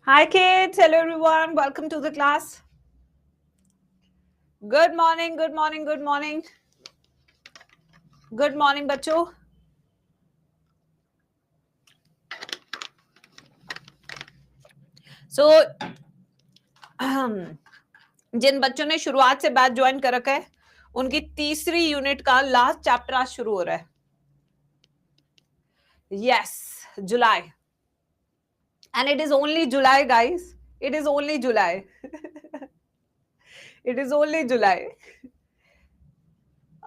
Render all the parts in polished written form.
Hi kids, hello everyone, welcome to the class. Good morning, good morning, good morning. Good morning बच्चों. So जिन बच्चों ने शुरुआत से batch join कर रखा है उनकी तीसरी यूनिट का लास्ट चैप्टर आज शुरू हो रहा है. Yes, July. And it is only July, guys. It is only July. It is only July.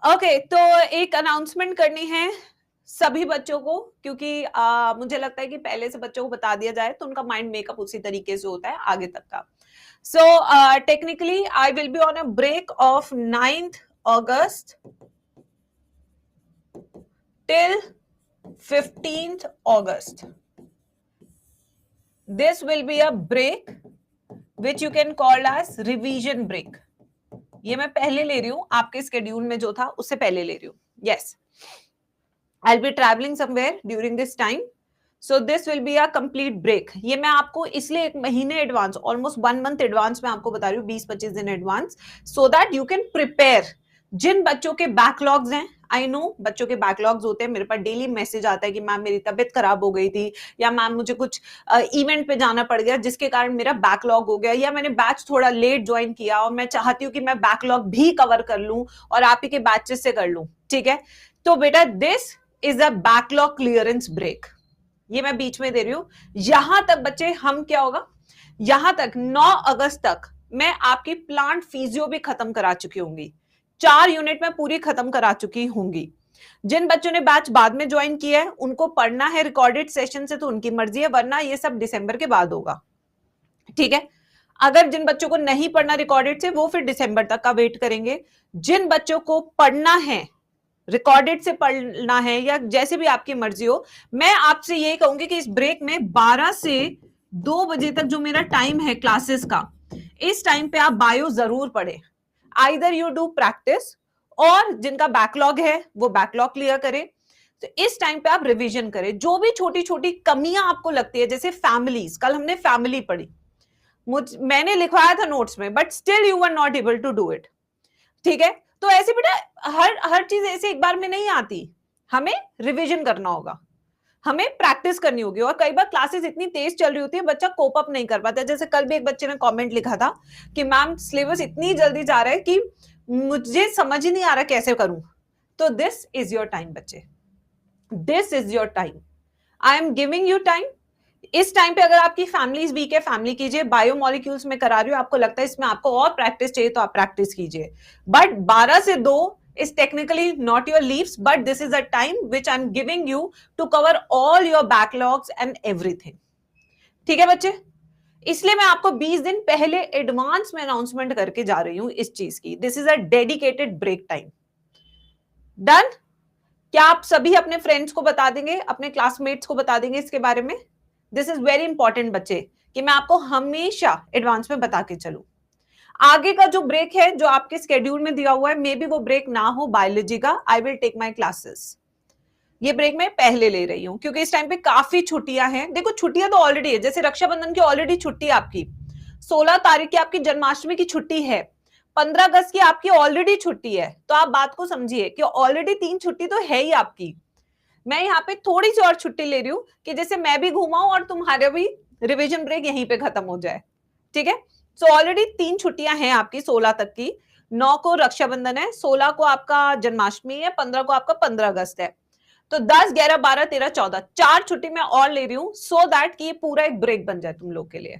Okay, तो एक अनाउंसमेंट करनी है सभी बच्चों को, क्योंकि मुझे लगता है कि पहले से बच्चों को बता दिया जाए तो उनका माइंड मेकअप उसी तरीके से होता है आगे तक का. So technically I will be on a break of 9th August till 15th August. This will be a break which you can call as revision break. ये मैं पहले ले रही हूं, आपके स्केड्यूल में जो था उससे पहले ले रही हूं. Yes, I'll be traveling somewhere during this time. So this will be a complete break. ये मैं आपको इसलिए एक महीने एडवांस, ऑलमोस्ट 1 मंथ एडवांस में आपको बता रही हूँ, 20-25 दिन advance, so that you can prepare. जिन बच्चों के बैकलॉग्स हैं, आई नो बच्चों के बैकलॉग्स होते हैं, मेरे पास डेली मैसेज आता है कि मैम मेरी तबीयत खराब हो गई थी, या मैम मुझे कुछ इवेंट पे जाना पड़ गया जिसके कारण मेरा बैकलॉग हो गया, या मैंने बैच थोड़ा लेट ज्वाइन किया और मैं चाहती हूँ कि मैं बैकलॉग भी कवर कर लूं और आप ही के बैचेस से कर लूं. ठीक है, तो बेटा this is a backlog clearance break. ये मैं बीच में दे रही हूं. यहां तक बच्चे हम क्या होगा, यहां तक 9 अगस्त तक मैं आपकी प्लांट फिजियो भी खत्म करा चुकी होंगी. 4 यूनिट में पूरी खत्म करा चुकी होंगी. जिन बच्चों ने बैच बाद में ज्वाइन किया है उनको पढ़ना है रिकॉर्डेड सेशन से तो उनकी मर्जी है, वरना ये सब दिसंबर के बाद होगा. ठीक है, अगर जिन बच्चों को नहीं पढ़ना रिकॉर्डेड से वो फिर दिसंबर तक का वेट करेंगे. जिन बच्चों को पढ़ना है रिकॉर्डेड से पढ़ना है या जैसे भी आपकी मर्जी हो, मैं आपसे यही कहूंगी कि इस ब्रेक में 12 से 2 बजे तक जो मेरा टाइम है क्लासेस का, इस टाइम पे आप बायो जरूर पढ़े. आइदर यू डू प्रैक्टिस और जिनका बैकलॉग है वो बैकलॉग क्लियर करे. तो इस टाइम पे आप रिवीजन करें. जो भी छोटी छोटी कमियां आपको लगती है, जैसे फैमिलीज, कल हमने फैमिली पढ़ी, मैंने लिखवाया था नोट्स में, but still you were not able to do it. ठीक है, तो ऐसे बेटा हर चीज ऐसे एक बार में नहीं आती, हमें रिवीजन करना होगा, हमें प्रैक्टिस करनी होगी. और कई बार क्लासेस इतनी तेज चल रही होती है बच्चा कोप अप नहीं कर पाता. जैसे कल भी एक बच्चे ने कमेंट लिखा था कि मैम सिलेबस इतनी जल्दी जा रहा है कि मुझे समझ ही नहीं आ रहा कैसे करूं. तो दिस इज योर टाइम बच्चे, this is your time. I am giving you time. इस टाइम पे अगर आपकी फैमिलीज वीक है, फैमिली कीजिए. बायोमोलिक्यूल्स में करा रही हूं, आपको लगता है इसमें आपको और प्रैक्टिस चाहिए तो आप प्रैक्टिस कीजिए. बट 12 से 2 is technically not your leaves, but this is a time which I'm giving you to cover all your backlogs and everything. ठीक है बच्चे, इसलिए मैं आपको 20 दिन पहले एडवांस में अनाउंसमेंट करके जा रही हूं इस चीज की. This is a dedicated break time. Done? क्या आप सभी अपने फ्रेंड्स को बता देंगे, अपने क्लासमेट्स को बता देंगे इसके बारे में? दिस इज वेरी इंपॉर्टेंट बच्चे, कि मैं आपको हमेशा एडवांस में बता के चलूं. आगे का जो ब्रेक है जो आपके स्केड्यूल में दिया हुआ है, मे बी वो ब्रेक ना हो बायोलॉजी का. I will take my classes. ये ब्रेक मैं पहले ले रही हूं क्योंकि इस टाइम पे काफी छुट्टियां हैं. देखो छुट्टियां तो ऑलरेडी है, जैसे रक्षाबंधन की ऑलरेडी छुट्टी है आपकी, 16 तारीख की आपकी जन्माष्टमी की छुट्टी है, 15 अगस्त की आपकी ऑलरेडी छुट्टी है. तो आप बात को समझिए कि ऑलरेडी 3 छुट्टी तो है ही आपकी. मैं यहाँ पे थोड़ी सी और छुट्टी ले रही हूँ कि जैसे मैं भी घुमाऊं और तुम्हारा भी रिवीजन ब्रेक यहीं पे खत्म हो जाए. ठीक है, सो ऑलरेडी 3 छुट्टियां हैं आपकी 16 तक की. 9 को रक्षाबंधन है, 16 को आपका जन्माष्टमी है, 15 को आपका 15 अगस्त है. तो 10, 11, 12, 13, 14 4 छुट्टी मैं और ले रही हूँ, सो दैट कि ये पूरा एक ब्रेक बन जाए तुम लोग के लिए.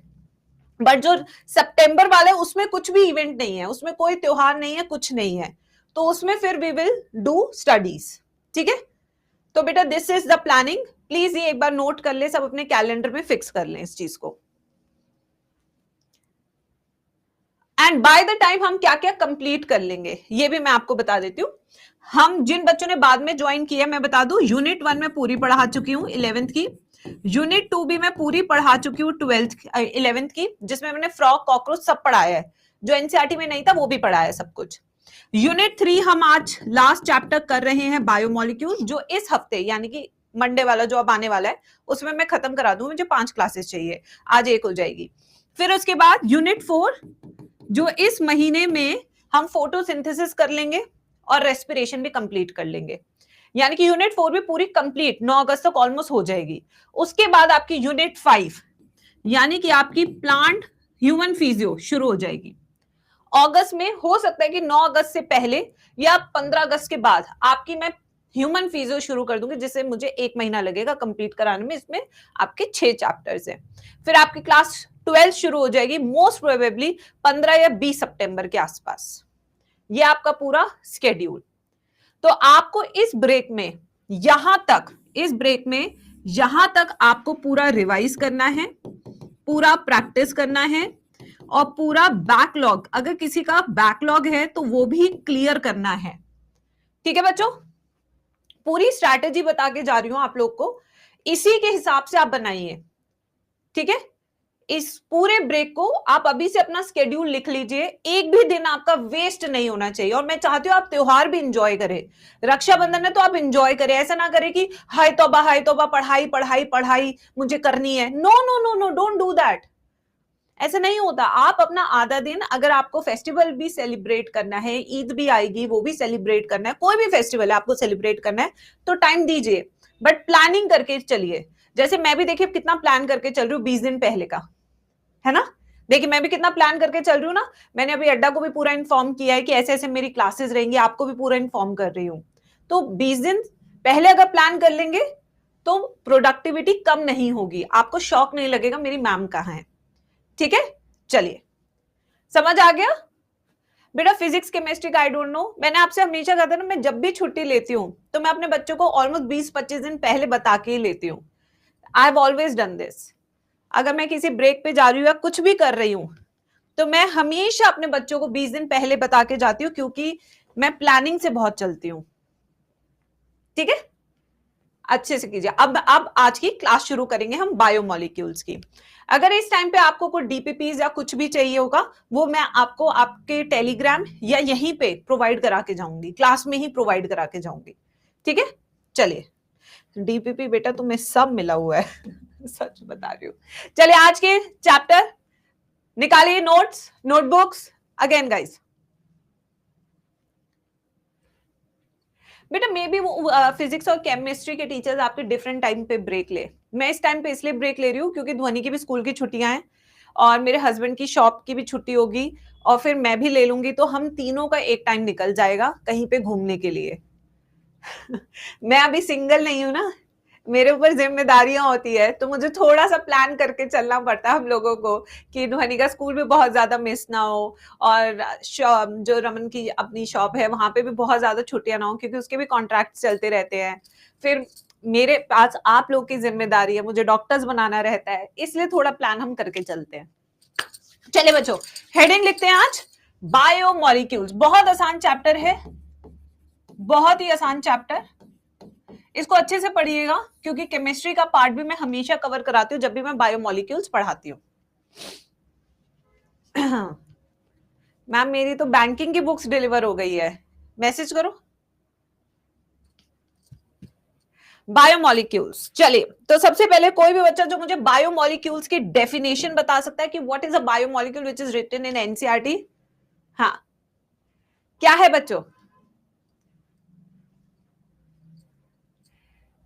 बट जो सितंबर वाले उसमें कुछ भी इवेंट नहीं है, उसमें कोई त्योहार नहीं है, कुछ नहीं है, तो उसमें फिर वी विल डू स्टडीज. ठीक है, तो बेटा this is the planning. Please ये एक बार नोट कर ले, सब अपने कैलेंडर में फिक्स कर लें इस चीज को. एंड बाय द टाइम हम क्या क्या कंप्लीट कर लेंगे ये भी मैं आपको बता देती हूँ. हम जिन बच्चों ने बाद में ज्वाइन किया, मैं बता दूं, यूनिट 1 में पूरी पढ़ा चुकी हूँ 11th की. यूनिट 2 भी मैं पूरी पढ़ा चुकी हूँ 11th की, जिसमें मैंने फ्रॉग कॉकरोच सब पढ़ाया है. जो एनसीईआरटी में नहीं था वो भी पढ़ाया है सब कुछ. यूनिट 3 हम आज लास्ट चैप्टर कर रहे हैं बायोमोलिक्यूल, जो इस हफ्ते यानी कि मंडे वाला जो अब आने वाला है उसमें मैं खत्म करा दूं, मुझे 5 क्लासेस चाहिए, आज एक हो जाएगी। फिर उसके बाद यूनिट 4 जो इस महीने में हम फोटोसिंथेसिस कर लेंगे और रेस्पिरेशन भी कंप्लीट कर लेंगे, यानी कि यूनिट 4 भी पूरी कंप्लीट 9 अगस्त तक ऑलमोस्ट हो जाएगी। उसके बाद आपकी यूनिट 5 यानी कि आपकी प्लांट ह्यूमन फिजियो शुरू हो जाएगी अगस्त में। हो सकता है कि 9 अगस्त से पहले या 15 अगस्त के बाद आपकी मैं ह्यूमन फिजियो शुरू कर दूंगी, जिससे मुझे 1 महीना लगेगा कंप्लीट कराने में। इसमें आपके 6 चैप्टर्स हैं। फिर आपकी क्लास 12 शुरू हो जाएगी मोस्ट प्रोबेबली 15 या 20 सितंबर के आसपास। ये आपका पूरा स्केड्यूल। तो आपको इस ब्रेक में यहां तक आपको पूरा रिवाइज करना है, पूरा प्रैक्टिस करना है और पूरा बैकलॉग, अगर किसी का बैकलॉग है तो वो भी क्लियर करना है। ठीक है बच्चों, पूरी स्ट्रैटेजी बता के जा रही हूं आप लोग को, इसी के हिसाब से आप बनाइए। ठीक है, इस पूरे ब्रेक को आप अभी से अपना स्केड्यूल लिख लीजिए, एक भी दिन आपका वेस्ट नहीं होना चाहिए। और मैं चाहती हूं आप त्योहार भी इंजॉय करें, रक्षाबंधन है तो आप इंजॉय करें, ऐसा ना करें कि हाय तौबा पढ़ाई पढ़ाई पढ़ाई मुझे करनी है। No no no no, don't do that. ऐसा नहीं होता। आप अपना आधा दिन, अगर आपको फेस्टिवल भी सेलिब्रेट करना है, ईद भी आएगी वो भी सेलिब्रेट करना है, कोई भी फेस्टिवल है आपको सेलिब्रेट करना है तो टाइम दीजिए, बट प्लानिंग करके चलिए। जैसे मैं भी देखिए कितना प्लान करके चल रही हूँ 20 दिन पहले का, है ना। देखिए मैं भी कितना प्लान करके चल रही हूँ ना। मैंने अभी अड्डा को भी पूरा इन्फॉर्म किया है कि ऐसे ऐसे मेरी क्लासेस रहेंगी, आपको भी पूरा इन्फॉर्म कर रही हूँ। तो 20 दिन पहले अगर प्लान कर लेंगे तो प्रोडक्टिविटी कम नहीं होगी, आपको शौक नहीं लगेगा मेरी मैम कहाँ है। ठीक है, चलिए समझ आ गया बेटा। फिजिक्स केमिस्ट्री का आई डोंट नो, मैंने आपसे हमेशा कहा था ना, मैं जब भी छुट्टी लेती हूँ तो मैं अपने बच्चों को ऑलमोस्ट 20-25 दिन पहले बता के ही लेती हूँ। I have always done this. अगर मैं किसी ब्रेक पे जा रही हूँ या कुछ भी कर रही हूँ तो मैं हमेशा अपने बच्चों को 20 दिन पहले बता के जाती हूँ, क्योंकि मैं प्लानिंग से बहुत चलती हूँ। ठीक है, अच्छे से कीजिए। अब आज की क्लास शुरू करेंगे हम बायोमोलिक्यूल्स की। अगर इस टाइम पे आपको कोई डीपीपीज या कुछ भी चाहिए होगा वो मैं आपको आपके टेलीग्राम या यहीं पे प्रोवाइड करा के जाऊंगी, क्लास में ही प्रोवाइड करा के जाऊंगी। ठीक है, चलिए। डीपीपी बेटा तुम्हें सब मिला हुआ है सच बता रही हूँ। चलिए आज के चैप्टर निकालिए, नोट्स नोटबुक्स अगेन गाइस। बेटा मे बी वो फिजिक्स और केमिस्ट्री के टीचर्स आपके डिफरेंट टाइम पे ब्रेक ले। मैं इस टाइम पे इसलिए ब्रेक ले रही हूँ क्योंकि ध्वनि की भी स्कूल की छुट्टियां हैं और मेरे हस्बैंड की शॉप की भी छुट्टी होगी और फिर मैं भी ले लूंगी, तो हम तीनों का एक टाइम निकल जाएगा कहीं पे घूमने के लिए मैं अभी सिंगल नहीं हूं ना, मेरे ऊपर जिम्मेदारियां होती है, तो मुझे थोड़ा सा प्लान करके चलना पड़ता है हम लोगों को कि ध्वनि का स्कूल भी बहुत ज्यादा मिस ना हो और जो रमन की अपनी शॉप है वहां पे भी बहुत ज्यादा छुट्टियां ना हो, क्योंकि उसके भी कॉन्ट्रैक्ट चलते रहते हैं। फिर मेरे पास आप लोग की जिम्मेदारी है, मुझे डॉक्टर्स बनाना रहता है, इसलिए थोड़ा प्लान हम करके चलते हैं। चलिए बच्चों, हेडिंग लिखते हैं आज बायोमोलिक्यूल्स। बहुत आसान चैप्टर है, बहुत ही आसान चैप्टर। इसको अच्छे से पढ़िएगा क्योंकि केमिस्ट्री का पार्ट भी मैं हमेशा कवर कराती हूँ जब भी मैं बायोमोलिक्यूल्स पढ़ाती हूँ। मैम मेरी तो बैंकिंग की बुक्स डिलीवर हो गई है, मैसेज करो। बायोमोलिक्यूल्स, चलिए तो सबसे पहले कोई भी बच्चा जो मुझे बायोमोलिक्यूल्स की डेफिनेशन बता सकता है कि what is a biomolecule which is written in NCERT. हाँ, क्या है बच्चों?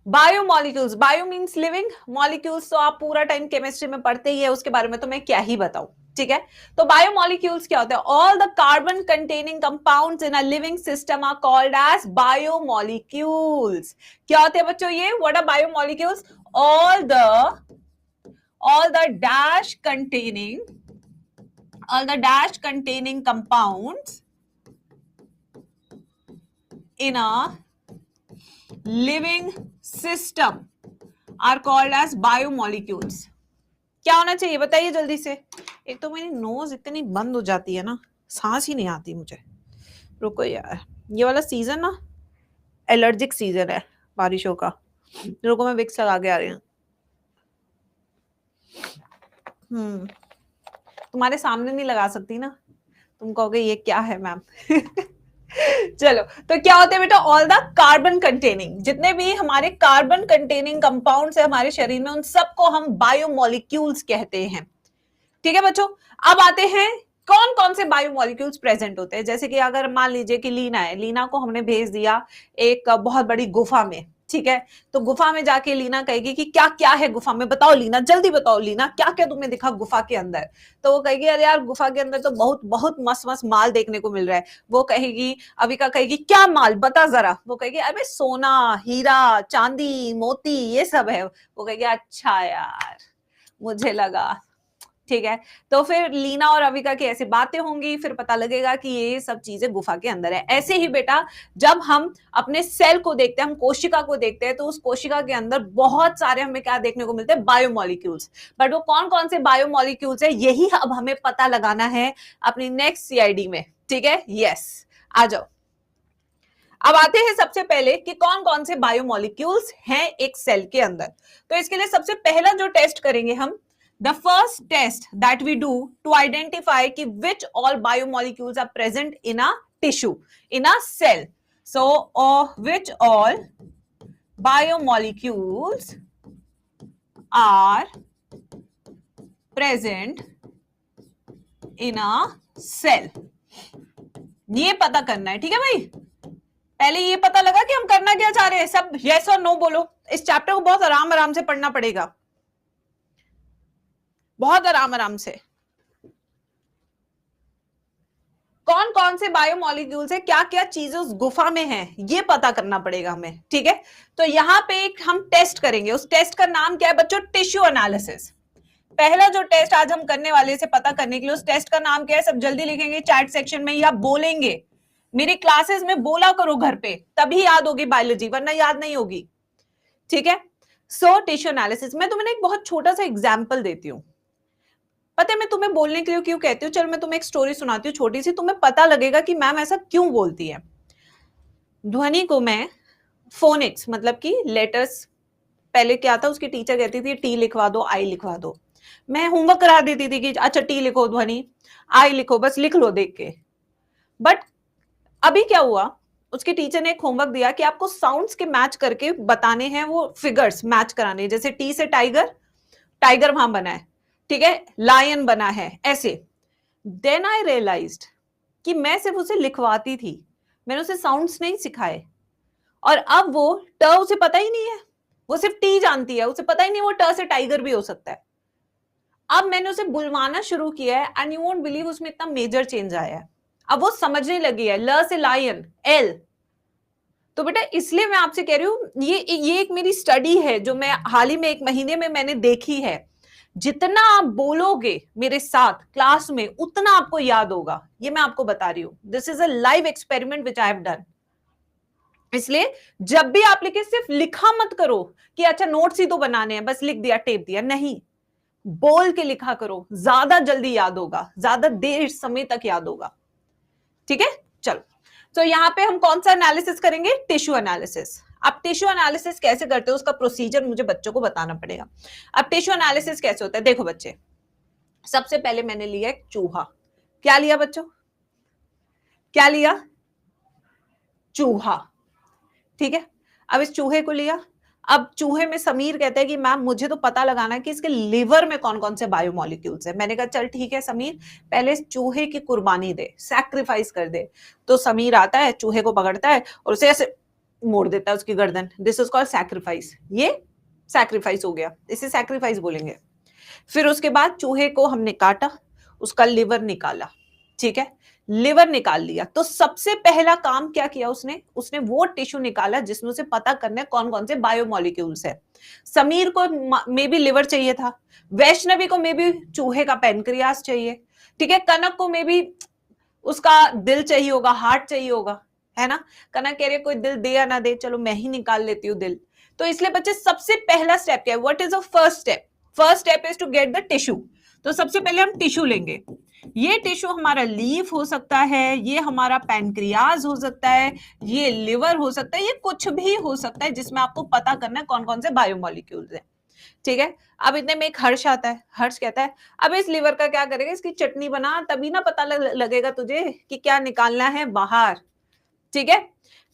Biomolecules, bio means living, molecules तो आप पूरा टाइम केमिस्ट्री में पढ़ते ही है, उसके बारे में तो मैं क्या ही बताऊं। ठीक है, तो बायोमोलिक्यूल्स क्या होते हैं? All the carbon containing compounds in a living system are called as biomolecules. क्या होते हैं बच्चों ये? What are biomolecules? all the dash containing compounds in a living system are called as biomolecules. क्या होना चाहिए बताइए जल्दी से। एक तो मेरी नोज इतनी बंद हो जाती है ना, सांस ही नहीं आती मुझे। रुको यार, ये वाला सीजन ना एलर्जिक सीजन है बारिशों का। रुको मैं विक्स लगा के आ रही हूँ। तुम्हारे सामने नहीं लगा सकती ना, तुम कहोगे ये क्या है मैम चलो, तो क्या होते हैं बेटा, ऑल द कार्बन कंटेनिंग, जितने भी हमारे कार्बन कंटेनिंग कंपाउंड्स है हमारे शरीर में, उन सबको हम बायोमोलिक्यूल्स कहते हैं। ठीक है बच्चों, अब आते हैं कौन कौन से बायोमोलिक्यूल्स प्रेजेंट होते हैं। जैसे कि अगर मान लीजिए कि लीना है, लीना को हमने भेज दिया एक बहुत बड़ी गुफा में, ठीक है, तो गुफा में जाके लीना कहेगी कि क्या क्या है गुफा में, बताओ लीना, जल्दी बताओ लीना, क्या क्या तुम्हें दिखा गुफा के अंदर। तो वो कहेगी अरे यार गुफा के अंदर तो बहुत बहुत मस्त मस्त माल देखने को मिल रहा है। वो कहेगी, अविका कहेगी क्या माल बता जरा। वो कहेगी अरे सोना, हीरा, चांदी, मोती, ये सब है। वो कहेगी अच्छा यार, मुझे लगा। ठीक है, तो फिर लीना और अविका की ऐसी बातें होंगी, फिर पता लगेगा कि ये सब चीजें गुफा के अंदर है। ऐसे ही बेटा, जब हम अपने सेल को देखते हैं, हम कोशिका को देखते हैं, तो उस कोशिका के अंदर बहुत सारे हमें क्या देखने को मिलते हैं, बायोमोलिक्यूल्स। बट वो कौन कौन से बायोमोलिक्यूल्स है, यही अब हमें पता लगाना है अपनी नेक्स्ट सीआईडी में। ठीक है, यस, आ जाओ। अब आते हैं सबसे पहले कि कौन कौन से बायोमोलिक्यूल्स हैं एक सेल के अंदर। तो इसके लिए सबसे पहला जो टेस्ट करेंगे हम, the first test that we do to identify कि which all biomolecules are present in a tissue, in a cell. So which all biomolecules are present in a cell, ये पता करना है। ठीक है भाई, पहले ये पता लगा कि हम करना क्या चाह रहे हैं, सब यस और नो बोलो। इस चैप्टर को बहुत आराम आराम से पढ़ना पड़ेगा, बहुत आराम आराम से। कौन कौन से बायोमोलिक्यूल्स है, क्या क्या चीजें उस गुफा में है, ये पता करना पड़ेगा हमें। ठीक है, तो यहां पे एक हम टेस्ट करेंगे, उस टेस्ट का नाम क्या है बच्चों, टिश्यू एनालिसिस। पहला जो टेस्ट आज हम करने वाले से पता करने के लिए, उस टेस्ट का नाम क्या है, सब जल्दी लिखेंगे चैट सेक्शन में या बोलेंगे। मेरी क्लासेस में बोला करो घर पे, तभी याद होगी बायोलॉजी, वरना याद नहीं होगी। ठीक है, सो टिश्यू एनालिसिस, मैं तुम्हें एक बहुत छोटा सा एग्जांपल देती हूँ। पता है मैं तुम्हें बोलने के लिए क्यों कहती हूँ, चलो मैं तुम्हें एक स्टोरी सुनाती हूँ छोटी सी, तुम्हें पता लगेगा कि मैम ऐसा क्यों बोलती है। ध्वनि को मैं फोनिक्स मतलब कि लेटर्स, पहले क्या था, उसकी टीचर कहती थी टी लिखवा दो, आई लिखवा दो। मैं होमवर्क करा देती थी कि अच्छा टी लिखो ध्वनि, आई लिखो, बस लिख लो देख के। बट अभी क्या हुआ, उसके टीचर ने एक होमवर्क दिया कि आपको साउंड्स के मैच करके बताने हैं, वो फिगर्स मैच कराने हैं। जैसे टी से टाइगर, टाइगर वहां बना है, ठीक है, लायन बना है, ऐसे। देन आई रियलाइज्ड कि मैं सिर्फ उसे लिखवाती थी, मैंने उसे साउंड्स नहीं सिखाए। और अब वो ट उसे पता ही नहीं है, वो सिर्फ टी जानती है, उसे पता ही नहीं वो ट से टाइगर भी हो सकता है। अब मैंने उसे बुलवाना शुरू किया है एंड यू वोंट बिलीव उसमें इतना मेजर चेंज आया है। अब वो समझने लगी है, ल से लायन, एल। तो बेटा इसलिए मैं आपसे कह रही हूं, ये एक मेरी स्टडी है जो मैं हाल ही में 1 महीने में मैंने देखी है। जितना आप बोलोगे मेरे साथ क्लास में, उतना आपको याद होगा, ये मैं आपको बता रही हूं। This is a live experiment which I have done. इसलिए जब भी आप लिखे, सिर्फ लिखा मत करो कि अच्छा नोट्स ही तो बनाने हैं, बस लिख दिया टेप दिया, नहीं, बोल के लिखा करो, ज्यादा जल्दी याद होगा, ज्यादा देर समय तक याद होगा। ठीक है, चलो। तो यहां पे हम कौन सा एनालिसिस करेंगे, टिश्यू एनालिसिस। अब टिश्यू एनालिसिस कैसे करते हैं, उसका प्रोसीजर मुझे बच्चों को बताना पड़ेगा। अब टिश्यू एनालिसिस कैसे होता है, देखो बच्चे, सबसे पहले मैंने लिया एक चूहा। क्या लिया बच्चों, क्या लिया, चूहा। ठीक है, अब इस चूहे को लिया। अब चूहे में समीर कहता है कि मैम मुझे तो पता लगाना है कि इसके लिवर में कौन कौन से बायोमोलिक्यूल्स है। मैंने कहा चल ठीक है समीर, पहले इस चूहे की कुर्बानी दे, सैक्रिफाइस कर दे। तो समीर आता है, चूहे को पकड़ता है और उसे ऐसे मोड़ देता है उसकी गर्दन। This is called sacrifice. ये सैक्रिफाइस हो गया, इसे सैक्रिफाइस बोलेंगे। फिर उसके बाद चूहे को हमने काटा, उसका लिवर निकाला। ठीक है, लिवर निकाल लिया, तो सबसे पहला काम क्या किया उसने, उसने वो टिश्यू निकाला जिसमें उसे पता करना है कौन कौन से बायोमोलिक्यूल्स है। समीर को मे बी लिवर चाहिए था, वैष्णवी को मे बी चूहे का पेनक्रियास चाहिए, ठीक है, कनक को मे बी उसका दिल चाहिए होगा, हार्ट चाहिए होगा, है ना। कनक कह रही है कोई दिल दे या ना दे, चलो मैं ही निकाल लेती हूँ दिल। तो इसलिए बच्चे सबसे पहला स्टेप क्या है, what is the first step, first step is to get the tissue. तो सबसे पहले हम टिश्यू लेंगे। ये टिश्यू हमारा लीफ हो सकता है, ये हमारा पैनक्रियाज हो सकता है, ये लिवर हो सकता है, ये कुछ भी हो सकता है जिसमें आपको पता करना है कौन कौन से बायोमोलिक्यूल्स हैं। ठीक है, अब इतने में एक हर्ष आता है, हर्ष कहता है अब इस लिवर का क्या करेगा, इसकी चटनी बना, तभी ना पता लगेगा तुझे कि क्या निकालना है बाहर। ठीक है,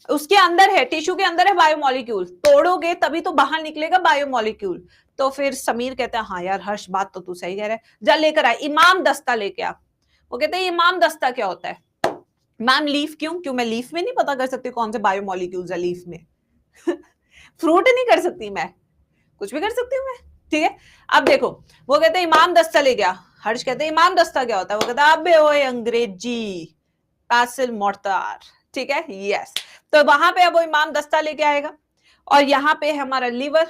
उसके अंदर है, टिश्यू के अंदर है बायोमोलिक्यूल, तोड़ोगे तभी तो बाहर निकलेगा बायोमोलिक्यूल। तो फिर समीर कहता है हाँ यार हर्ष बात तो तू सही कह रहा है, जा लेकर आ इमाम दस्ता लेके आ। वो कहते हैं इमाम दस्ता क्या होता है? मैम लीफ क्यों मैं लीफ में नहीं पता कर सकती कौन से बायोमोलिक्यूल्स है लीफ में फ्रूट नहीं कर सकती मैं, कुछ भी कर सकती हूँ मैं, ठीक है। अब देखो वो कहते हैं इमाम दस्ता ले गया। हर्ष कहते हैं इमाम दस्ता क्या होता है? वो कहता है अबे ओए अंग्रेजी पैसिल मोर्टार, ठीक है, यस। तो वहां पे अब वो इमाम दस्ता लेके आएगा और यहाँ पे हमारा लीवर।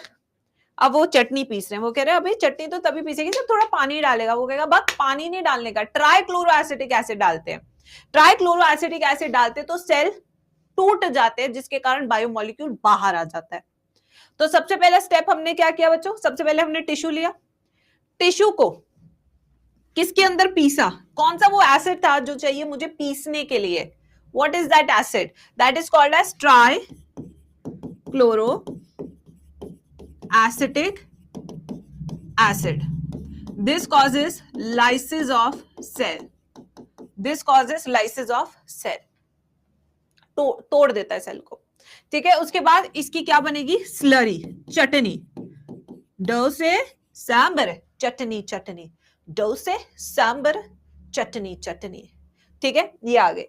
अब वो चटनी पीस रहे हैं, वो कह रहे हैं अभी चटनी तो तभी पीसेगी जब थोड़ा पानी डालेगा। वो कहेगा बस पानी नहीं डालने का, ट्राइक्लोरो एसिटिक एसिड डालते हैं। ट्राइक्लोरो एसिटिक एसिड डालते तो सेल टूट जाते हैं जिसके कारण बायोमोलिक्यूल बाहर आ जाता है। तो सबसे पहला स्टेप हमने क्या किया बच्चों? सबसे पहले हमने टिश्यू लिया, टिश्यू को किसके अंदर पीसा? कौन सा वो एसिड था जो चाहिए मुझे पीसने के लिए? What is that acid? That is called as trichloro acetic acid. This causes lysis of cell, this causes lysis of cell, तोड़ देता है सेल को, ठीक है। उसके बाद इसकी क्या बनेगी? स्लरी, चटनी, डो से सांबर चटनी, चटनी डो से सांबर चटनी, चटनी, ठीक है। ये आ गए,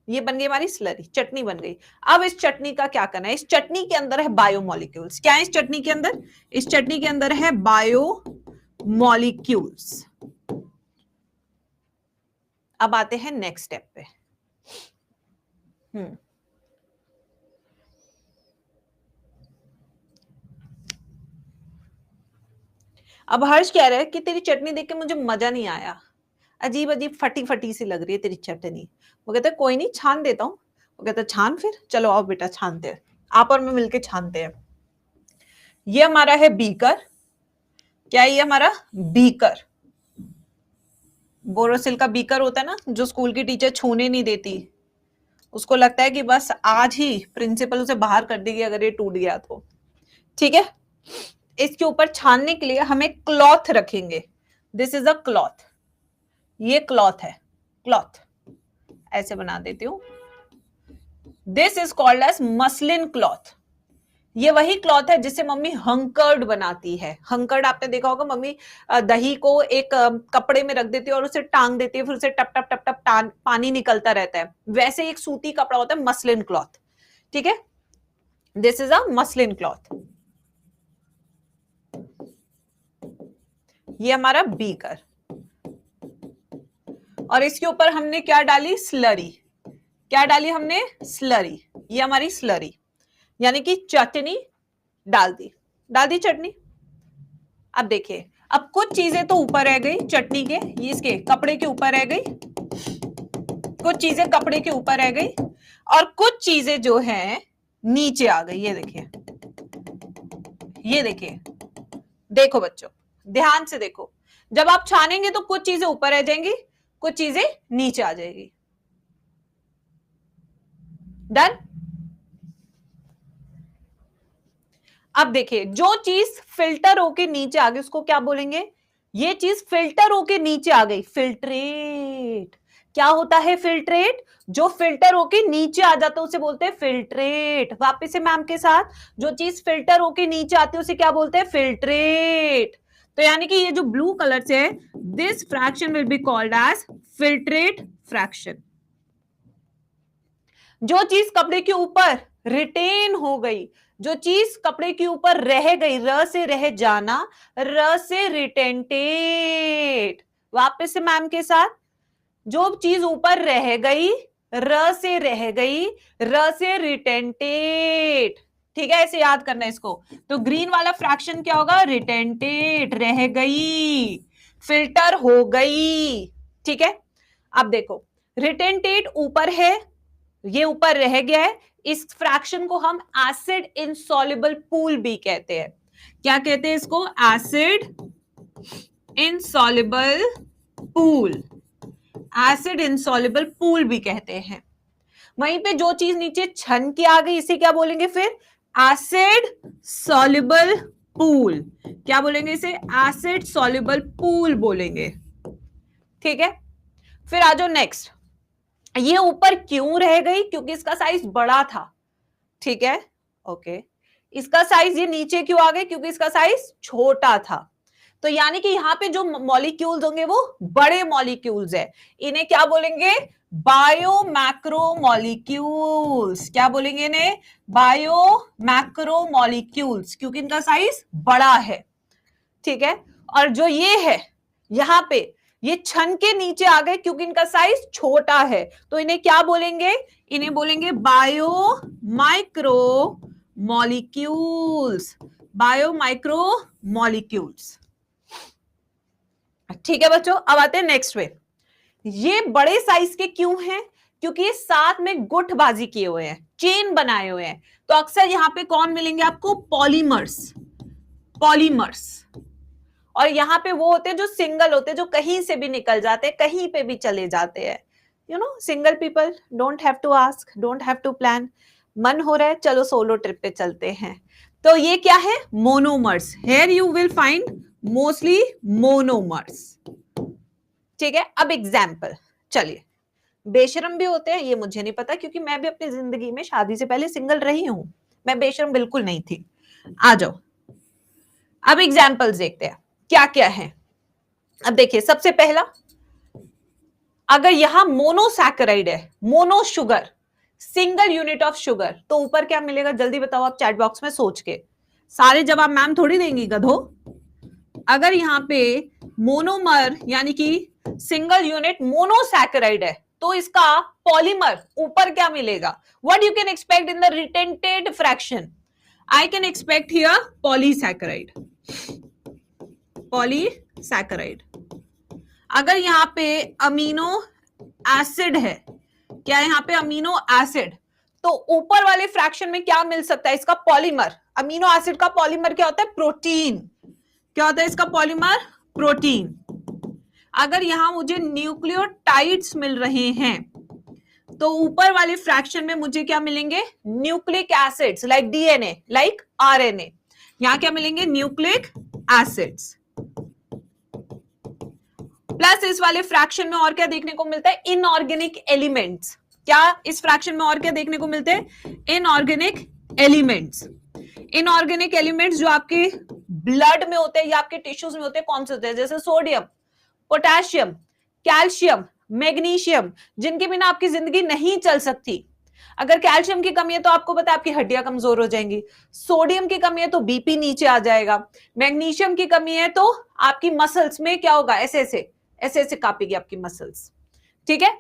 ये बन गई हमारी स्लरी, चटनी बन गई। अब इस चटनी का क्या करना है? इस चटनी के अंदर है बायोमोलिक्यूल्स। क्या है इस चटनी के अंदर? इस चटनी के अंदर है बायोमोलिक्यूल्स। अब आते हैं नेक्स्ट स्टेप पे। अब हर्ष कह रहा है कि तेरी चटनी देख के मुझे मजा नहीं आया, अजीब अजीब फटी फटी सी लग रही है तेरी चटनी। वो कहते कोई नहीं छान देता हूँ। वो कहता छान, फिर चलो आओ बेटा छानते हैं, आप और मैं मिलके छानते हैं। ये हमारा है बीकर। क्या है ये हमारा? बीकर। बोरोसिल का बीकर होता है ना जो स्कूल की टीचर छूने नहीं देती, उसको लगता है कि बस आज ही प्रिंसिपल उसे बाहर कर देगी अगर ये टूट गया तो, ठीक है। इसके ऊपर छानने के लिए हमें क्लॉथ रखेंगे। दिस इज अ क्लॉथ, ये क्लॉथ है, क्लॉथ ऐसे बना देती हूं। This is called as muslin cloth. ये वही क्लॉथ है जिससे मम्मी हंकर्ड बनाती है। हंकर्ड आपने देखा होगा, मम्मी दही को एक कपड़े में रख देती है और उसे टांग देती है, फिर उसे टप टप टप टप पानी निकलता रहता है। वैसे एक सूती कपड़ा होता है मसलिन क्लॉथ, ठीक है। This is a muslin cloth. ये हमारा बीकर, और इसके ऊपर हमने क्या डाली? स्लरी। क्या डाली हमने? स्लरी। ये हमारी स्लरी यानी कि चटनी डाल दी चटनी। अब देखिए, अब कुछ चीजें तो ऊपर रह गई चटनी के, ये इसके कपड़े के ऊपर रह गई, कुछ चीजें कपड़े के ऊपर रह गई और कुछ चीजें जो है नीचे आ गई। ये देखिए, ये देखिए, देखो बच्चों ध्यान से देखो, जब आप छानेंगे तो कुछ चीजें ऊपर रह जाएंगी, कुछ चीजें नीचे आ जाएगी। डन। अब देखिए, जो चीज फिल्टर होके नीचे आ गई उसको क्या बोलेंगे? ये चीज फिल्टर होके नीचे आ गई, फिल्ट्रेट। क्या होता है फिल्ट्रेट? जो फिल्टर होके नीचे आ जाता है उसे बोलते हैं फिल्ट्रेट। वापस से मैम के साथ, जो चीज फिल्टर होके नीचे आती है उसे क्या बोलते हैं? फिल्ट्रेट। तो यानी कि ये जो ब्लू कलर से है, this fraction will be called as filtrate fraction. जो चीज कपड़े के ऊपर रिटेन हो गई, जो चीज कपड़े के ऊपर रह गई, र से रह जाना, र से रिटेंटेट। वापस से मैम के साथ, जो चीज ऊपर रह गई, र से रह गई, र से रिटेंटेट, ठीक है। ऐसे याद करना है इसको। तो ग्रीन वाला फ्रैक्शन क्या होगा? रिटेंटेट, रह गई, फिल्टर हो गई, ठीक है। अब देखो, रिटेंटेट ऊपर है, ये ऊपर रह गया है, इस फ्रैक्शन को हम एसिड इनसॉल्युबल पूल भी कहते हैं। क्या कहते हैं इसको? Acid insoluble pool, acid insoluble pool भी कहते हैं। वहीं पे जो चीज नीचे छन के आ गई इसे क्या बोलेंगे फिर? Acid soluble pool. क्या बोलेंगे इसे? एसिड सॉल्युबल पूल बोलेंगे, ठीक है। फिर आ जाओ नेक्स्ट, ये ऊपर क्यों रह गई? क्योंकि इसका साइज बड़ा था, ठीक है, ओके। इसका साइज ये नीचे क्यों आ गए? क्योंकि इसका साइज छोटा था। तो यानी कि यहाँ पे जो मॉलिक्यूल्स होंगे वो बड़े मॉलिक्यूल्स है, इन्हें क्या बोलेंगे? Bio macro molecules. क्या बोलेंगे इन्हें? बायो मैक्रो मॉलिक्यूल्स, क्योंकि इनका साइज बड़ा है, ठीक है। और जो ये है यहाँ पे, ये छन के नीचे आ गए क्योंकि इनका साइज छोटा है, तो इन्हें क्या बोलेंगे? इन्हें बोलेंगे bio micro molecules. Bio micro molecules, ठीक है बच्चों। अब आते हैं नेक्स्ट वे। ये बड़े साइज के क्यों हैं? क्योंकि ये साथ में गुटबाजी किए हुए हैं, चेन बनाए हुए हैं। तो अक्सर यहां पे कौन मिलेंगे आपको? पॉलीमर्स। पॉलीमर्स। और यहाँ पे वो होते हैं जो सिंगल होते हैं, जो कहीं से भी निकल जाते हैं, कहीं पे भी चले जाते हैं। You know, single people don't have to ask, don't have to plan. मन हो रहा है, चलो सोलो ट्रिप पे चलते हैं। तो ये क्या है? Monomers. Here you will find mostly monomers, ठीक है। अब एग्जाम्पल, चलिए। बेशरम भी होते हैं, ये मुझे नहीं पता, क्योंकि मैं भी अपनी जिंदगी में शादी से पहले सिंगल रही हूं। मैं बेशरम बिल्कुल नहीं थी। आ जाओ, अब एग्जाम्पल्स देखते हैं क्या क्या है। अब देखिए, सबसे पहला, अगर यहां मोनोसैकेराइड है, mono sugar, single unit of sugar, तो ऊपर क्या मिलेगा? जल्दी बताओ आप चैट बॉक्स में सोच के। सारे जवाब मैम थोड़ी देंगी गधो। अगर यहाँ पे मोनोमर यानी कि सिंगल यूनिट मोनोसैकेराइड है, तो इसका पॉलीमर ऊपर क्या मिलेगा? What you can expect in the retented fraction? I can expect here polysaccharide. Polysaccharide. अगर यहाँ पे अमीनो एसिड है, क्या यहाँ पे अमीनो एसिड, तो ऊपर वाले फ्रैक्शन में क्या मिल सकता है? इसका पॉलीमर। अमीनो एसिड का पॉलीमर क्या होता है? प्रोटीन। क्या होता है इसका पॉलीमर? प्रोटीन। अगर यहां मुझे न्यूक्लियोटाइड्स मिल रहे हैं, तो ऊपर वाले फ्रैक्शन में मुझे क्या मिलेंगे? Nucleic acids, like DNA, like RNA. यहां क्या मिलेंगे? Nucleic acids. प्लस इस वाले फ्रैक्शन में और क्या देखने को मिलता है? Inorganic elements. क्या इस फ्रैक्शन में और क्या देखने को मिलते हैं? Inorganic elements. इनऑर्गेनिक एलिमेंट्स जो आपके ब्लड में होते हैं या आपके टिश्यूज में होते हैं, कौन से होते हैं? जैसे सोडियम, पोटेशियम, कैल्शियम, मैग्नीशियम, जिनके बिना आपकी जिंदगी नहीं चल सकती। अगर कैल्शियम की कमी है तो आपको पता है आपकी हड्डियां कमजोर हो जाएंगी। सोडियम की कमी है तो बीपी नीचे आ जाएगा। मैग्नीशियम की कमी है तो आपकी मसल्स में क्या होगा? ऐसे ऐसे कांपेगी आपकी मसल्स, ठीक है।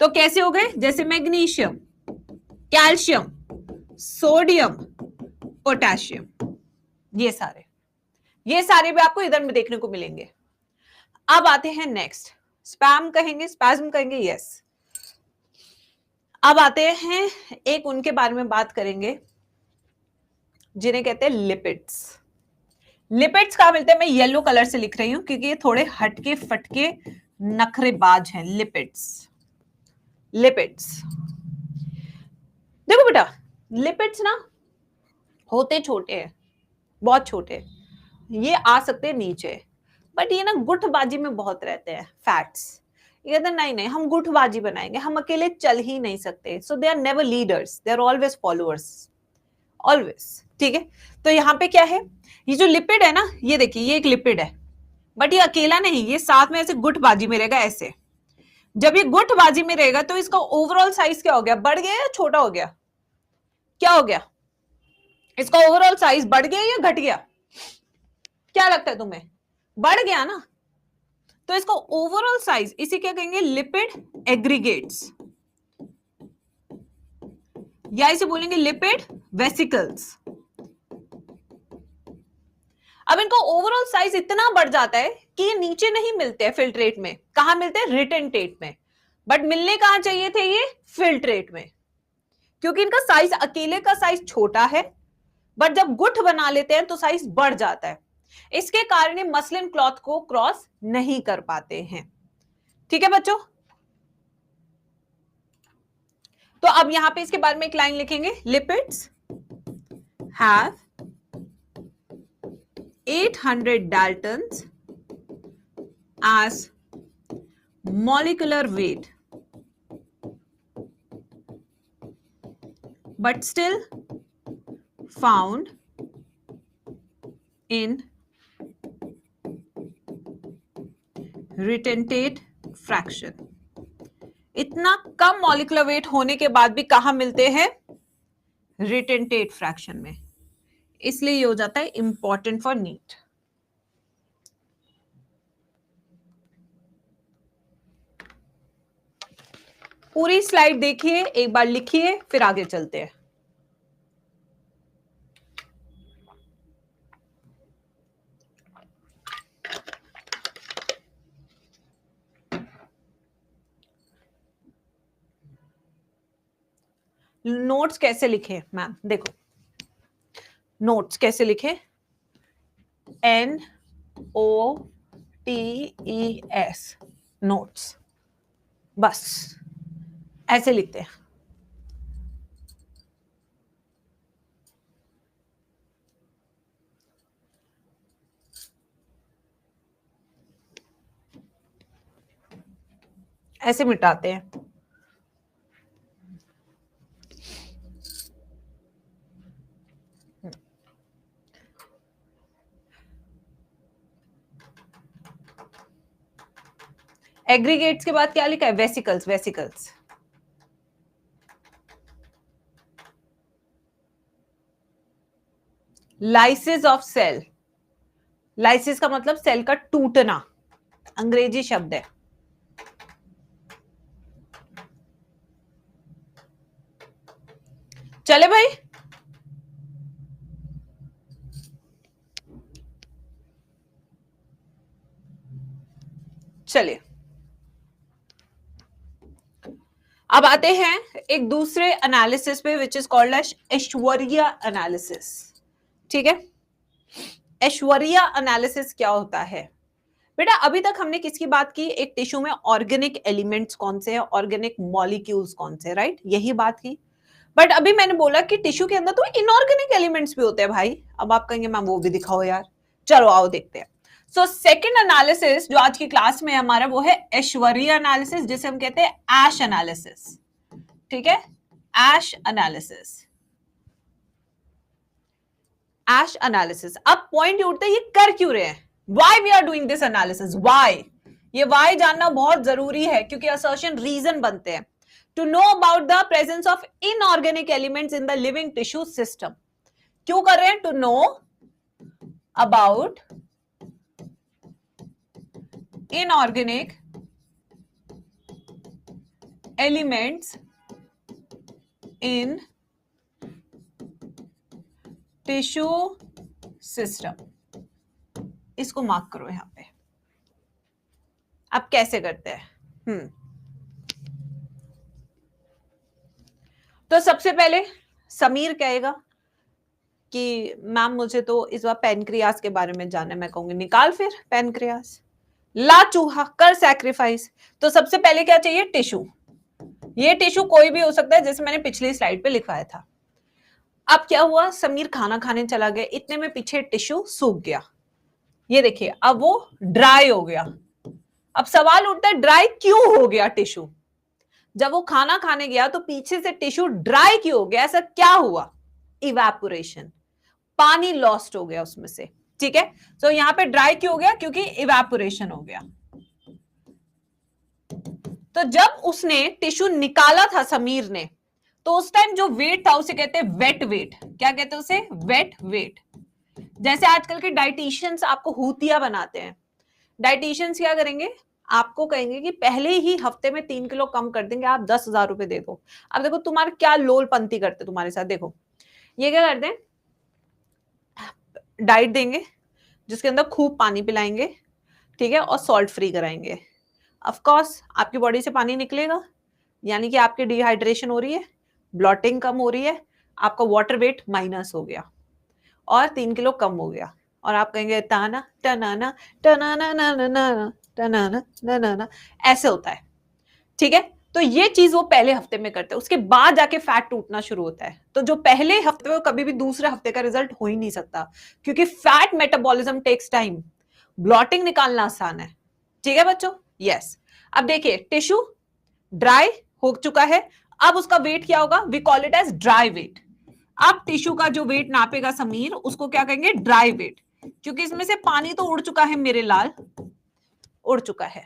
तो कैसे हो गए? जैसे मैग्नीशियम, कैल्शियम, सोडियम, पोटेशियम, ये सारे भी आपको इधर में देखने को मिलेंगे। अब आते हैं नेक्स्ट, स्पैम कहेंगे, स्पैज्म कहेंगे, यस। अब आते हैं, एक उनके बारे में बात करेंगे जिन्हें कहते हैं लिपिड्स। लिपिड्स कहां मिलते हैं? मैं येलो कलर से लिख रही हूं क्योंकि ये थोड़े हटके फटके नखरेबाज हैं। Lipids, lipids. देखो बेटा, लिपिड्स ना होते छोटे हैं, बहुत छोटे, ये आ सकते हैं नीचे, बट ये ना गुटबाजी में बहुत रहते हैं। फैट्स, ये कहते हैं नहीं नहीं हम गुटबाजी बनाएंगे, हम अकेले चल ही नहीं सकते। So they are never leaders, they are always followers, always, ठीक है। तो यहाँ पे क्या है? ये जो लिपिड है ना, ये देखिए, ये एक लिपिड है, बट ये अकेला नहीं, ये साथ में ऐसे गुटबाजी में रहेगा ऐसे। जब ये गुटबाजी में रहेगा तो इसका ओवरऑल साइज क्या हो गया? बढ़ गया या छोटा हो गया? क्या हो गया? इसका ओवरऑल साइज बढ़ गया या घट गया? क्या लगता है तुम्हें? बढ़ गया ना। तो इसका ओवरऑल साइज, इसे क्या कहेंगे? लिपिड एग्रीगेट्स, या इसे बोलेंगे लिपिड वेसिकल्स। अब इनका ओवरऑल साइज इतना बढ़ जाता है कि ये नीचे नहीं मिलते हैं फिल्ट्रेट में। कहां मिलते हैं? रिटेंटेट में। बट मिलने कहां चाहिए थे? ये फिल्ट्रेट में, क्योंकि इनका साइज, अकेले का साइज छोटा है, बट जब गुठ बना लेते हैं तो साइज बढ़ जाता है। इसके कारण ये मसलिन क्लॉथ को क्रॉस नहीं कर पाते हैं, ठीक है बच्चों। तो अब यहां पे इसके बारे में एक लाइन लिखेंगे, lipids have 800 Daltons as molecular weight but still found in retentate fraction. इतना कम मॉलिक्यूलर वेट होने के बाद भी कहां मिलते हैं? रिटेंटेट फ्रैक्शन में. इसलिए ये हो जाता है इंपॉर्टेंट फॉर नीट. पूरी स्लाइड देखिए, एक बार लिखिए, फिर आगे चलते हैं. नोट्स कैसे लिखे मैम? देखो नोट्स कैसे लिखे? NOTES notes. बस ऐसे लिखते हैं. ऐसे मिटाते हैं. एग्रीगेट्स के बाद क्या लिखा है? Vesicles. Vesicles lysis of cell. Lysis का मतलब सेल का टूटना, अंग्रेजी शब्द है. चले भाई, चलिए अब आते हैं एक दूसरे एनालिसिस पे, which is called as Aishwarya analysis. ठीक है, ऐश्वर्या एनालिसिस क्या होता है बेटा? अभी तक हमने किसकी बात की? एक टिश्यू में ऑर्गेनिक एलिमेंट्स कौन से हैं, ऑर्गेनिक मॉलिक्यूल्स कौन से, राइट? यही बात की. बट अभी मैंने बोला कि टिश्यू के अंदर तो इनऑर्गेनिक एलिमेंट्स भी होते हैं भाई. अब आप कहेंगे मैम वो भी दिखाओ यार. चलो आओ देखते हैं. सो सेकेंड एनालिसिस जो आज की क्लास में हमारा, वो है ऐश्वर्या एनालिसिस, जिसे हम कहते हैं ऐश एनालिसिस. ठीक है, ऐश एनालिसिस. Ash analysis. अब पॉइंट उठते हैं, ये कर क्यों रहे हैं? Why we are doing this analysis? Why? ये व्हाई जानना बहुत जरूरी है, क्योंकि असर्शन रीजन बनते हैं. To know about the presence of inorganic elements in the living tissue system. क्यों कर रहे हैं? To know about inorganic elements in tissue system. इसको मार्क करो यहां पे. अब कैसे करते हैं? तो सबसे पहले समीर कहेगा कि मैम मुझे तो इस बार पैनक्रियास के बारे में जानना है. मैं कहूंगी निकाल फिर पैनक्रियास, ला चूहा, कर सैक्रिफाइस. तो सबसे पहले क्या चाहिए? टिश्यू. ये टिश्यू कोई भी हो सकता है, जैसे मैंने पिछली स्लाइड पे लिखवाया था. अब क्या हुआ? समीर खाना खाने चला गया, इतने में पीछे टिश्यू सूख गया. ये देखिए, अब वो ड्राई हो गया. अब सवाल उठता है ड्राई क्यों हो गया टिश्यू? जब वो खाना खाने गया तो पीछे से टिश्यू ड्राई क्यों हो गया? ऐसा क्या हुआ? इवेपोरेशन, पानी लॉस्ट हो गया उसमें से. ठीक है, तो यहां पे ड्राई क्यों हो गया? क्योंकि इवेपोरेशन हो गया. तो जब उसने टिश्यू निकाला था समीर ने, तो उस टाइम जो वेट था उसे कहते हैं वेट वेट. क्या कहते हैं उसे? Weight weight. जैसे आजकल के डाइटिशियंस आपको हुतिया बनाते हैं. डाइटिशियंस क्या करेंगे? आपको कहेंगे कि पहले ही हफ्ते में 3 किलो कम कर देंगे, आप 10,000 रुपए दे दो. अब देखो तुम्हारे क्या लोलपंती करते तुम्हारे साथ. देखो ये क्या करते हैं, डाइट देंगे जिसके अंदर खूब पानी पिलाएंगे, ठीक है, और सॉल्ट फ्री कराएंगे. ऑफ कोर्स आपकी बॉडी से पानी निकलेगा, यानी कि आपकी डिहाइड्रेशन हो रही है, ब्लॉटिंग कम हो रही है, आपका वाटर वेट माइनस हो गया और 3 किलो कम हो गया. और आप कहेंगे ताना टनाना टनाना ना ना ना टनाना ना ना ना, ऐसे होता है. ठीक है, तो ये चीज वो पहले हफ्ते में करते हैं. उसके बाद जाके फैट टूटना शुरू होता है. तो जो पहले हफ्ते में, कभी भी दूसरे हफ्ते का रिजल्ट हो ही नहीं सकता, क्योंकि fat metabolism takes time. Bloating निकालना आसान है. ठीक है बच्चों? यस. अब देखिए टिश्यू ड्राई हो चुका है, अब उसका वेट क्या होगा? We call it as dry weight. अब टिश्यू का जो वेट नापेगा समीर, उसको क्या कहेंगे? ड्राई वेट, क्योंकि इसमें से पानी तो उड़ चुका है मेरे लाल, उड़ चुका है।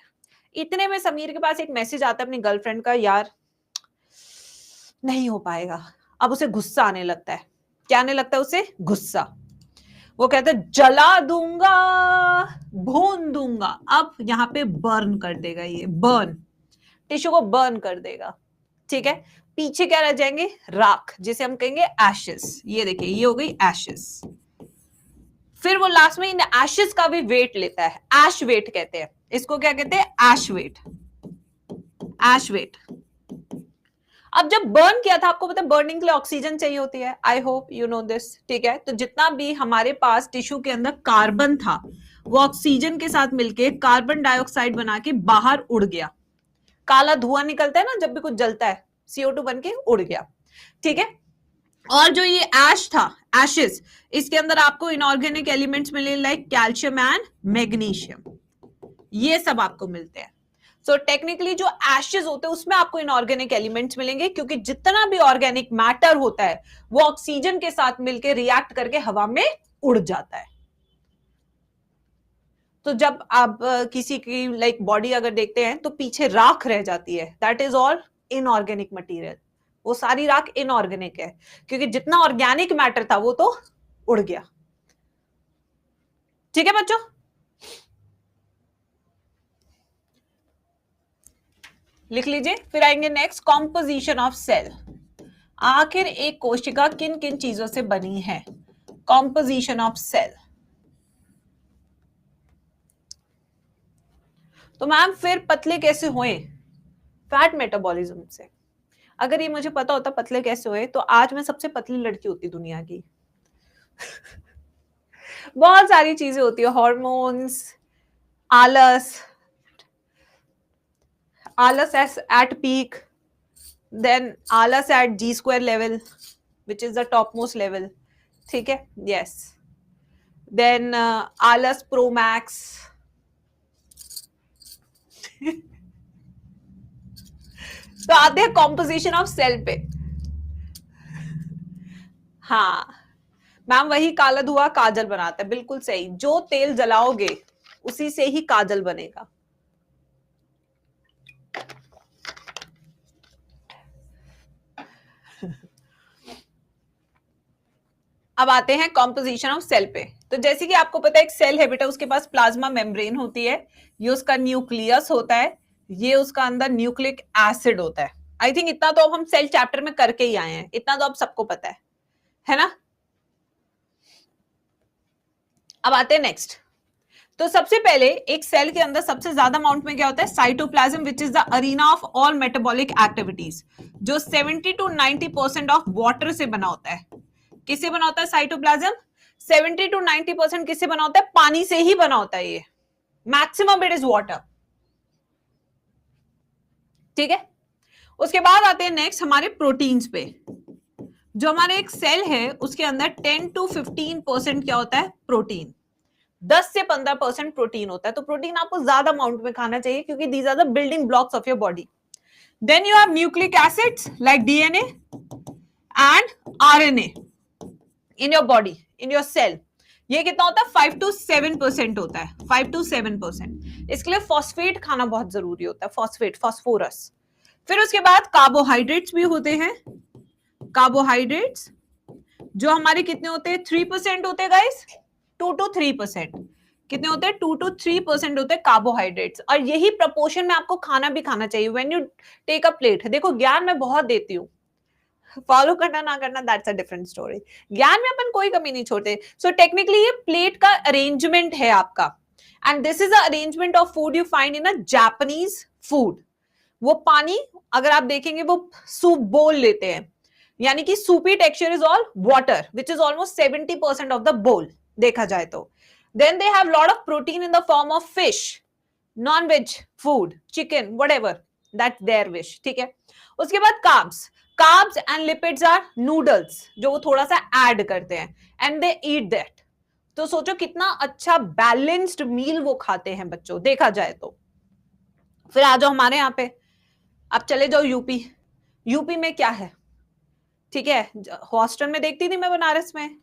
इतने में समीर के पास एक मैसेज आता है अपनी गर्लफ्रेंड का, यार नहीं हो पाएगा। अब उसे गुस्सा आने लगता है। क्या आने लगता है उसे? गुस्सा। वो कहता है जला दूंगा, भून दूंगा। अब यहां पे बर्न कर देगा, ये बर्न, टिश्यू को बर्न कर देगा। ठीक है, पीछे क्या रह जाएंगे? राख, जिसे हम कहेंगे एशेस। ये देखिए, ये हो गई एशेस। फिर वो लास्ट में इन एशेस का भी वेट लेता है, एश वेट कहते हैं इसको। क्या कहते हैं? एश वेट, एश वेट। अब जब बर्न किया था, आपको पता है बर्निंग के लिए ऑक्सीजन चाहिए होती है। I hope you know this. ठीक है, तो जितना भी हमारे पास टिश्यू के अंदर कार्बन था, वो ऑक्सीजन के साथ मिलके कार्बन डाइऑक्साइड बना के बाहर उड़ गया। काला धुआं निकलता है ना जब भी कुछ जलता है, CO2 बन के उड़ गया। ठीक है, और जो ये एश था, एशेस, इसके अंदर आपको इनऑर्गेनिक एलिमेंट्स मिले लाइक कैल्शियम एंड मैग्नीशियम, ये सब आपको मिलते हैं। सो टेक्निकली जो एशेस होते हैं उसमें आपको इनऑर्गेनिक एलिमेंट्स मिलेंगे, क्योंकि जितना भी ऑर्गेनिक मैटर होता है वो ऑक्सीजन के साथ मिलकर रिएक्ट करके हवा में उड़ जाता है। तो जब आप किसी की लाइक बॉडी अगर देखते हैं तो पीछे राख रह जाती है, that is all inorganic material. वो सारी राख इनऑर्गेनिक है, क्योंकि जितना ऑर्गेनिक मैटर था वो तो उड़ गया। ठीक है बच्चों, लिख लीजिए। फिर आएंगे नेक्स्ट, कॉम्पोजिशन ऑफ सेल। आखिर एक कोशिका किन किन चीजों से बनी है? Composition of cell. तो मैम फिर पतले कैसे हुए? फैट मेटाबॉलिज्म से। अगर ये मुझे पता होता पतले कैसे हुए, तो आज मैं सबसे पतली लड़की होती दुनिया की। बहुत सारी चीजें होती है, हॉर्मोन्स, आलस, आलस at peak, then आलस at G² level, which is the topmost level. ठीक है, yes. Then आलस Pro Max. तो आते हैं कॉम्पोजिशन ऑफ सेल पे। हाँ मैम, वही काला धुआं काजल बनाता है, बिल्कुल सही। जो तेल जलाओगे उसी से ही काजल बनेगा। अब आते हैं कॉम्पोजिशन ऑफ सेल पे। तो जैसे कि आपको पता है एक सेल है बेटा, उसके पास प्लाज्मा मेम्ब्रेन होती है, ये उसका न्यूक्लियस होता है, ये उसका अंदर न्यूक्लिक एसिड होता है। आई थिंक इतना तो अब हम सेल चैप्टर में करके ही आए हैं, इतना तो अब सबको पता है ना। अब आते हैं नेक्स्ट। तो सबसे पहले एक सेल के अंदर सबसे ज्यादा अमाउंट में क्या होता है? Cytoplasm, which is the arena of all metabolic activities, जो 70 to 90% ऑफ वाटर से बना होता है। किससे बना होता है साइटोप्लाज्म? 70 to 90% किससे बना होता है? पानी से ही बना होता है। ये मैक्सिमम इट इज वाटर। ठीक है, उसके बाद आते हैं नेक्स्ट हमारे प्रोटीन्स पे। जो हमारे एक सेल है उसके अंदर 10 to 15% क्या होता है? प्रोटीन। 10 से 15% प्रोटीन होता है। तो प्रोटीन आपको ज्यादा अमाउंट में खाना चाहिए, क्योंकि these are the building blocks of your body. Then you have nucleic acids like DNA and RNA in your body, in your cell. ये कितना होता है? 5 to 7% होता है, 5 to 7%। इसके लिए फॉस्फेट खाना बहुत जरूरी होता है, फॉस्फेट, फॉस्फोरस। फिर उसके बाद कार्बोहाइड्रेट्स भी होते हैं। कार्बोहाइड्रेट्स जो हमारे कितने होते हैं? 3% होते हैं गाइस, 2 to 3%। कितने होते हैं? 2 to 3% होते हैं कार्बोहाइड्रेट्स। और यही प्रपोर्शन में आपको खाना भी खाना चाहिए when you take a plate. देखो ज्ञान मैं बहुत देती हूँ, फॉलो करना ना करना दैट्स अ डिफरेंट स्टोरी। ज्ञान में अपन कोई कमी नहीं छोड़ते। सो टेक्निकली ये प्लेट का अरेंजमेंट है आपका, and this is the arrangement of food you find in a Japanese food. वो पानी अगर आप देखेंगे वो सूप बोल लेते हैं, यानी कि soupy texture is all water which is almost 70% of the bowl देखा जाए तो। Then they have lot of protein in the form of fish, non veg food, chicken, whatever that's their wish. ठीक है, उसके बाद carbs and lipids are noodles, जो वो थोड़ा सा ऐड करते हैं, एंड दे ईट दैट। तो सोचो कितना अच्छा बैलेंस्ड मील वो खाते हैं बच्चों, देखा जाए तो। फिर आ जाओ हमारे यहाँ पे, अब चले जाओ यूपी। यूपी में क्या है, ठीक है, हॉस्टल में देखती थी मैं बनारस में,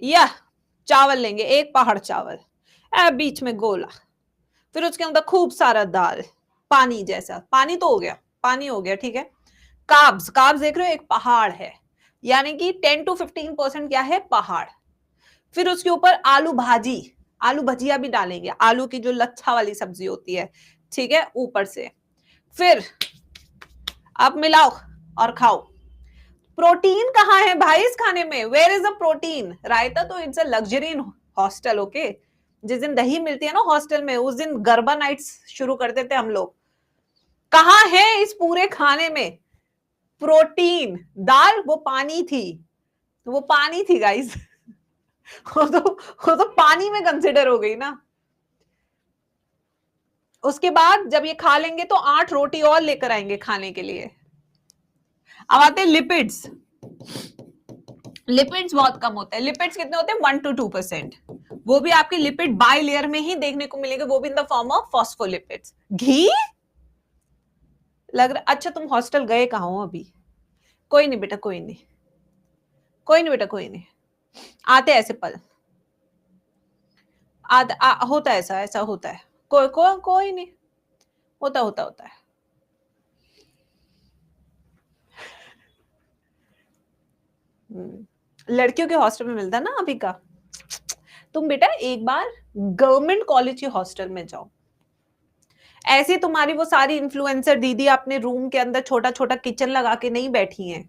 या चावल लेंगे, एक पहाड़ चावल, बीच में गोला, फिर उसके अंदर खूब सारा दाल, पानी जैसा, पानी तो हो गया, पानी हो गया, ठीक है। कार्ब्स, कार्ब्स देख रहे हो, एक पहाड़ है, यानी कि 10 to 15% क्या है, पहाड़। फिर उसके ऊपर आलू भाजी, आलू भजिया भी डालेंगे, आलू की जो लच्छा वाली सब्जी होती है, ठीक है, ऊपर से। फिर आप मिलाओ और खाओ। प्रोटीन कहाँ है भाई इस खाने में, वेयर इज द प्रोटीन। रायता तो it's a luxury in hostel, okay. जिस दिन दही मिलती है ना हॉस्टल में, उस दिन गरबा नाइट्स शुरू कर देते हम लोग। कहाँ है इस पूरे खाने में प्रोटीन। दाल वो पानी थी, वो पानी थी गाइस वो तो पानी में कंसिडर हो गई ना। उसके बाद जब ये खा लेंगे तो 8 रोटी और लेकर आएंगे खाने के लिए। अब आते हैं लिपिड्स। लिपिड्स बहुत कम होते हैं। लिपिड्स कितने होते हैं, 1 to 2%। वो भी आपकी लिपिड बाय लेयर में ही देखने को मिलेंगे, वो भी in the form of phospholipids. घी लग रहा, अच्छा तुम हॉस्टल गए कहाँ हो अभी? कोई नहीं बेटा, कोई नहीं, कोई नहीं बेटा, कोई नहीं, आते ऐसे पल होता है, ऐसा ऐसा होता है, कोई नहीं, होता होता होता है। लड़कियों के हॉस्टल में मिलता है ना अभी का। तुम बेटा एक बार गवर्नमेंट कॉलेज के हॉस्टल में जाओ, ऐसी तुम्हारी वो सारी इन्फ्लुएंसर दीदी अपने रूम के अंदर छोटा छोटा किचन लगा के नहीं बैठी हैं।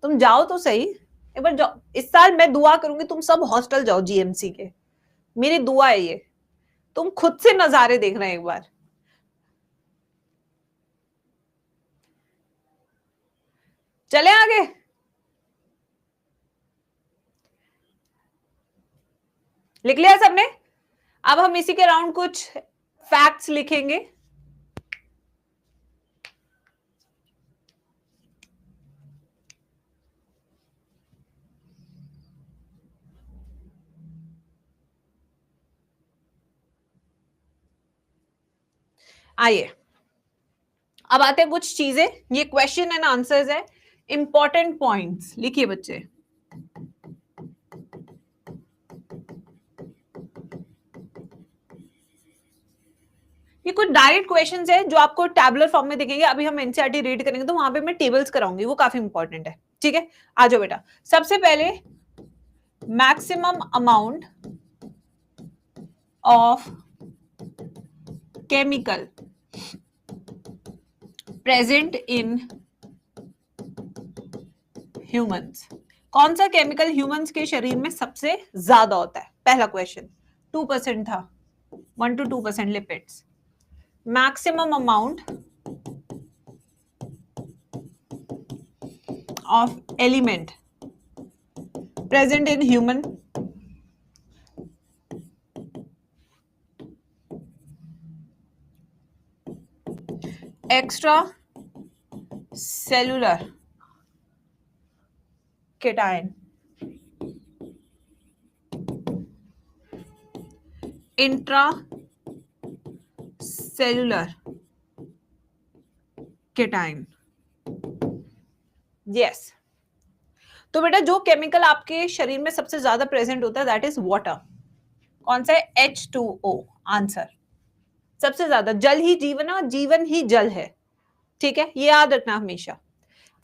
तुम जाओ तो सही एक बार, जाओ। इस साल मैं दुआ करूंगी तुम सब हॉस्टल जाओ जीएमसी के, मेरी दुआ है ये। तुम खुद से नजारे देख रहे हैं एक बार। चले आगे। लिख लिया सबने? अब हम इसी के अराउंड कुछ फैक्ट्स लिखेंगे। आइए अब आते हैं कुछ चीजें, ये क्वेश्चन एंड आंसर्स है, इंपॉर्टेंट पॉइंट्स लिखिए बच्चे। ये कुछ डायरेक्ट क्वेश्चंस है जो आपको टैबुलर फॉर्म में दिखेंगे, अभी हम एनसीईआरटी रीड करेंगे तो वहां पे मैं टेबल्स कराऊंगी, वो काफी इंपॉर्टेंट है, ठीक है। आ जाओ बेटा। सबसे पहले maximum amount of chemical present in humans. कौन सा केमिकल ह्यूमंस के शरीर में सबसे ज्यादा होता है? पहला क्वेश्चन 2% था, 1 to 2% lipids. Maximum amount of element present in human extra cellular cation, intracellular cation। Yes, तो बेटा जो केमिकल आपके शरीर में सबसे ज्यादा प्रेजेंट होता है दैट इज वाटर। कौन सा है? H2O answer. सबसे ज्यादा, जल ही जीवन है और जीवन ही जल है, ठीक है, ये याद रखना हमेशा।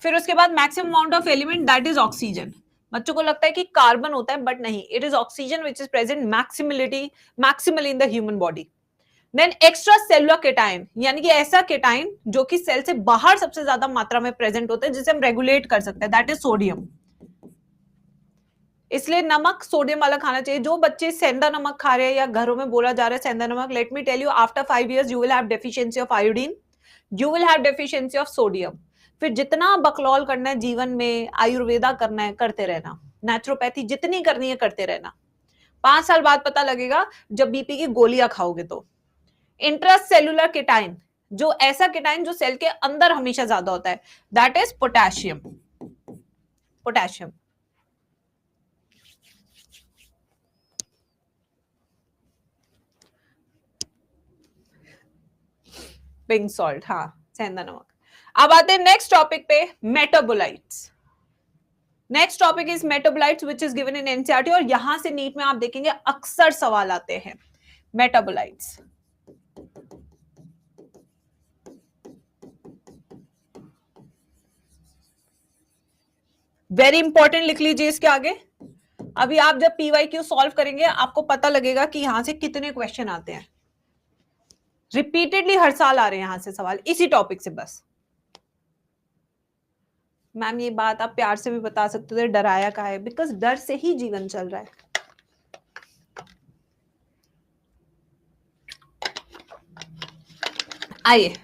फिर उसके बाद maximum amount of element that is oxygen. बच्चों को लगता है कि कार्बन होता है, बट नहीं, it is oxygen which is present maximally in the human body. Then extra cellular cation, यानी कि ऐसा केटाइन जो कि सेल से बाहर सबसे ज्यादा मात्रा में प्रेजेंट होता है, जिसे हम रेगुलेट कर सकते हैं, दैट इज सोडियम। इसलिए नमक सोडियम वाला खाना चाहिए। जो बच्चे सेंधा नमक खा रहे हैं या घरों में बोला जा रहा है सेंधा नमक, let me tell you, after 5 years you will have deficiency of iodine, you will have deficiency of sodium. फिर जितना बकलौल करना है जीवन में, आयुर्वेदा करना है, करते रहना, नेचुरोपैथी जितनी करनी है करते रहना। 5 साल बाद पता लगेगा जब बीपी की गोलियां खाओगे तो। इंट्रासेलुलर केटाइन, जो ऐसा केटाइन जो सेल के अंदर हमेशा ज्यादा होता है, that is potassium. Potassium, pink salt, हाँ, सेंधा नमक। अब आते हैं नेक्स्ट टॉपिक पे, metabolites. Next topic is metabolites which is given in NCERT, और यहां से नीट में आप देखेंगे अक्सर सवाल आते हैं मेटाबोलाइट्स। वेरी इंपॉर्टेंट, लिख लीजिए इसके आगे। अभी आप जब पीवाईक्यू सॉल्व करेंगे आपको पता लगेगा कि यहां से कितने क्वेश्चन आते हैं। रिपीटेडली हर साल आ रहे हैं यहां से सवाल इसी टॉपिक से। बस मैम ये बात आप प्यार से भी बता सकते थे, डराया का है, बिकॉज डर से ही जीवन चल रहा है। आइए,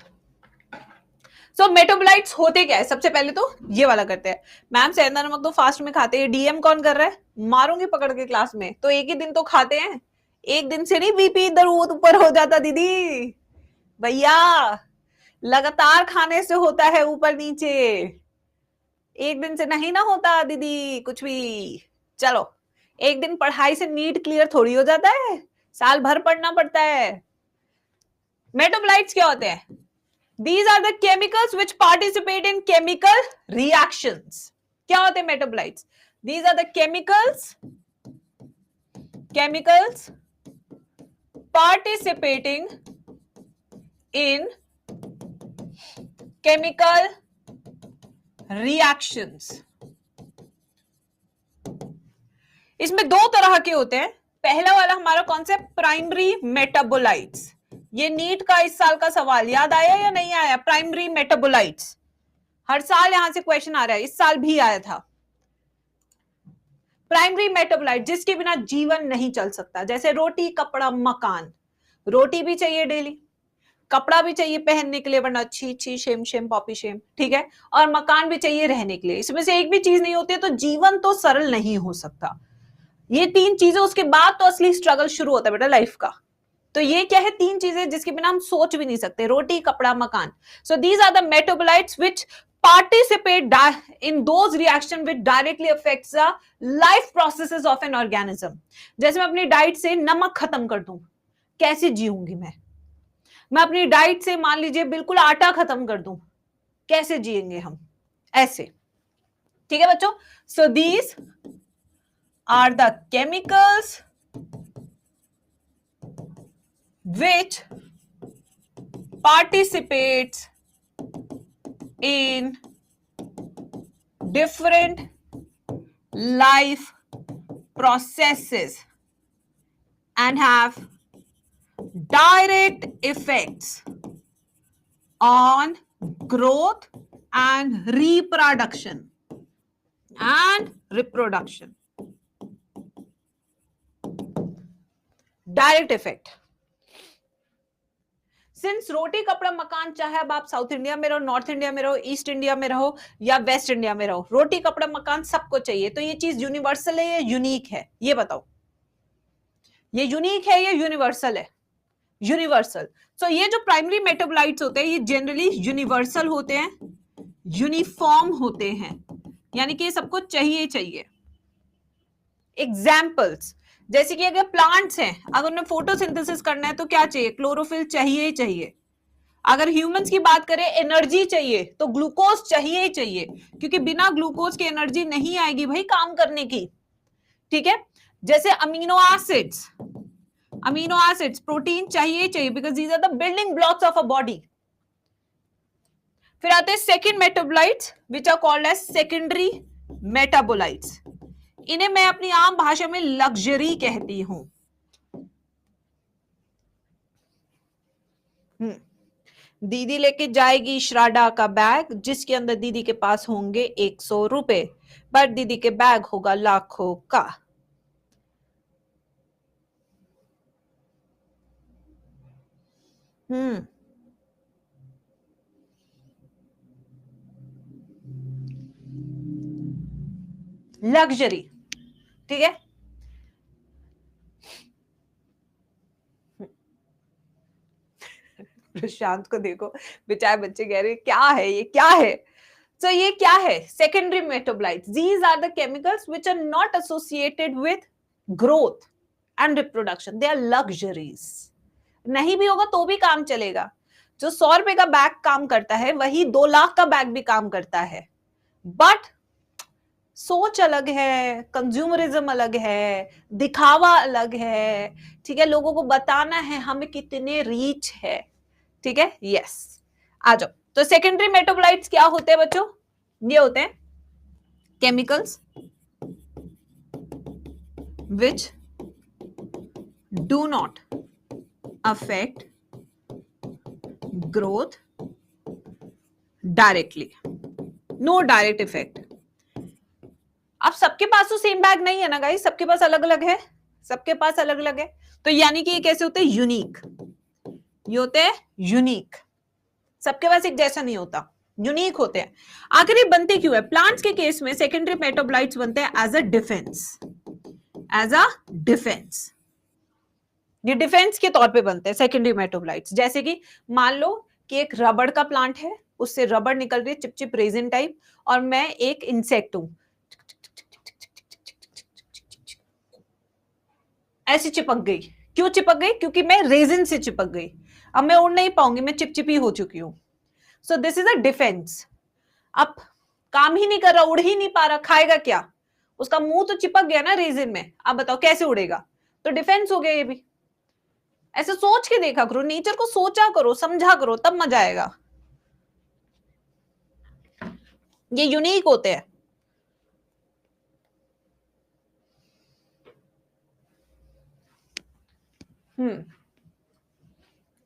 सो मेटाबोलाइट्स होते क्या है, सबसे पहले तो ये वाला करते हैं। मैम सेंधा नमक तो फास्ट में खाते हैं, डीएम कौन कर रहा है, मारूंगी पकड़ के क्लास में। तो एक ही दिन तो खाते हैं, एक दिन से नहीं बीपी इधर ऊपर हो जाता दीदी भैया, लगातार खाने से होता है ऊपर नीचे, एक दिन से नहीं ना होता दीदी कुछ भी। चलो, एक दिन पढ़ाई से नीट क्लियर थोड़ी हो जाता है, साल भर पढ़ना पड़ता है। मेटाबोलाइट्स क्या होते हैं? These are the chemicals which participate in chemical reactions. क्या होते हैं metabolites? These are the chemicals participating in chemical reactions. इसमें दो तरह के होते हैं। पहला वाला हमारा कौन सा, प्राइमरी मेटाबोलाइट्स। ये नीट का इस साल का सवाल याद आया या नहीं आया? प्राइमरी मेटाबोलाइट्स हर साल यहां से क्वेश्चन आ रहा है, इस साल भी आया था। प्राइमरी मेटाबोलाइट जिसके बिना जीवन नहीं चल सकता, जैसे रोटी कपड़ा मकान। रोटी भी चाहिए डेली, कपड़ा भी चाहिए पहनने के लिए, वरना छी छी शेम शेम पॉपी शेम, ठीक है, और मकान भी चाहिए रहने के लिए। इसमें से एक भी चीज नहीं होती है तो जीवन तो सरल नहीं हो सकता। ये तीन चीजें, उसके बाद तो असली स्ट्रगल शुरू होता है बेटा लाइफ का। तो ये क्या है, तीन चीजें जिसके बिना हम सोच भी नहीं सकते, रोटी कपड़ा मकान। So these are the metabolites which participate in those reaction which directly affects the life processes of an organism. जैसे मैं अपनी डाइट से नमक खत्म कर दूं, कैसे जीऊंगी मैं अपनी डाइट से मान लीजिए बिल्कुल आटा खत्म कर दूं, कैसे जिएंगे हम, ऐसे। ठीक है बच्चों, so these are the chemicals which participates in different life processes and have direct effects on growth and reproduction direct effect। Since रोटी कपड़ा मकान, चाहे अब आप साउथ इंडिया में रहो, नॉर्थ इंडिया में रहो, ईस्ट इंडिया में रहो या वेस्ट इंडिया में रहो, रोटी कपड़ा मकान सबको चाहिए। तो ये चीज यूनिवर्सल है या यूनिक है, ये बताओ, ये यूनिक है या यूनिवर्सल है? यूनिवर्सल। सो ये जो प्राइमरी मेटाबोलाइट्स होते हैं ये जनरली यूनिवर्सल होते हैं, यूनिफॉर्म होते हैं, यानी कि ये सबको चाहिए चाहिए। एग्जाम्पल्स, जैसे कि अगर प्लांट्स हैं, अगर उन्हें फोटोसिंथेसिस करना है तो क्या चाहिए, क्लोरोफिल चाहिए ही चाहिए। अगर ह्यूमंस की बात करें, एनर्जी चाहिए तो ग्लूकोज चाहिए ही चाहिए, क्योंकि बिना ग्लूकोज की एनर्जी नहीं आएगी भाई काम करने की। ठीक है, जैसे अमीनो एसिड्स प्रोटीन चाहिए चाहिए, because these are the building blocks of a body. फिर आते हैं second metabolites which are called as secondary metabolites. इन्हें मैं अपनी आम भाषा में लग्जरी कहती हूं। दीदी लेके जाएगी श्राडा का बैग, जिसके अंदर दीदी के पास होंगे 100 रुपए, पर दीदी के बैग होगा लाखों का। लग्जरी, ठीक है। प्रशांत को देखो, बेचारे बच्चे कह रहे क्या है ये, क्या है। सो ये क्या है, secondary metabolites. These are the chemicals which are not associated with growth and reproduction, they are luxuries. नहीं भी होगा तो भी काम चलेगा। जो 100 रुपए का बैग काम करता है वही 2 लाख का बैग भी काम करता है, बट सोच अलग है, कंज्यूमरिज्म अलग है, दिखावा अलग है, ठीक है, लोगों को बताना है हमें कितने रीच है, ठीक है, यस, आ जाओ। तो सेकेंडरी मेटाबोलाइट्स क्या होते हैं बच्चों? ये होते हैं chemicals which do not affect growth directly, no direct effect। अब सबके पास तो सेम बैग नहीं है ना गाइस, सबके पास अलग अलग है, सबके पास अलग अलग है, तो यानी कि ये कैसे होते हैं? यूनिक, ये होते हैं यूनिक, सबके पास एक जैसा नहीं होता, यूनिक होते हैं। आखिर ये बनते क्यों है? प्लांट्स के केस में सेकेंडरी मेटाबोलाइट्स बनते हैं as a defence, as a defence, ये डिफेंस के तौर पे बनते हैं सेकेंडरी मेटाबोलाइट्स। जैसे कि मान लो कि एक रबड़ का प्लांट है, उससे रबड़ निकल रही है चिपचिप रेजिन टाइप, और मैं एक इंसेक्ट हूं, ऐसी चिपक गई। क्यों चिपक गई? क्योंकि मैं रेजिन से चिपक गई, अब मैं उड़ नहीं पाऊंगी, मैं चिपचिपी हो चुकी हूं। So this is a defence. अब काम ही नहीं कर रहा, उड़ ही नहीं पा रहा, खाएगा क्या? उसका मुंह तो चिपक गया ना रेजिन में, अब बताओ कैसे उड़ेगा? तो डिफेंस हो गया ये भी। ऐसे सोच के देखा करो, नेचर को सोचा करो, समझा करो, तब मजा आएगा। ये यूनिक होते हैं।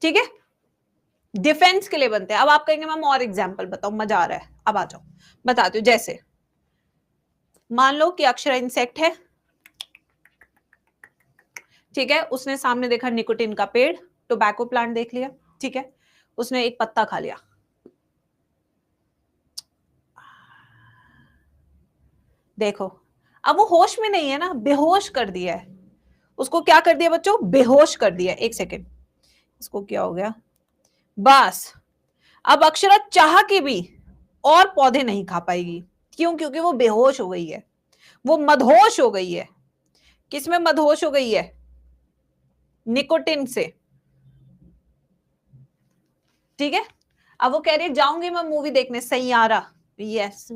ठीक है, डिफेंस के लिए बनते हैं। अब आप कहेंगे मैम और एग्जांपल बताओ, मजा आ रहा है, अब आ जाओ बताती हूँ। जैसे मान लो कि अक्षरा इंसेक्ट है, ठीक है, उसने सामने देखा निकोटिन का पेड़, टोबैको प्लांट देख लिया, ठीक है, उसने एक पत्ता खा लिया, देखो अब वो होश में नहीं है ना, बेहोश कर दिया है उसको। क्या कर दिया बच्चों? बेहोश कर दिया। एक सेकेंड, इसको क्या हो गया? बस अब अक्षरा चाह के भी और पौधे नहीं खा पाएगी। क्यों? क्योंकि वो बेहोश हो गई है, वो मदहोश हो गई है। किसमें मदहोश हो गई है? निकोटिन से, ठीक है। अब वो कह रही है जाऊंगी मैं मूवी देखने, सैयारा, यस,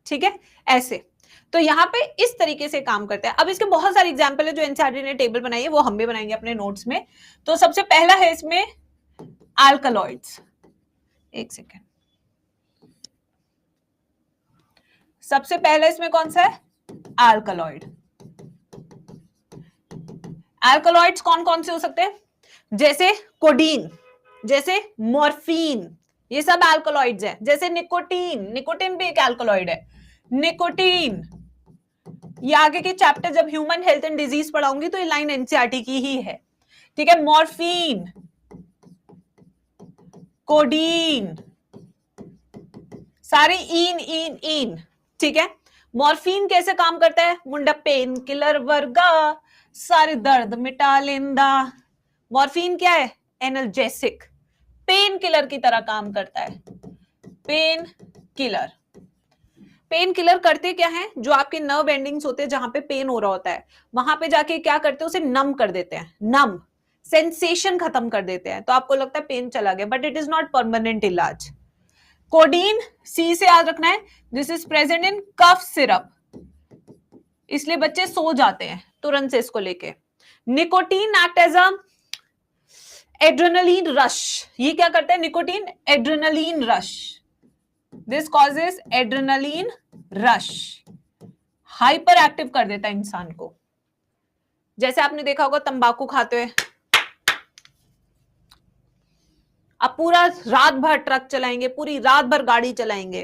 ठीक है, ऐसे। तो यहाँ पे इस तरीके से काम करते हैं। अब इसके बहुत सारे एग्जाम्पल है जो एनसीईआरटी ने टेबल बनाई है, वो हम भी बनाएंगे अपने नोट्स में। तो सबसे पहला है इसमें अल्कलॉइड्स। एक सेकेंड, सबसे पहला इसमें कौन सा है? अल्कलॉइड। अल्कलॉइड्स कौन कौन से हो सकते हैं? जैसे कोडीन, जैसे मॉर्फिन, ये सब अल्कलॉइड्स हैं। जैसे निकोटीन, निकोटीन भी एक अल्कलॉइड है, निकोटीन। ये आगे के चैप्टर जब ह्यूमन हेल्थ एंड डिजीज पढ़ाऊंगी तो ये लाइन एनसीईआरटी की ही है, ठीक है। मॉर्फिन, कोडीन, सारे इन इन इन, ठीक है। मॉर्फिन कैसे काम करता है? मुंडा पेन किलर वर्गा, सारे दर्द मिटा लेंदा। मॉर्फिन क्या है? एनर्जेसिक, पेन किलर की तरह काम करता है। पेन किलर, पेन किलर करते क्या है? जो आपके नर्व एंडिंग्स होते हैं, जहां पे पेन हो रहा होता है, वहां पे जाके क्या करते हैं? उसे नम कर देते हैं, नम, सेंसेशन खत्म कर देते हैं, तो आपको लगता है पेन चला गया, but it is not permanent इलाज। कोडीन, सी से याद रखना है, this is present in cough syrup, इसलिए बच्चे सो जाते हैं तुरंत से इसको लेके। Nicotine act as a adrenaline rush, ये क्या करता है? Nicotine adrenaline rush, this causes adrenaline rush, hyperactive कर देता है इंसान को। जैसे आपने देखा होगा तंबाकू खाते हुए, अब पूरा रात भर ट्रक चलाएंगे, पूरी रात भर गाड़ी चलाएंगे,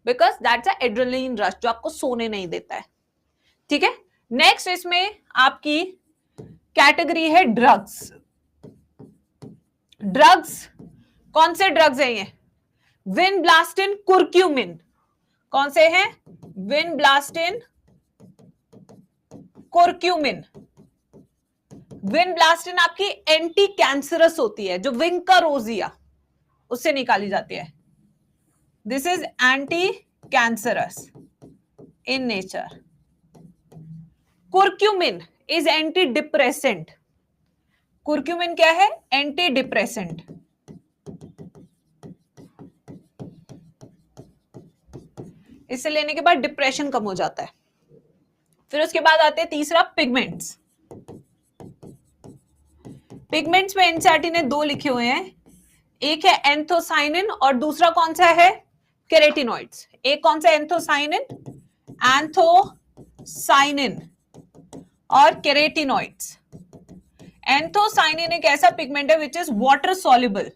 because that's a adrenaline rush जो आपको सोने नहीं देता है, ठीक है। नेक्स्ट इसमें आपकी कैटेगरी है ड्रग्स। ड्रग्स कौन से ड्रग्स हैं ये? Vinblastine, curcumin. कौन से हैं? Vinblastine, curcumin. विनब्लास्टिन आपकी एंटी कैंसरस होती है, जो विंका रोजिया उससे निकाली जाती है। This is anti cancerous in nature. Curcumin is anti depressant. Curcumin क्या है? Anti depressant. इससे लेने के बाद डिप्रेशन कम हो जाता है। फिर उसके बाद आते हैं तीसरा पिगमेंट्स। पिगमेंट्स में एनसीईआरटी ने 2 लिखे हुए हैं, एक है एंथोसाइनिन और दूसरा कौन सा है, केरेटिनॉइड्स। एक कौन सा एंथोसाइनिन, एंथोसाइनिन और केरेटिनॉइड्स। एंथोसाइनिन एक ऐसा पिगमेंट है विच इज वाटर सॉल्युबल,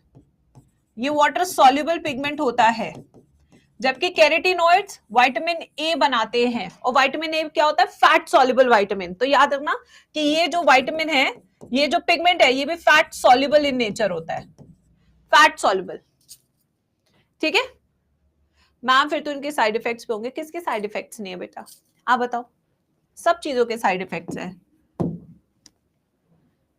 ये वाटर सॉल्युबल पिगमेंट होता है, जबकि केरेटिनॉइड्स विटामिन ए बनाते हैं, और विटामिन ए क्या होता है, फैट सॉल्युबल विटामिन। तो याद रखना कि ये जो विटामिन है, ये जो पिगमेंट है, ये भी फैट सॉल्युबल इन नेचर होता है, फैट सॉल्युबल। ठीक है मैम, फिर तो इनके साइड इफेक्ट्स भी होंगे। किसके साइड इफेक्ट्स नहीं है बेटा, आप बताओ। सब चीजों के साइड इफेक्ट्स हैं।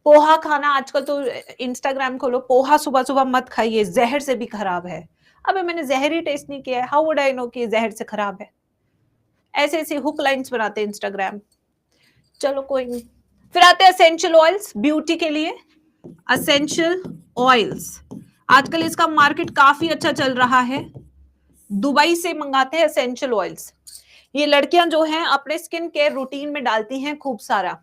पोहा खाना, आजकल तो इंस्टाग्राम खोलो, पोहा सुबह सुबह मत खाइए, जहर से भी खराब है। अबे मैंने जहर ही टेस्ट नहीं किया है, हाउ वुड आई नो कि जहर से खराब है। ऐसे ऐसे हुक लाइंस बनाते हैं इंस्टाग्राम। चलो कोई नहीं। फिर आते हैं एसेंशियल ऑयल्स, ब्यूटी के लिए एसेंशियल ऑयल्स। आजकल इसका मार्केट काफी अच्छा चल रहा है, दुबई से मंगाते हैं एसेंशियल ऑयल्स। ये लड़कियां जो हैं अपने स्किन केयर रूटीन में डालती हैं खूब सारा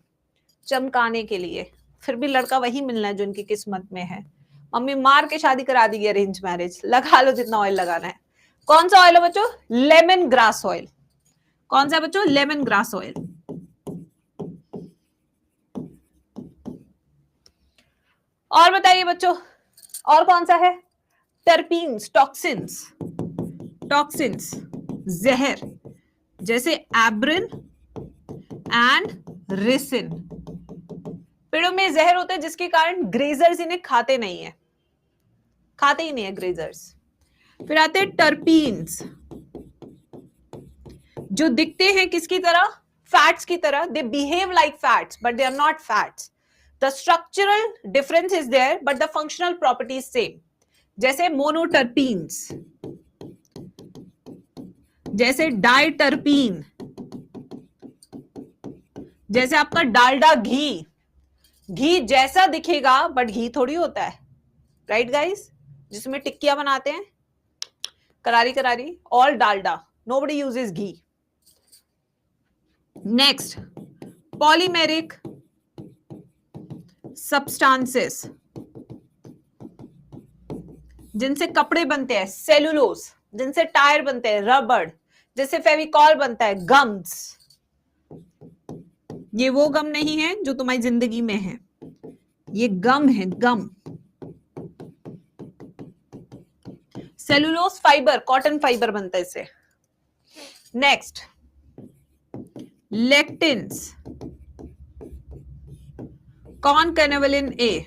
चमकाने के लिए, फिर भी लड़का वही मिलना है जो इनकी किस्मत में है। मम्मी मार के शादी करा दी, अरेंज मैरिज, लगा लो जितना ऑयल लगाना है। कौन सा ऑयल है बच्चों, लेमन ग्रास ऑयल। कौन सा बच्चों, लेमन ग्रास ऑयल। और बताइए बच्चों, और कौन सा है, टर्पीन्स, टॉक्सिन्स। टॉक्सिन्स जहर, जैसे एब्रिन एंड रिसिन। पेड़ों में जहर होता है जिसके कारण ग्रेजर्स इन्हें खाते नहीं है, खाते ही नहीं है ग्रेजर्स। फिर आते हैं टर्पीन्स, जो दिखते हैं किसकी तरह, फैट्स की तरह। They behave like fats but they are not fats. The structural difference is there but the functional property same. जैसे मोनोटर्पीन्स, जैसे डाइटर्पीन, जैसे आपका डालडा घी, घी जैसा दिखेगा बट घी थोड़ी होता है, राइट गाइस। जिसमें टिक्कियां बनाते हैं करारी करारी, ऑल डालडा, नोबडी यूजेस घी। नेक्स्ट, पॉलीमेरिक सब्सटेंसेस, जिनसे कपड़े बनते हैं, सेलुलोज, जिनसे टायर बनते हैं, रबड़, जैसे फेविकॉल बनता है, गम्स। ये वो गम नहीं है जो तुम्हारी जिंदगी में है, ये गम है, गम। सेलुलोज फाइबर, कॉटन फाइबर बनता है इससे। नेक्स्ट, लेक्टिन्स, कॉनकेनेवलिन ए,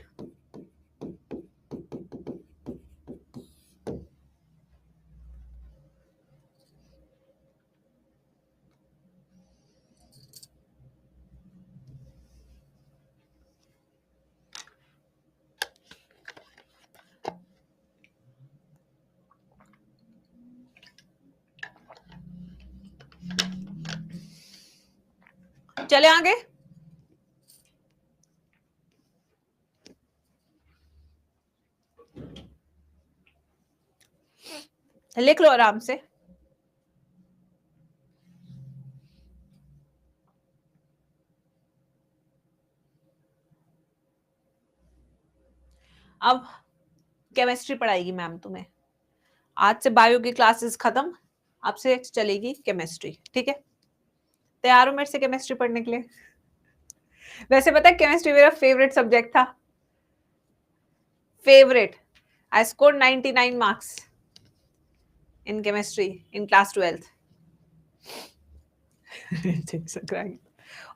चले आगे। लिख लो आराम से। अब केमिस्ट्री पढ़ाएगी मैम तुम्हें। आज से बायो की क्लासेस खत्म, अब से चलेगी केमिस्ट्री, ठीक है। तैयार हो मेरे से केमिस्ट्री पढ़ने के लिए। वैसे पता है केमिस्ट्री मेरा फेवरेट सब्जेक्ट था, favourite. I score 99 marks in chemistry in class 12th।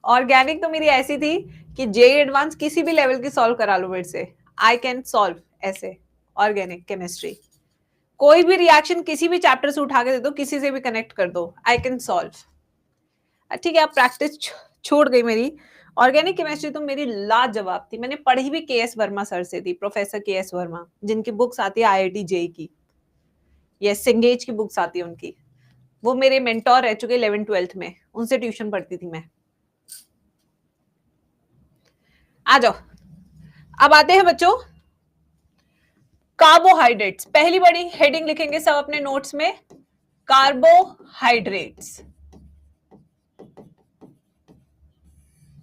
Organic तो मेरी ऐसी थी कि जे एडवांस किसी भी लेवल की सॉल्व करा लो मेरे से, आई कैन सॉल्व ऐसे। ऑर्गेनिक केमिस्ट्री, कोई भी रिएक्शन किसी भी चैप्टर से उठा के दे दो, किसी से भी कनेक्ट कर दो, आई कैन सॉल्व। ठीक है, अब प्रैक्टिस छोड़ गई मेरी। ऑर्गेनिक केमिस्ट्री तो मेरी लाजवाब थी। मैंने पढ़ी भी के.एस. वर्मा सर से थी, प्रोफेसर के.एस. वर्मा, जिनकी बुक्स आती है IIT JEE की, ये सिंगेज की बुक्स आती है उनकी। वो मेरे मेंटोर रह चुके 11th 12th में, उनसे ट्यूशन पढ़ती थी मैं। आ जाओ, अब आते हैं बच्चों कार्बोहाइड्रेट्स। पहली बड़ी हेडिंग लिखेंगे सब अपने नोट्स में, कार्बोहाइड्रेट्स।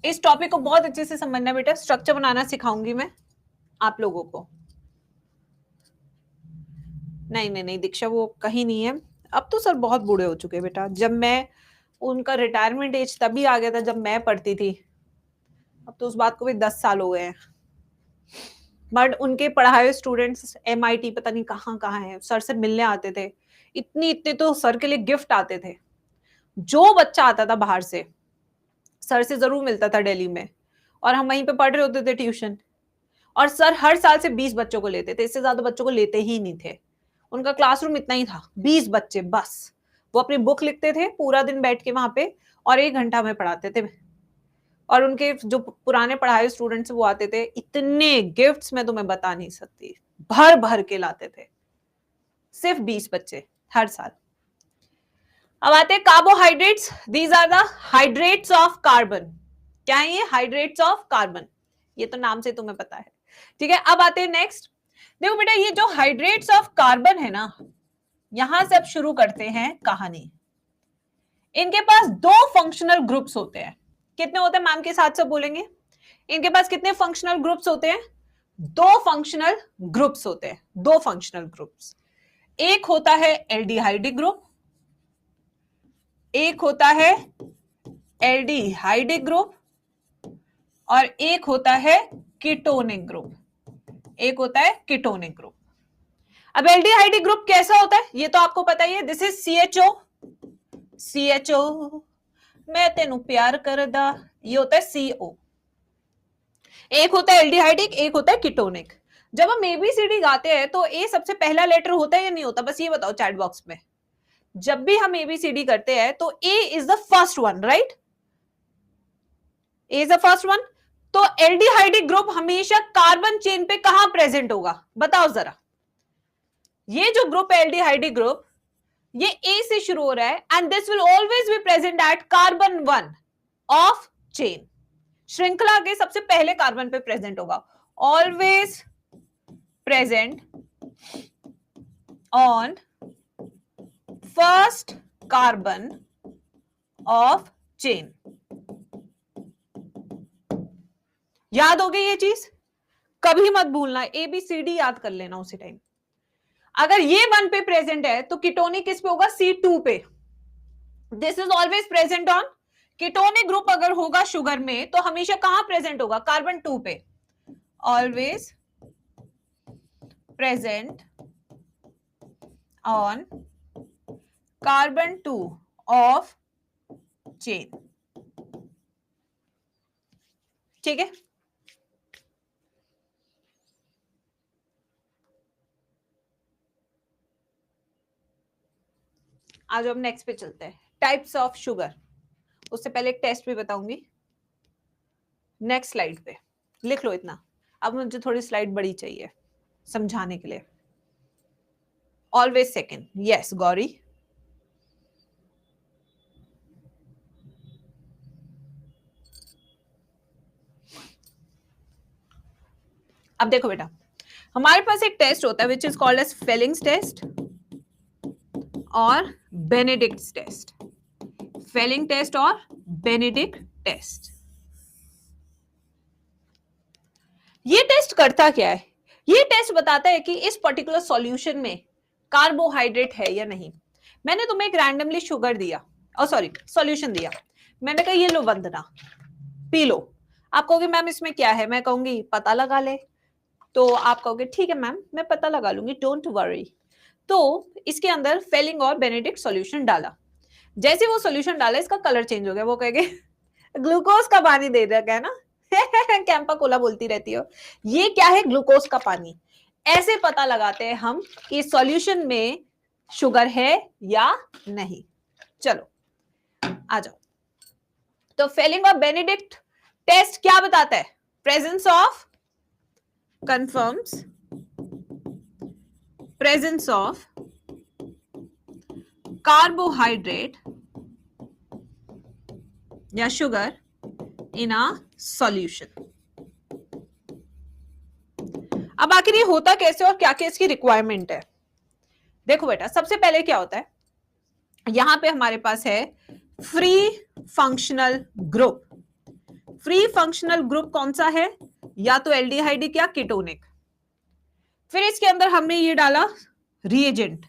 इस टॉपिक को बहुत अच्छे से समझना बेटा, स्ट्रक्चर बनाना सिखाऊंगी मैं आप लोगों को। नहीं नहीं नहीं दीक्षा, वो कहीं नहीं है। अब तो सर बहुत बूढ़े हो चुके हैं बेटा, जब मैं उनका रिटायरमेंट एज तभी आ गया था जब मैं पढ़ती थी। अब तो उस बात को भी 10 साल हो गए हैं। बट उनके पढ़ाए हुए स्टूडेंट्स MIT पता नहीं कहाँ कहाँ हैं, सर से मिलने आते थे। इतने तो सर के लिए गिफ्ट आते थे। जो बच्चा आता था बाहर से सर से जरूर मिलता था दिल्ली में, और हम वहीं पे पढ़ रहे होते थे ट्यूशन। और सर हर साल से 20 बच्चों को लेते थे, इससे ज्यादा बच्चों को लेते ही नहीं थे। उनका क्लासरूम इतना ही था, 20 बच्चे बस। वो अपनी बुक लिखते थे पूरा दिन बैठ के वहां पे, और 1 घंटा में पढ़ाते थे। और उनके जो पुराने पढ़ाए स्टूडेंट्स वो आते थे, इतने गिफ्ट्स मैं तुम्हें बता नहीं सकती, भर भर के लाते थे। सिर्फ 20 बच्चे हर साल। अब आते हैं carbohydrates. These are the hydrates of carbon. क्या है ये? Hydrates of carbon. ये तो नाम से तुम्हें पता है, ठीक है। अब आते हैं नेक्स्ट। देखो बेटा, ये जो हाइड्रेट्स ऑफ कार्बन है ना, यहां से अब शुरू करते हैं कहानी। इनके पास 2 फंक्शनल ग्रुप्स होते हैं। कितने होते हैं मैम के साथ सब बोलेंगे? इनके पास कितने फंक्शनल ग्रुप्स होते हैं? 2 फंक्शनल ग्रुप्स होते हैं। 2 फंक्शनल ग्रुप्स। एक होता है एल्डिहाइडिक ग्रुप, एक होता है एल्डिहाइडिक ग्रुप, और एक होता है कीटोनिक ग्रुप। एक होता है कीटोनिक ग्रुप। अब एल्डिहाइडिक ग्रुप कैसा होता है ये तो आपको पता ही है। This is CHO। CHO मैं तेनू प्यार करदा, ये होता है CO। एक होता है एल्डिहाइडिक, एक होता है कीटोनिक। जब हम ABCD गाते हैं तो ए सबसे पहला लेटर होता है या नहीं होता? बस ये बताओ चैट बॉक्स में। जब भी हम ABCD करते हैं तो A is the first one, right? A is the first one. तो एल्डिहाइडिक ग्रुप हमेशा कार्बन चेन पे कहां प्रेजेंट होगा बताओ जरा। ये जो ग्रुप है एल्डिहाइडिक ग्रुप, ये A से शुरू हो रहा है, and this will always be present at carbon 1 of chain. श्रृंखला के सबसे पहले कार्बन पे प्रेजेंट होगा। Always present on first carbon of chain. याद हो गई ये चीज? कभी मत भूलना, ABCD याद कर लेना उसी टाइम। अगर ये 1 पे प्रेजेंट है तो कीटोनिक किस पे होगा? C2 पे। This is always present on. Ketonic group अगर होगा शुगर में तो हमेशा कहां प्रेजेंट होगा? कार्बन 2 पे। Always present on carbon 2 of chain. ठीक है। आज हम नेक्स्ट पे चलते हैं, टाइप्स ऑफ शुगर। उससे पहले एक टेस्ट भी बताऊंगी। नेक्स्ट स्लाइड पे लिख लो इतना। अब मुझे थोड़ी स्लाइड बड़ी चाहिए समझाने के लिए। Always second. यस गौरी। अब देखो बेटा, हमारे पास एक टेस्ट होता है which is called as Fehling's test और बेनेडिक्ट टेस्ट। फेलिंग टेस्ट और बेनेडिक्ट टेस्ट। ये टेस्ट करता क्या है? ये टेस्ट बताता है कि इस पर्टिकुलर सॉल्यूशन में कार्बोहाइड्रेट है या नहीं। मैंने तुम्हें एक रैंडमली शुगर दिया, और सॉरी सॉल्यूशन दिया। मैंने कहा ये लो वंदना, पी लो। आप कहोगे मैम इसमें क्या है? मैं कहूंगी पता लगा ले। तो आप कहोगे ठीक है मैम मैं पता लगा लूंगी, डोंट वरी। तो इसके अंदर फेलिंग और बेनेडिक्ट सॉल्यूशन डाला। जैसे वो सॉल्यूशन डाला इसका कलर चेंज हो गया। वो कहेंगे ग्लूकोज का पानी दे रखा है ना कैंपा कोला बोलती रहती हो। ये क्या है? ग्लूकोज का पानी। ऐसे पता लगाते हैं हम कि सॉल्यूशन में शुगर है या नहीं। चलो आ जाओ। तो फेलिंग और बेनेडिक्ट टेस्ट क्या बताता है? Presence of confirms presence of carbohydrate या sugar in a solution। अब आखिर ये होता कैसे और क्या क्या इसकी रिक्वायरमेंट है? देखो बेटा, सबसे पहले क्या होता है, यहां पे हमारे पास है free functional group. Free functional group कौन सा है? या तो एल्डिहाइडिक या कीटोनिक। फिर इसके अंदर हमने ये डाला रिएजेंट,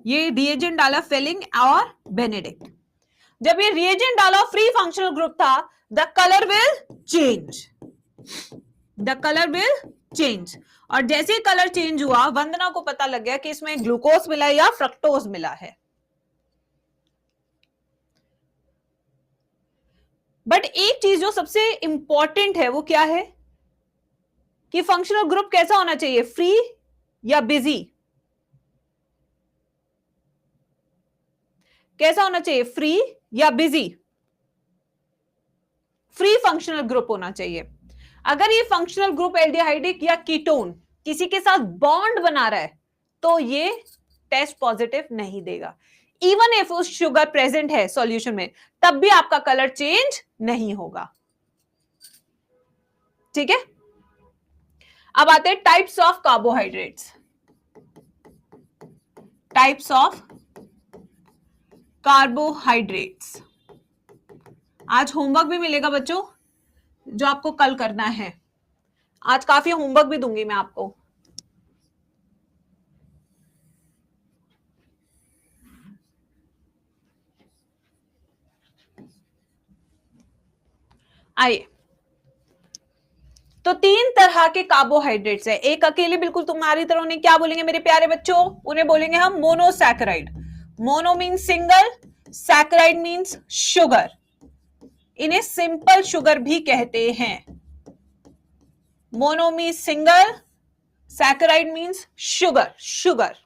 ये रिएजेंट डाला फेलिंग और बेनेडिक्ट। जब ये रिएजेंट डाला फ्री फंक्शनल ग्रुप था, the colour will change, the colour will change. और जैसे ही कलर चेंज हुआ, वंदना को पता लग गया कि इसमें ग्लूकोज मिला है या फ्रक्टोज मिला है। बट एक चीज जो सबसे इंपॉर्टेंट है वो क्या है कि फंक्शनल ग्रुप कैसा होना चाहिए, फ्री या बिजी? कैसा होना चाहिए, फ्री या बिजी? फ्री फंक्शनल ग्रुप होना चाहिए। अगर ये फंक्शनल ग्रुप एल्डिहाइडिक या कीटोन किसी के साथ बॉन्ड बना रहा है तो ये टेस्ट पॉजिटिव नहीं देगा। इवन इफ उस शुगर प्रेजेंट है सॉल्यूशन में, तब भी आपका कलर चेंज नहीं होगा। ठीक है, अब आते हैं types of carbohydrates. Types of carbohydrates. आज होमवर्क भी मिलेगा बच्चों, जो आपको कल करना है। आज काफी होमवर्क भी दूंगी मैं आपको। आइए, तो 3 तरह के कार्बोहाइड्रेट्स है। एक अकेले बिल्कुल तुम्हारी तरह उन्हें क्या बोलेंगे मेरे प्यारे बच्चों? उन्हें बोलेंगे हम monosaccharide. Mono means single, saccharide means sugar. इन्हें सिंपल शुगर भी कहते हैं। Mono means single, saccharide means sugar, sugar.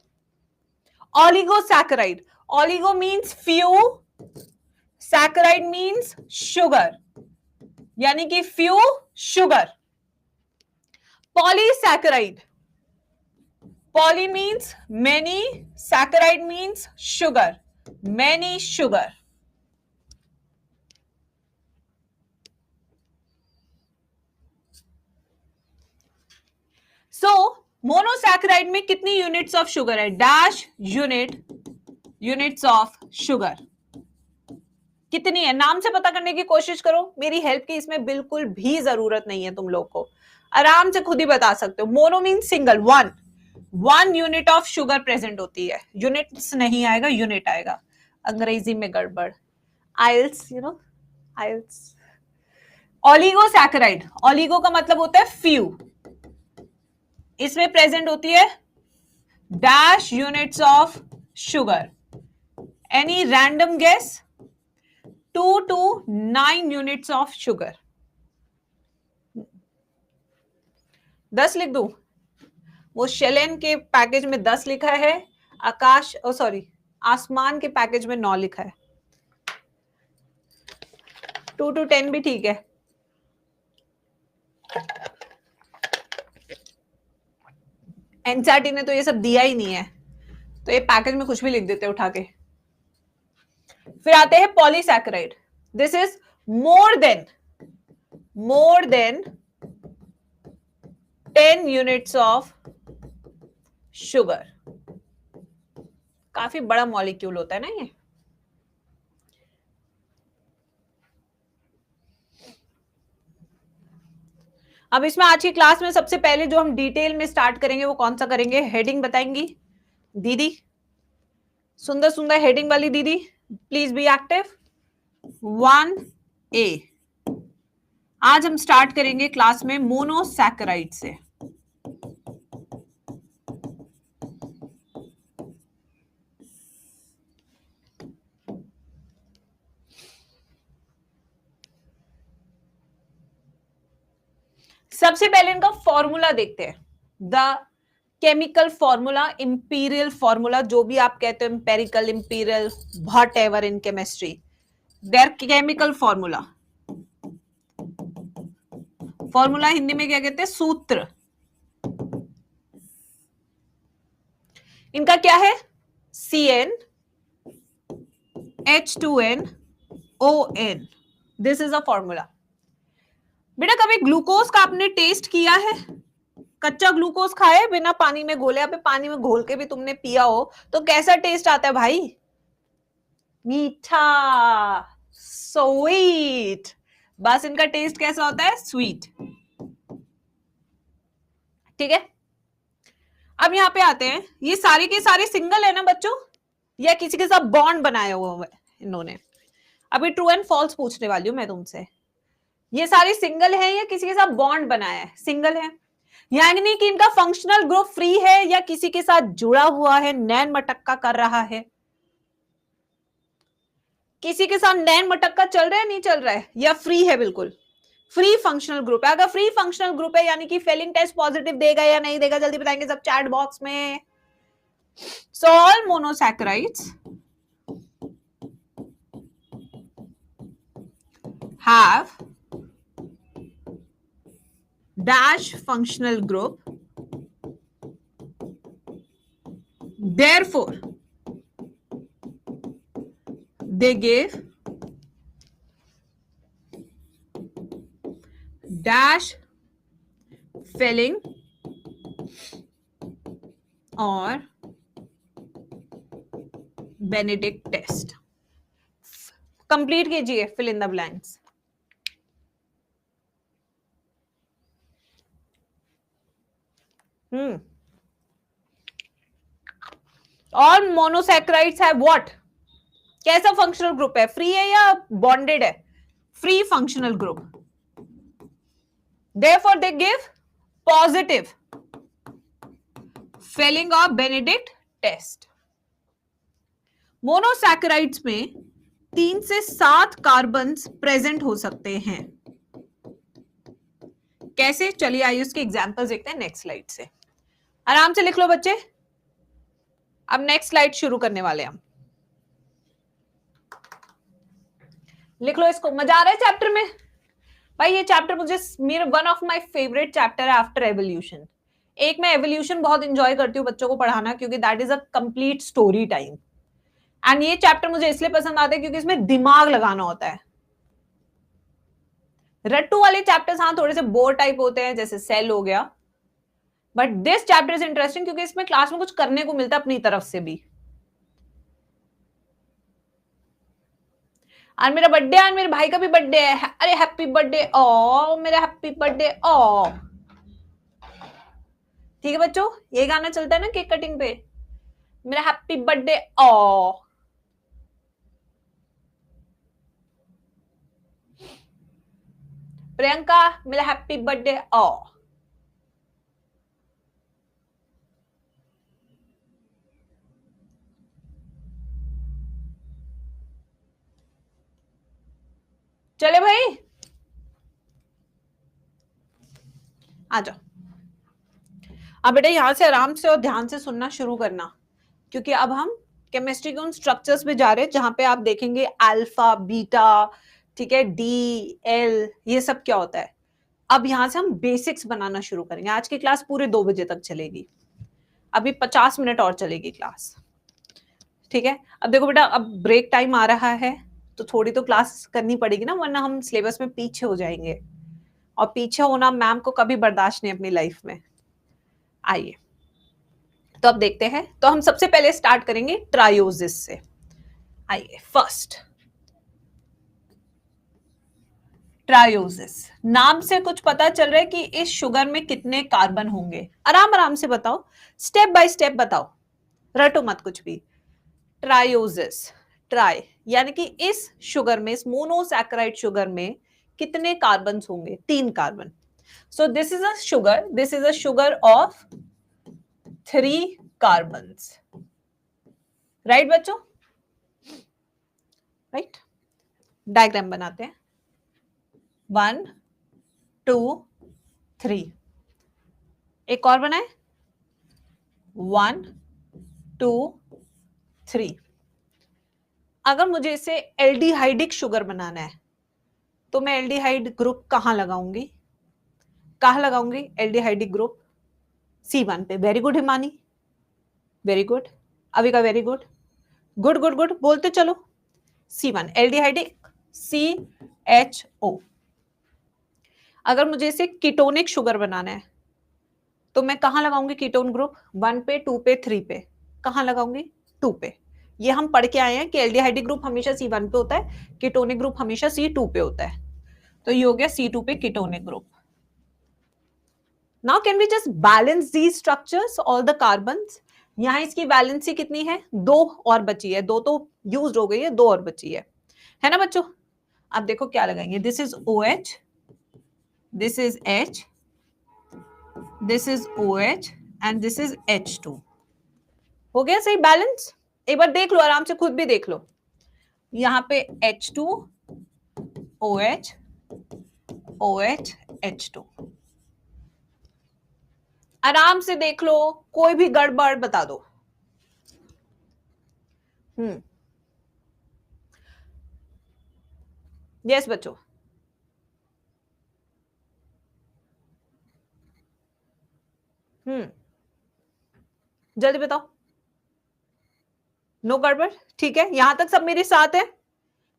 Oligosaccharide, oligo means few, saccharide means sugar, यानी कि few sugar. Polysaccharide, poly means many, saccharide means sugar, many sugar. So monosaccharide में कितनी units of sugar है? Dash units of sugar कितनी है? नाम से पता करने की कोशिश करो, मेरी हेल्प की इसमें बिल्कुल भी जरूरत नहीं है। तुम लोग को आराम से खुद ही बता सकते हो। Mono means single, one unit of sugar present होती है। यूनिट्स नहीं आएगा, यूनिट आएगा। अंग्रेजी में गड़बड़, आइल्स, आइल्स। ऑलिगोसैकेराइड, ऑलिगो का मतलब होता है फ्यू, इसमें प्रेजेंट होती है dash units of sugar. Any random guess? 2 to 9 units of sugar. 10 लिख दूं? वो शेलेन के पैकेज में 10 लिखा है, आकाश सॉरी आसमान के पैकेज में 9 लिखा है। 2 to 10 भी ठीक है। एनसीईआरटी ने तो ये सब दिया ही नहीं है, तो ये पैकेज में कुछ भी लिख देते उठा के। फिर आते हैं polysaccharide. This is more than 10 units of sugar. काफी बड़ा मॉलिक्यूल होता है ना ये। अब इसमें आज की क्लास में सबसे पहले जो हम डिटेल में स्टार्ट करेंगे वो कौन सा करेंगे? हेडिंग बताएंगी दीदी, सुंदर सुंदर हेडिंग वाली दीदी, प्लीज बी एक्टिव। 1A। आज हम स्टार्ट करेंगे क्लास में मोनोसैकेराइड से। सबसे पहले इनका फॉर्मूला देखते हैं। The chemical formula, imperial formula, जो भी आप कहते हो, empirical, imperial, what ever in chemistry, there chemical formula. Formula Hindi में क्या कहते हैं? सूत्र। इनका क्या है? CN H2NON। This is a formula. बेटा कभी ग्लूकोज का आपने टेस्ट किया है? कच्चा ग्लूकोज खाए बिना पानी में घोले? अबे पानी में घोल के भी तुमने पिया हो तो कैसा टेस्ट आता है भाई? मीठा, स्वीट, बस इनका टेस्ट कैसा होता है, स्वीट। ठीक है, अब यहां पे आते हैं, ये सारे के सारे सिंगल है ना बच्चों, या किसी के साथ बॉन्ड बनाया हुआ है इन्होंने? अभी ट्रू एंड फॉल्स पूछने वाली हूं मैं तुमसे, ये सारे सिंगल है या किसी के साथ बॉन्ड बनाया है? सिंगल है, यानी कि इनका फंक्शनल ग्रुप फ्री है या किसी के साथ जुड़ा हुआ है, नैन मटक्का कर रहा है? किसी के साथ नैन मटक्का चल रहा है, नहीं चल रहा है, या फ्री है? बिल्कुल फ्री फंक्शनल ग्रुप है। अगर फ्री फंक्शनल ग्रुप है यानी कि फेलिंग टेस्ट पॉजिटिव देगा या नहीं देगा, जल्दी बताएंगे सब चैट बॉक्स में। So all monosaccharides have dash functional group, therefore they give dash filling or Benedict test। Complete कीजिए, fill in the blanks. All monosaccharides have what? कैसा फंक्शनल ग्रुप है, फ्री है या बॉन्डेड है? Free functional group, therefore they give positive filling of Benedict test। Monosaccharides में 3 से 7 carbons present हो सकते हैं। कैसे, चलिए आइए उसके एग्जांपल्स देखते हैं नेक्स्ट स्लाइड से। आराम से लिख लो बच्चे, अब नेक्स्ट स्लाइड शुरू करने वाले हैं हम। लिख लो इसको, मजा आ रहा है चैप्टर में? भाई ये चैप्टर मुझे, मेरा one of my favourite chapter है आफ्टर एवोल्यूशन। एक मैं एवोल्यूशन बहुत इंजॉय करती हूँ बच्चों को पढ़ाना, क्योंकि that is a complete story time. And ये चैप्टर मुझे इसलिए पसंद आता है क्योंकि इसमें दिमाग लगाना होता है। रट्टू वाले चैप्टर्स हाँ थोड़े से बोर टाइप होते हैं, जैसे सेल हो गया, but this chapter is interesting क्योंकि इसमें क्लास में कुछ करने को मिलता है अपनी तरफ से भी। और मेरा बर्थडे, आज मेरे भाई का भी बर्थडे है, अरे हैप्पी बर्थडे ओ मेरा, हैप्पी बर्थडे ओ। ठीक है बच्चों, ये गाना चलता है ना केक कटिंग पे, मेरा हैप्पी बर्थडे ओ। प्रियंका मेरा हैप्पी बर्थडे ओ। चले भाई आ जाओ। अब बेटा यहां से आराम से और ध्यान से सुनना शुरू करना, क्योंकि अब हम केमिस्ट्री के उन स्ट्रक्चर्स पे जा रहे हैं जहां पे आप देखेंगे अल्फा बीटा, ठीक है, डी एल, ये सब क्या होता है। अब यहां से हम बेसिक्स बनाना शुरू करेंगे। आज की क्लास पूरे 2 बजे तक चलेगी, अभी 50 मिनट और चलेगी क्लास। ठीक है, अब देखो बेटा, अब ब्रेक टाइम आ रहा है तो थोड़ी तो क्लास करनी पड़ेगी ना, वरना हम सिलेबस में पीछे हो जाएंगे, और पीछे होना मैम को कभी बर्दाश्त नहीं अपनी लाइफ में। आइए तो अब देखते हैं, तो हम सबसे पहले स्टार्ट करेंगे ट्रायोसिस से। आइए, फर्स्ट ट्रायोसिस, नाम से कुछ पता चल रहा है कि इस शुगर में कितने कार्बन होंगे। आराम आराम से बताओ, स्टेप बाय स्टेप बताओ, रटो मत कुछ भी। ट्रायोसिस, ट्राई यानी कि इस शुगर में, इस मोनोसैकेराइड शुगर में कितने कार्बन होंगे? 3 carbon. So this is a sugar, this is a sugar of 3 carbons, right बच्चों? राइट, डायग्राम बनाते हैं। 1 2 3, एक और बनाए, 1 2 3। अगर मुझे इसे एल्डिहाइडिक शुगर बनाना है तो मैं एल्डिहाइड ग्रुप कहां लगाऊंगी? कहां लगाऊंगी एल्डिहाइडिक ग्रुप? C1 पे। Very good Himani, very good Avika, very good, good good good, बोलते चलो। C1 aldehydic, CHO। अगर मुझे इसे कीटोनिक शुगर बनाना है तो मैं कहां लगाऊंगी कीटोन ग्रुप? 1 पे, 2 पे, 3 पे। कहां लगाऊंगी? 2 पे। ये हम पढ़ के आए हैं कि एल्डिहाइडिक ग्रुप हमेशा C1 पे होता है, कीटोनिक ग्रुप हमेशा C2 पे होता है। तो ये हो गया C2 पे ketonic group. Now can we just balance these structures, all the carbons. यहाँ इसकी वैलेंसी कितनी है? 2 और बची है, 2 तो यूज हो गई है, 2 और बची है ना बच्चों? अब देखो क्या लगाएंगे, this is OH, this is H, this is OH and this is H2। हो गया सही बैलेंस? एक बार देख लो, आराम से खुद भी देख लो। यहाँ पे H2 OH OH H2, आराम से देख लो, कोई भी गड़बड़ बता दो। यस बच्चों, जल्दी बताओ। नो गड़बड़, ठीक है। यहां तक सब मेरे साथ है?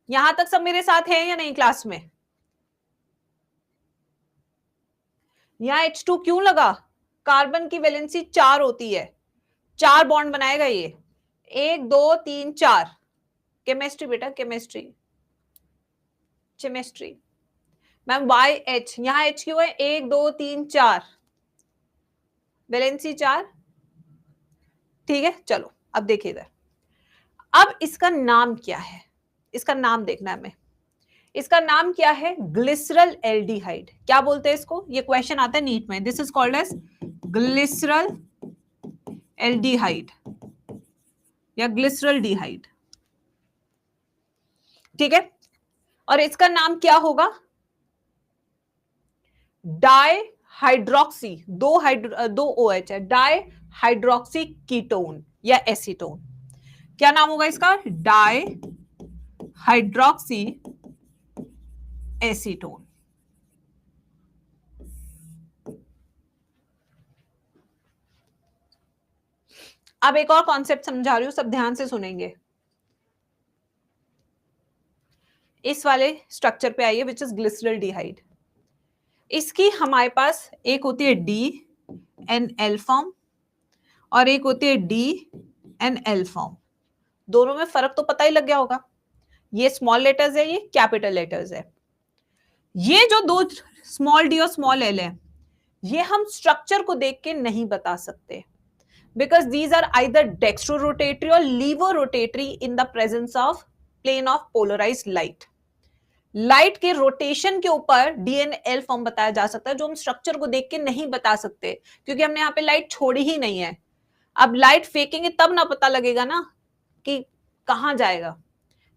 यहां तक सब मेरे साथ है या नहीं क्लास में? यहां H2 क्यों लगा? कार्बन की वैलेंसी 4 होती है, 4 बॉन्ड बनाएगा ये, 1 2 3 4। केमिस्ट्री बेटा, केमिस्ट्री, केमिस्ट्री। मैम YH, यहां H क्यों है? 1 2 3 4, वैलेंसी 4, ठीक है। चलो अब देखिए इधर, अब इसका नाम क्या है? इसका नाम देखना है हमें। इसका नाम क्या है? Glycerol aldehyde. क्या बोलते हैं इसको? ये क्वेश्चन आता है नीट में। This is called as glyceraldehyde या ग्लिसरल डिहाइड, ठीक है। और इसका नाम क्या होगा? डाई हाइड्रोक्सी, दो OH है, डाई हाइड्रोक्सी कीटोन या एसीटोन। क्या नाम होगा इसका? Dihydroxy acetone. अब एक और कॉन्सेप्ट समझा रही हूं, सब ध्यान से सुनेंगे। इस वाले स्ट्रक्चर पे आइए, विच इज ग्लिसरल डिहाइड। इसकी हमारे पास एक होती है DNL फॉर्म और एक होती है DNL फॉर्म। दोनों में फर्क तो पता ही लग गया होगा। ये स्मॉल लेटर्स है, ये कैपिटल लेटर्स है। ये जो दो स्मॉल डी और स्मॉल एल है, ये हम स्ट्रक्चर को देख के नहीं बता सकते, because these are either dextrorotatory or levorotatory in the presence of plane of polarized light. Light के रोटेशन के ऊपर DNL फॉर्म बताया जा सकता है, जो हम स्ट्रक्चर को देख के नहीं बता सकते, क्योंकि हमने यहाँ पे लाइट छोड़ी ही नहीं है। अब लाइट फेंकेंगे तब ना पता लगेगा ना कि कहां जाएगा,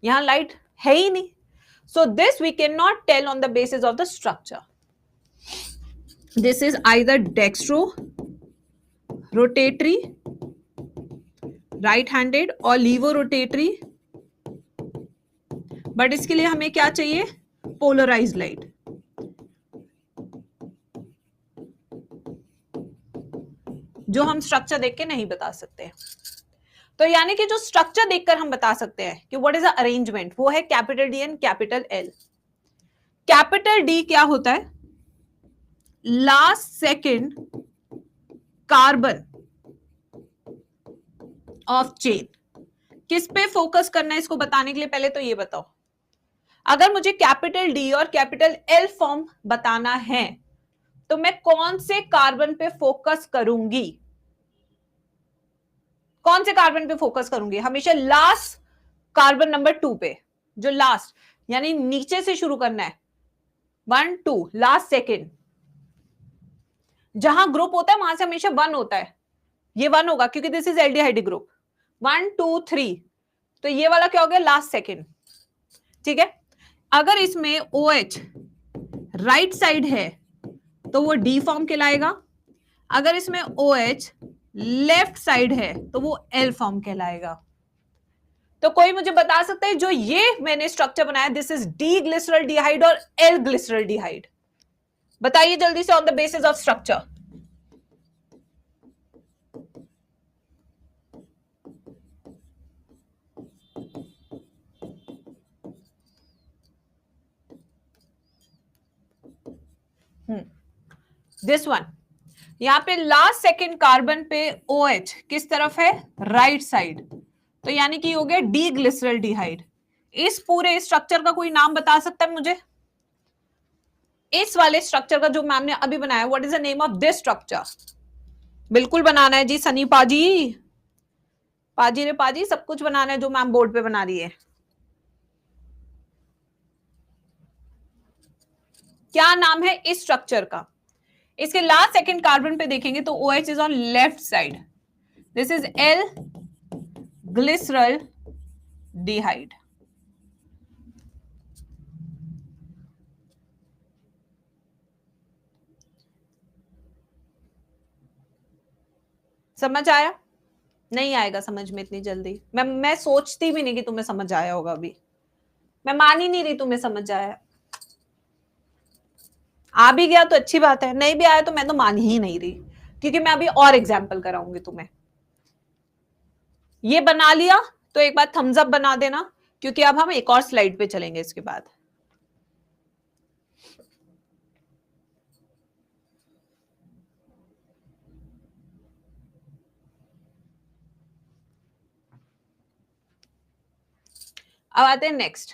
यहां लाइट है ही नहीं। So this we cannot tell on the basis of the structure. This is either dextrorotatory, right-handed, और levorotatory, बट इसके लिए हमें क्या चाहिए? Polarised light. जो हम स्ट्रक्चर देख के नहीं बता सकते। तो यानी कि जो स्ट्रक्चर देखकर हम बता सकते हैं कि व्हाट इज द अरेंजमेंट, वो है capital D and capital L। Capital D क्या होता है? Last second carbon of chain. किस पे फोकस करना है इसको बताने के लिए पहले तो ये बताओ, अगर मुझे कैपिटल D और कैपिटल L फॉर्म बताना है तो मैं कौन से कार्बन पे फोकस करूंगी? कौन से कार्बन पे फोकस करूंगी? हमेशा लास्ट कार्बन नंबर 2 पे, जो लास्ट, यानी नीचे से शुरू करना है, 1 2, लास्ट सेकेंड। जहां ग्रुप होता है वहां से हमेशा 1 होता है, ये 1 होगा क्योंकि दिस इज एल्डिहाइड ग्रुप। 1 2 3, तो ये वाला क्या हो गया? लास्ट सेकेंड, ठीक है। अगर इसमें OH राइट साइड है तो वो D फॉर्म कहलाएगा, अगर इसमें OH लेफ्ट साइड है तो वो L फॉर्म कहलाएगा। तो कोई मुझे बता सकता है जो ये मैंने स्ट्रक्चर बनाया, दिस इज D ग्लिसरल डिहाइड और L ग्लिसरल डिहाइड? बताइए जल्दी से, on the basis of structure. This one, यहां पे लास्ट सेकेंड कार्बन पे OH किस तरफ है? राइट साइड, तो यानी कि हो गया डी ग्लिसरल्डिहाइड। इस पूरे स्ट्रक्चर का कोई नाम बता सकता है मुझे? इस वाले स्ट्रक्चर का जो मैम ने अभी बनाया, what is the name of this structure? बिल्कुल बनाना है जी सनी पाजी, पाजी रे पाजी, सब कुछ बनाना है जो मैम बोर्ड पे बना रही है। क्या नाम है इस स्ट्रक्चर का? इसके लास्ट सेकंड कार्बन पे देखेंगे तो OH is on left side, this is L glyceraldehyde. समझ आया? नहीं आएगा समझ में इतनी जल्दी, मैं सोचती भी नहीं कि तुम्हें समझ आया होगा अभी, मैं मान ही नहीं रही तुम्हें समझ आया। आ भी गया तो अच्छी बात है, नहीं भी आया तो मैं तो मान ही नहीं रही, क्योंकि मैं अभी और एग्जाम्पल कराऊंगी तुम्हें। ये बना लिया तो एक बार थम्स अप बना देना, क्योंकि अब हम एक और स्लाइड पे चलेंगे इसके बाद। अब आते हैं नेक्स्ट।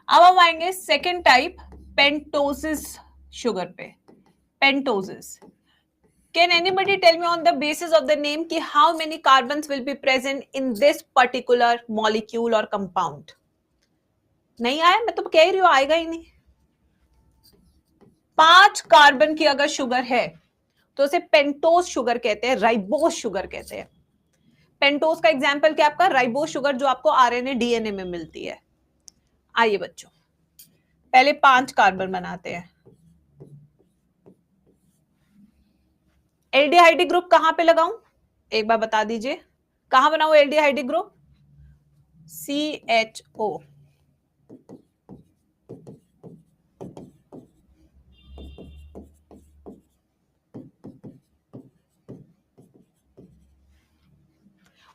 अब हम आएंगे सेकेंड टाइप पेंटोसिस शुगर पे। Pentoses, can anybody tell me on the basis of the name कि how many carbons will be present in this particular molecule और कंपाउंड? नहीं आया? मैं तो कह रही हूं आएगा ही नहीं। 5 कार्बन की अगर शुगर है तो उसे पेंटोस शुगर कहते हैं, राइबोस शुगर कहते हैं। पेंटोस का एग्जाम्पल क्या आपका? राइबोस शुगर जो आपको आरएनए डीएनए में मिलती है। आइए बच्चों, पहले 5 कार्बन बनाते हैं। एल्डिहाइडिक ग्रुप कहां पे लगाऊं? एक बार बता दीजिए, कहां बनाऊं aldehydic group? CHO।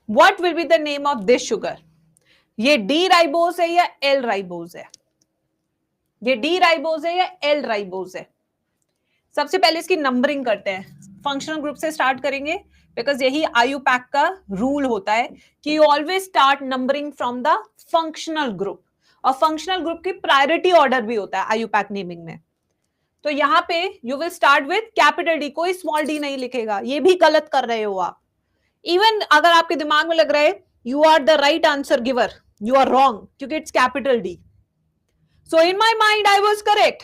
What will be the name of this sugar? ये डी राइबोस है या एल राइबोस है? ये डी राइबोस है या एल राइबोस है? सबसे पहले इसकी नंबरिंग करते हैं, फंक्शनल ग्रुप से स्टार्ट करेंगे, बिकॉज यही आयुपैक का रूल होता है कि you always start numbering from the functional group, और फंक्शनल ग्रुप की प्रायोरिटी ऑर्डर भी होता है आयुपैक नेमिंग में। तो यहां पे you will start with capital D, कोई स्मॉल डी नहीं लिखेगा, ये भी गलत कर रहे हो आप। इवन अगर आपके दिमाग में लग रहा है you are the right answer giver, you are wrong, क्योंकि it's capital D. So in my mind I was correct,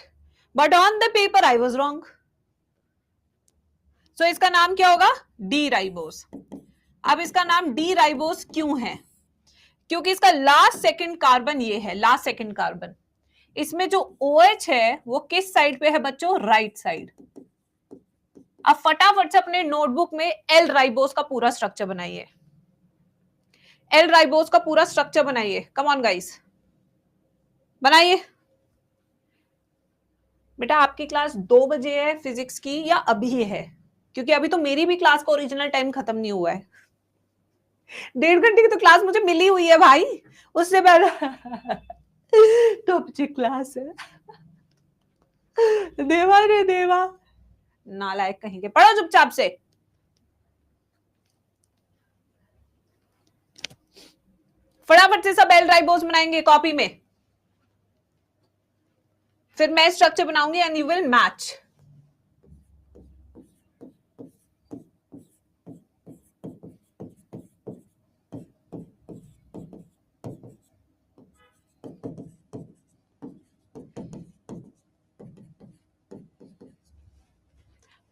but on the paper I was wrong. So इसका नाम क्या होगा? D ribose. अब इसका नाम डी राइबोस क्यों है? क्योंकि इसका लास्ट सेकंड कार्बन ये है, लास्ट सेकंड कार्बन। इसमें जो OH है वो किस साइड पे है बच्चों? Right side. अब फटाफट से अपने नोटबुक में एल राइबोस का पूरा स्ट्रक्चर बनाइए, एल राइबोस का पूरा स्ट्रक्चर बनाइए। कम ऑन गाइस, बनाइए। बेटा आपकी क्लास 2 बजे है फिजिक्स की या अभी है? क्योंकि अभी तो मेरी भी क्लास का ओरिजिनल टाइम खत्म नहीं हुआ है, 1.5 घंटे की तो क्लास मुझे मिली हुई है भाई, उससे पहले तो बजे क्लास है। देवा रे देवा, नालायक कहीं के, पढ़ो चुपचाप से। फटाफट से सब एल राइबोस बनाएंगे कॉपी में, फिर मैं स्ट्रक्चर बनाऊंगी एंड यू विल मैच।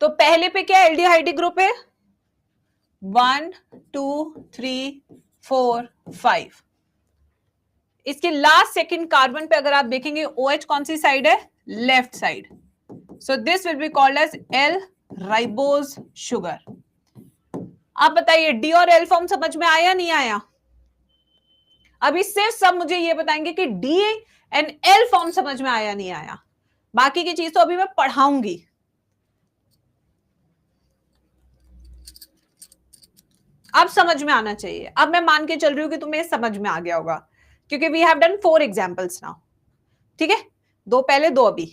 तो पहले पे क्या एल्डिहाइडिक ग्रुप है? 1 2 3 4 5। इसके लास्ट सेकंड कार्बन पे अगर आप देखेंगे OH कौन सी साइड है? Left side. So this will be called as L ribose sugar. आप बताइए डी और एल फॉर्म समझ में आया नहीं आया? अभी सिर्फ सब मुझे ये बताएंगे कि डी एंड एल फॉर्म समझ में आया नहीं आया, बाकी की चीज तो अभी मैं पढ़ाऊंगी। अब समझ में आना चाहिए, अब मैं मान के चल रही हूं कि तुम्हें समझ में आ गया होगा, क्योंकि we have done 4 examples now. ठीक है, 2 पहले 2 अभी।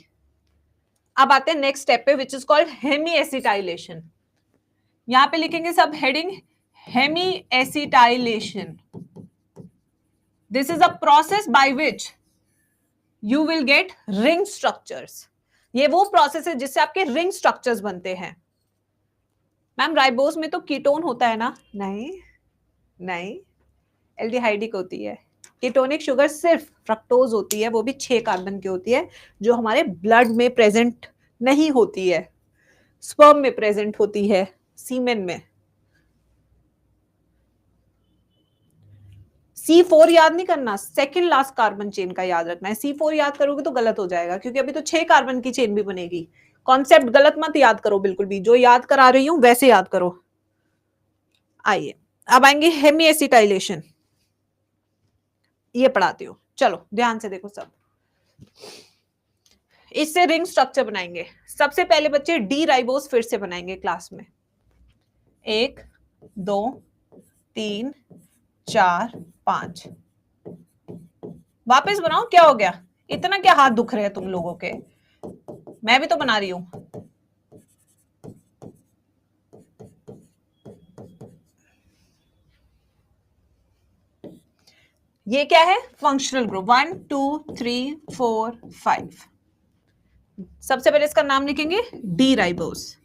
अब आते हैं नेक्स्ट स्टेप पे, which is called hemiacetylation. यहां पे लिखेंगे सब heading hemiacetylation. This is a process by which you will get ring structures. ये वो प्रोसेस है जिससे आपके रिंग स्ट्रक्चर्स बनते हैं. मैम राइबोस में तो कीटोन होता है ना? नहीं नहीं, एल्डिहाइडिक होती है. कीटोनिक शुगर सिर्फ फ्रक्टोज होती है, वो भी 6 कार्बन की होती है, जो हमारे ब्लड में प्रेजेंट नहीं होती है, स्पर्म में प्रेजेंट होती है, सीमेन में. C4 याद नहीं करना, सेकंड लास्ट कार्बन चेन का याद रखना है. C4 याद करोगे तो गलत हो जाएगा, क्योंकि अभी तो 6 कार्बन की चेन भी बनेगी. कॉन्सेप्ट गलत मत याद करो बिल्कुल भी, जो याद करा रही हूं वैसे याद करो. आइए अब आएंगे हेमीएसिटाइलेशन. ये पढ़ाती हूँ, चलो ध्यान से देखो सब. इससे रिंग स्ट्रक्चर बनाएंगे. सबसे पहले बच्चे डी राइबोस फिर से बनाएंगे क्लास में. 1 2 3 4 5. वापस बनाओ. क्या हो गया? इतना क्या हाथ दुख रहे हैं तुम लोगों के? मैं भी तो बना रही हूं. ये क्या है? Functional group. 1 2 3 4 5. सबसे पहले इसका नाम लिखेंगे डी राइबोस.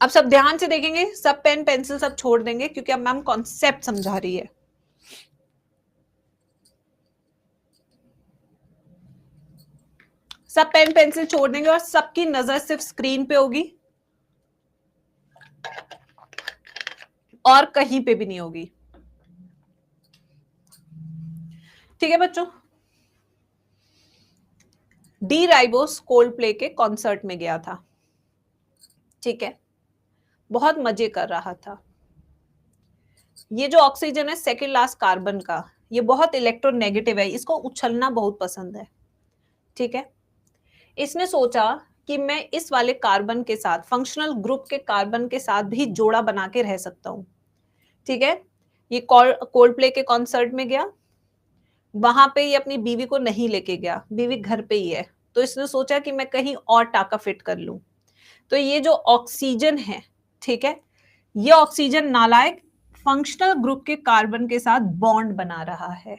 अब सब ध्यान से देखेंगे, सब पेन पेंसिल सब छोड़ देंगे, क्योंकि अब मैम कॉन्सेप्ट समझा रही है. सब पेन पेंसिल छोड़ देंगे और सबकी नजर सिर्फ स्क्रीन पे होगी और कहीं पे भी नहीं होगी. ठीक है बच्चों? डी राइबोस कोल्ड प्ले के कॉन्सर्ट में गया था. ठीक है, बहुत मजे कर रहा था. ये जो ऑक्सीजन है सेकेंड लास्ट कार्बन का, ये बहुत इलेक्ट्रोनेगेटिव है, इसको उछलना बहुत पसंद है. ठीक है, इसने सोचा कि मैं इस वाले कार्बन के साथ, फंक्शनल ग्रुप के कार्बन के साथ भी जोड़ा बना के रह सकता हूं. ठीक है, ये कोल्ड प्ले के कॉन्सर्ट में गया. वहां पे ये अपनी बीवी को नहीं लेके गया, बीवी घर पे ही है. तो इसने सोचा कि मैं कहीं और टाका फिट कर लूं. तो ये जो ऑक्सीजन है, ठीक है, ये ऑक्सीजन नालायक फंक्शनल ग्रुप के कार्बन के साथ बॉन्ड बना रहा है.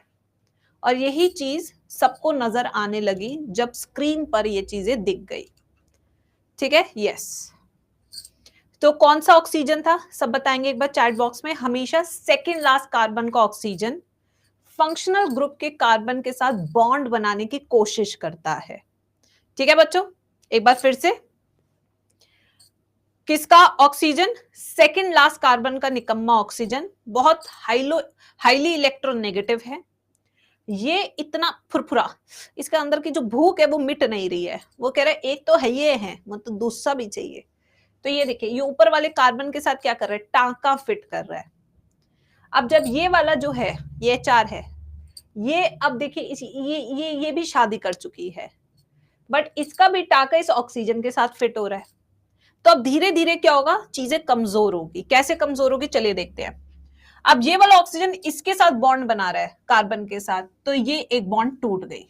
और यही चीज सबको नजर आने लगी जब स्क्रीन पर ये चीजें दिख गई. ठीक है, यस. तो कौन सा ऑक्सीजन था सब बताएंगे एक बार चैट बॉक्स में. हमेशा सेकेंड लास्ट कार्बन का ऑक्सीजन फंक्शनल ग्रुप के कार्बन के साथ बॉन्ड बनाने की कोशिश करता है. ठीक है बच्चों, एक बार फिर से. किसका ऑक्सीजन? सेकेंड लास्ट कार्बन का निकम्मा ऑक्सीजन, बहुत हाईली इलेक्ट्रोनेगेटिव है. ये इतना फुरफुरा, इसके अंदर की जो भूख है वो मिट नहीं रही है. वो कह रहा है एक तो है ये है, मतलब दूसरा भी चाहिए. तो ये देखिए, ये ऊपर वाले कार्बन के साथ क्या कर रहा है? टांका फिट कर रहा है. अब जब ये वाला जो है, ये H4 है, ये अब देखिए ये भी शादी कर चुकी है, बट इसका भी टाका इस ऑक्सीजन के साथ फिट हो रहा है. तो अब धीरे धीरे क्या होगा? चीजें कमजोर होगी. कैसे कमजोर होगी? चलिए देखते हैं. अब ये वाला ऑक्सीजन इसके साथ बॉन्ड बना रहा है कार्बन के साथ, तो ये एक बॉन्ड टूट गई.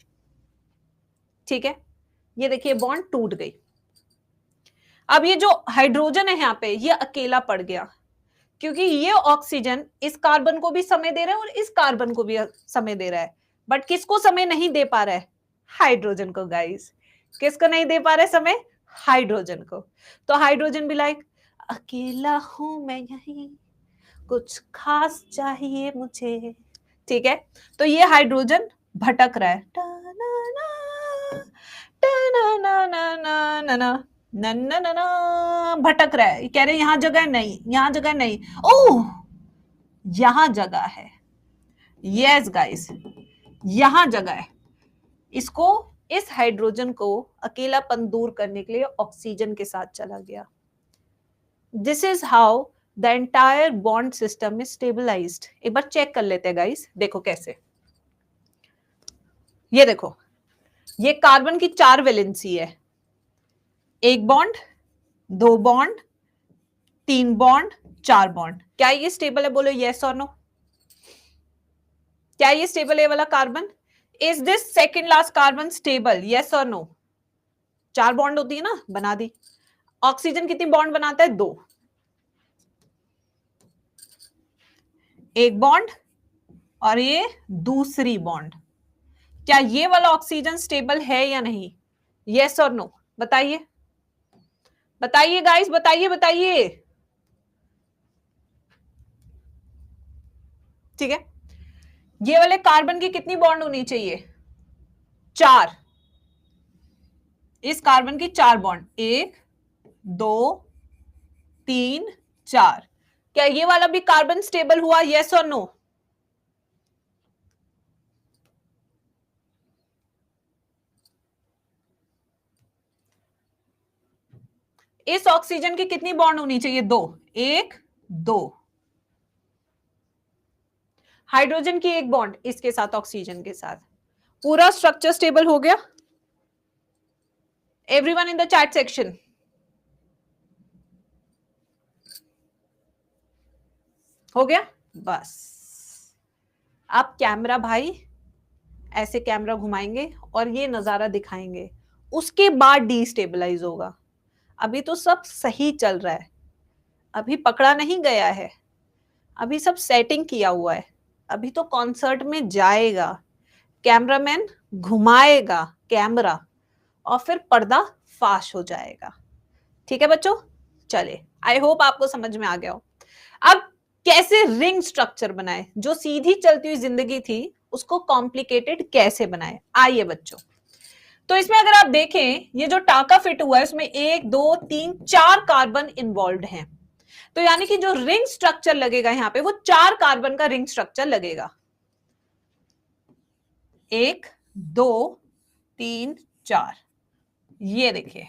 ठीक है, ये देखिए बॉन्ड टूट गई. अब ये जो हाइड्रोजन है यहाँ पे, ये अकेला पड़ गया, क्योंकि ये ऑक्सीजन इस कार्बन को भी समय दे रहा है और इस कार्बन को भी समय दे रहा है. बट किसको समय नहीं दे पा रहा है? हाइड्रोजन को. गाइस, किसको नहीं दे पा रहे समय? हाइड्रोजन को. तो हाइड्रोजन भी लाइक, अकेला हूं मैं यहीं, कुछ खास चाहिए मुझे. ठीक है, तो ये हाइड्रोजन भटक रहा है, भटक रहा है. कह रहे यहां जगह नहीं, यहां जगह नहीं. ओह, यहां जगह है. यस गाइस, यहां जगह है. इसको, इस हाइड्रोजन को अकेलापन दूर करने के लिए ऑक्सीजन के साथ चला गया. This is how the entire bond system is stabilised. एक बार चेक कर लेते हैं गाइस, देखो कैसे. ये देखो, ये कार्बन की 4 वैलेंसी है. 1 बॉन्ड, 2 बॉन्ड, 3 बॉन्ड, 4 बॉन्ड. क्या ये स्टेबल है? बोलो यस और नो. क्या ये स्टेबल है वाला carbon? Is this second last carbon stable? Yes और नो. 4 बॉन्ड होती है ना, बना दी. ऑक्सीजन कितनी बॉन्ड बनाता है? 2, एक बॉन्ड और ये दूसरी बॉन्ड। क्या ये वाला ऑक्सीजन स्टेबल है या नहीं? यस और नो, बताइए बताइए गाइस, बताइए बताइए। ठीक है, ये वाले कार्बन की कितनी बॉन्ड होनी चाहिए? 4। इस कार्बन की 4 बॉन्ड, 1 2 3 4। क्या ये वाला भी कार्बन स्टेबल हुआ? यस और नो? इस ऑक्सीजन की कितनी बॉन्ड होनी चाहिए? 2, 1 2। हाइड्रोजन की एक बॉन्ड इसके साथ, ऑक्सीजन के साथ। पूरा स्ट्रक्चर स्टेबल हो गया? Everyone in the chat section, हो गया? बस आप कैमरा भाई ऐसे कैमरा घुमाएंगे और ये नजारा दिखाएंगे, उसके बाद डीस्टेबलाइज होगा। अभी तो सब सही चल रहा है, अभी पकड़ा नहीं गया है, अभी सब सेटिंग किया हुआ है। अभी तो कॉन्सर्ट में जाएगा, कैमरामैन घुमाएगा कैमरा और फिर पर्दा फाश हो जाएगा। ठीक है बच्चों, चले, आई होप आपको समझ में आ गया हो। अब कैसे रिंग स्ट्रक्चर बनाए? जो सीधी चलती हुई जिंदगी थी उसको कॉम्प्लिकेटेड कैसे बनाए? आइए बच्चों, तो इसमें अगर आप देखें, ये जो टाका फिट हुआ है उसमें 1 2 3 4 कार्बन इन्वॉल्व हैं। तो यानी कि जो रिंग स्ट्रक्चर लगेगा यहां पे वो 4 कार्बन का रिंग स्ट्रक्चर लगेगा। 1 2 3 4। ये देखिए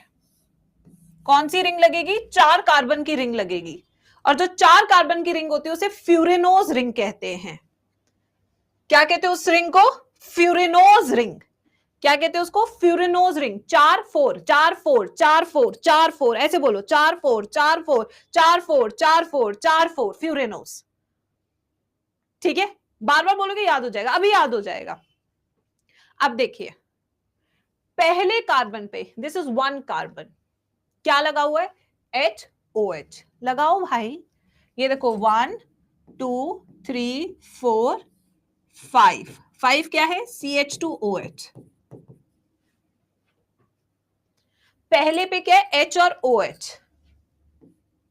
कौन सी रिंग लगेगी? 4 कार्बन की रिंग लगेगी। और जो 4 कार्बन की रिंग होती है उसे फ्यूरेनोज रिंग कहते हैं। क्या कहते हैं उस रिंग को? फ्यूरेनोज रिंग। क्या कहते हैं उसको? फ्यूरेनोज रिंग। 4 4 4 4 4 4 4 4, ऐसे बोलो, 4 4 4 4 4 4 4 4 4 4, फ्यूरेनोज। ठीक है, बार बार बोलोगे याद हो जाएगा, अभी याद हो जाएगा। अब देखिए पहले कार्बन पे, दिस इज 1 कार्बन, क्या लगा हुआ है? HOH। लगाओ भाई, ये देखो 1 2 3 4 5। 5 क्या है? CH2OH। पहले पे क्या है? H और OH,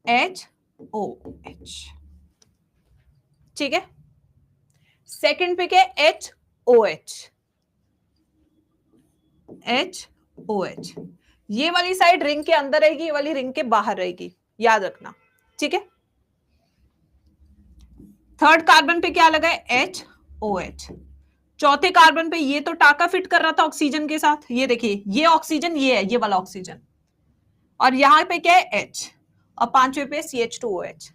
HOH। ठीक है, सेकंड पे क्या है? HOH, HOH। ये वाली साइड रिंग के अंदर रहेगी, ये वाली रिंग के बाहर रहेगी, याद रखना। ठीक है, थर्ड कार्बन पे क्या लगा है? HOH। चौथे कार्बन पे ये तो टाका फिट कर रहा था ऑक्सीजन के साथ, ये देखिए ये ऑक्सीजन, ये है ये वाला ऑक्सीजन, और यहां पे क्या है? H, और पांचवे पे CH2OH।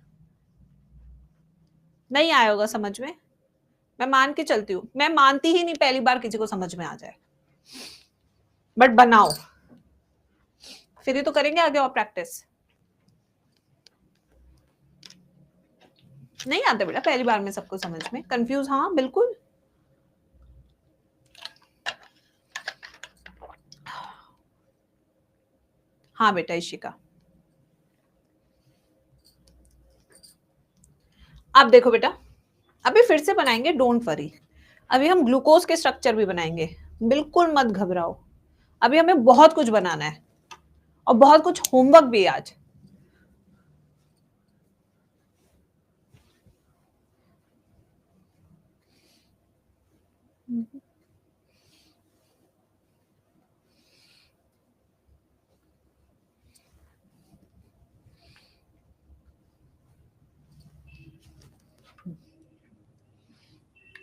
नहीं आया होगा समझ में, मैं मान के चलती हूँ, मैं मानती ही नहीं पहली बार किसी को समझ में आ जाए, बट बनाओ, फिर ही तो करेंगे आगे और प्रैक्टिस। नहीं आता बेटा पहली बार में सबको समझ में, कंफ्यूज, हाँ बिल्कुल। हाँ बेटा इशिका, अब देखो बेटा, अभी फिर से बनाएंगे, डोंट वरी। अभी हम ग्लूकोज के स्ट्रक्चर भी बनाएंगे, बिल्कुल मत घबराओ। अभी हमें बहुत कुछ बनाना है और बहुत कुछ होमवर्क भी है आज।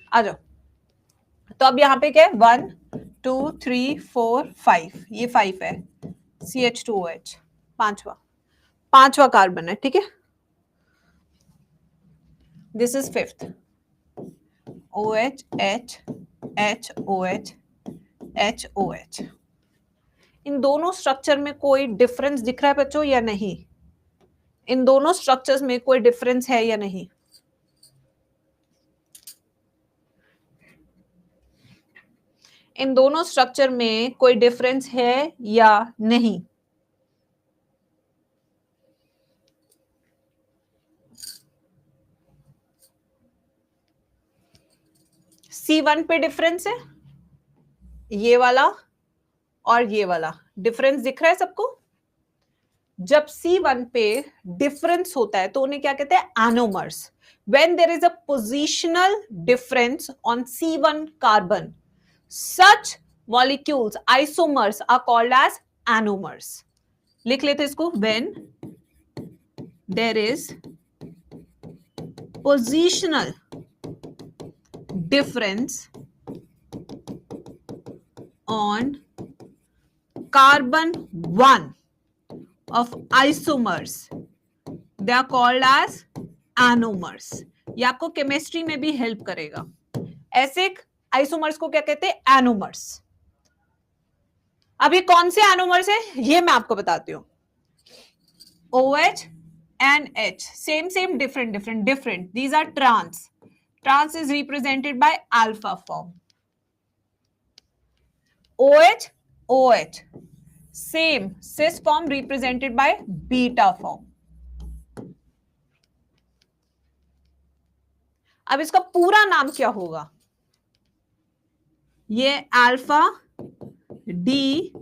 आ जाओ, तो अब यहाँ पे क्या है? 1 2 3 4 5, ये 5 है, CH2OH, पांचवा कार्बन है। ठीक है, this is fifth, OH H H OH H OH। इन दोनों स्ट्रक्चर में कोई डिफरेंस दिख रहा है बच्चों या नहीं? इन दोनों स्ट्रक्चर्स में कोई डिफरेंस है या नहीं? इन दोनों स्ट्रक्चर में कोई डिफरेंस है या नहीं? C1 पे डिफरेंस है, ये वाला और ये वाला डिफरेंस दिख रहा है सबको? जब C1 पे डिफरेंस होता है तो उन्हें क्या कहते हैं? Anomers. When there is a positional difference on C1 carbon, such molecules, isomers, are called as anomers. लिख लेते इसको. When there is positional difference on carbon 1 of isomers, they are called as anomers. ये आपको chemistry में भी help करेगा. ऐसे isomers को क्या कहते हैं? एनोमर्स. अब ये कौन से एनोमर्स है ये मैं आपको बताती हूं. OH and H, same, different. These are trans. Trans is represented by alpha form. OH, same, cis form represented by beta form. अब इसका पूरा नाम क्या होगा? ये अल्फा डी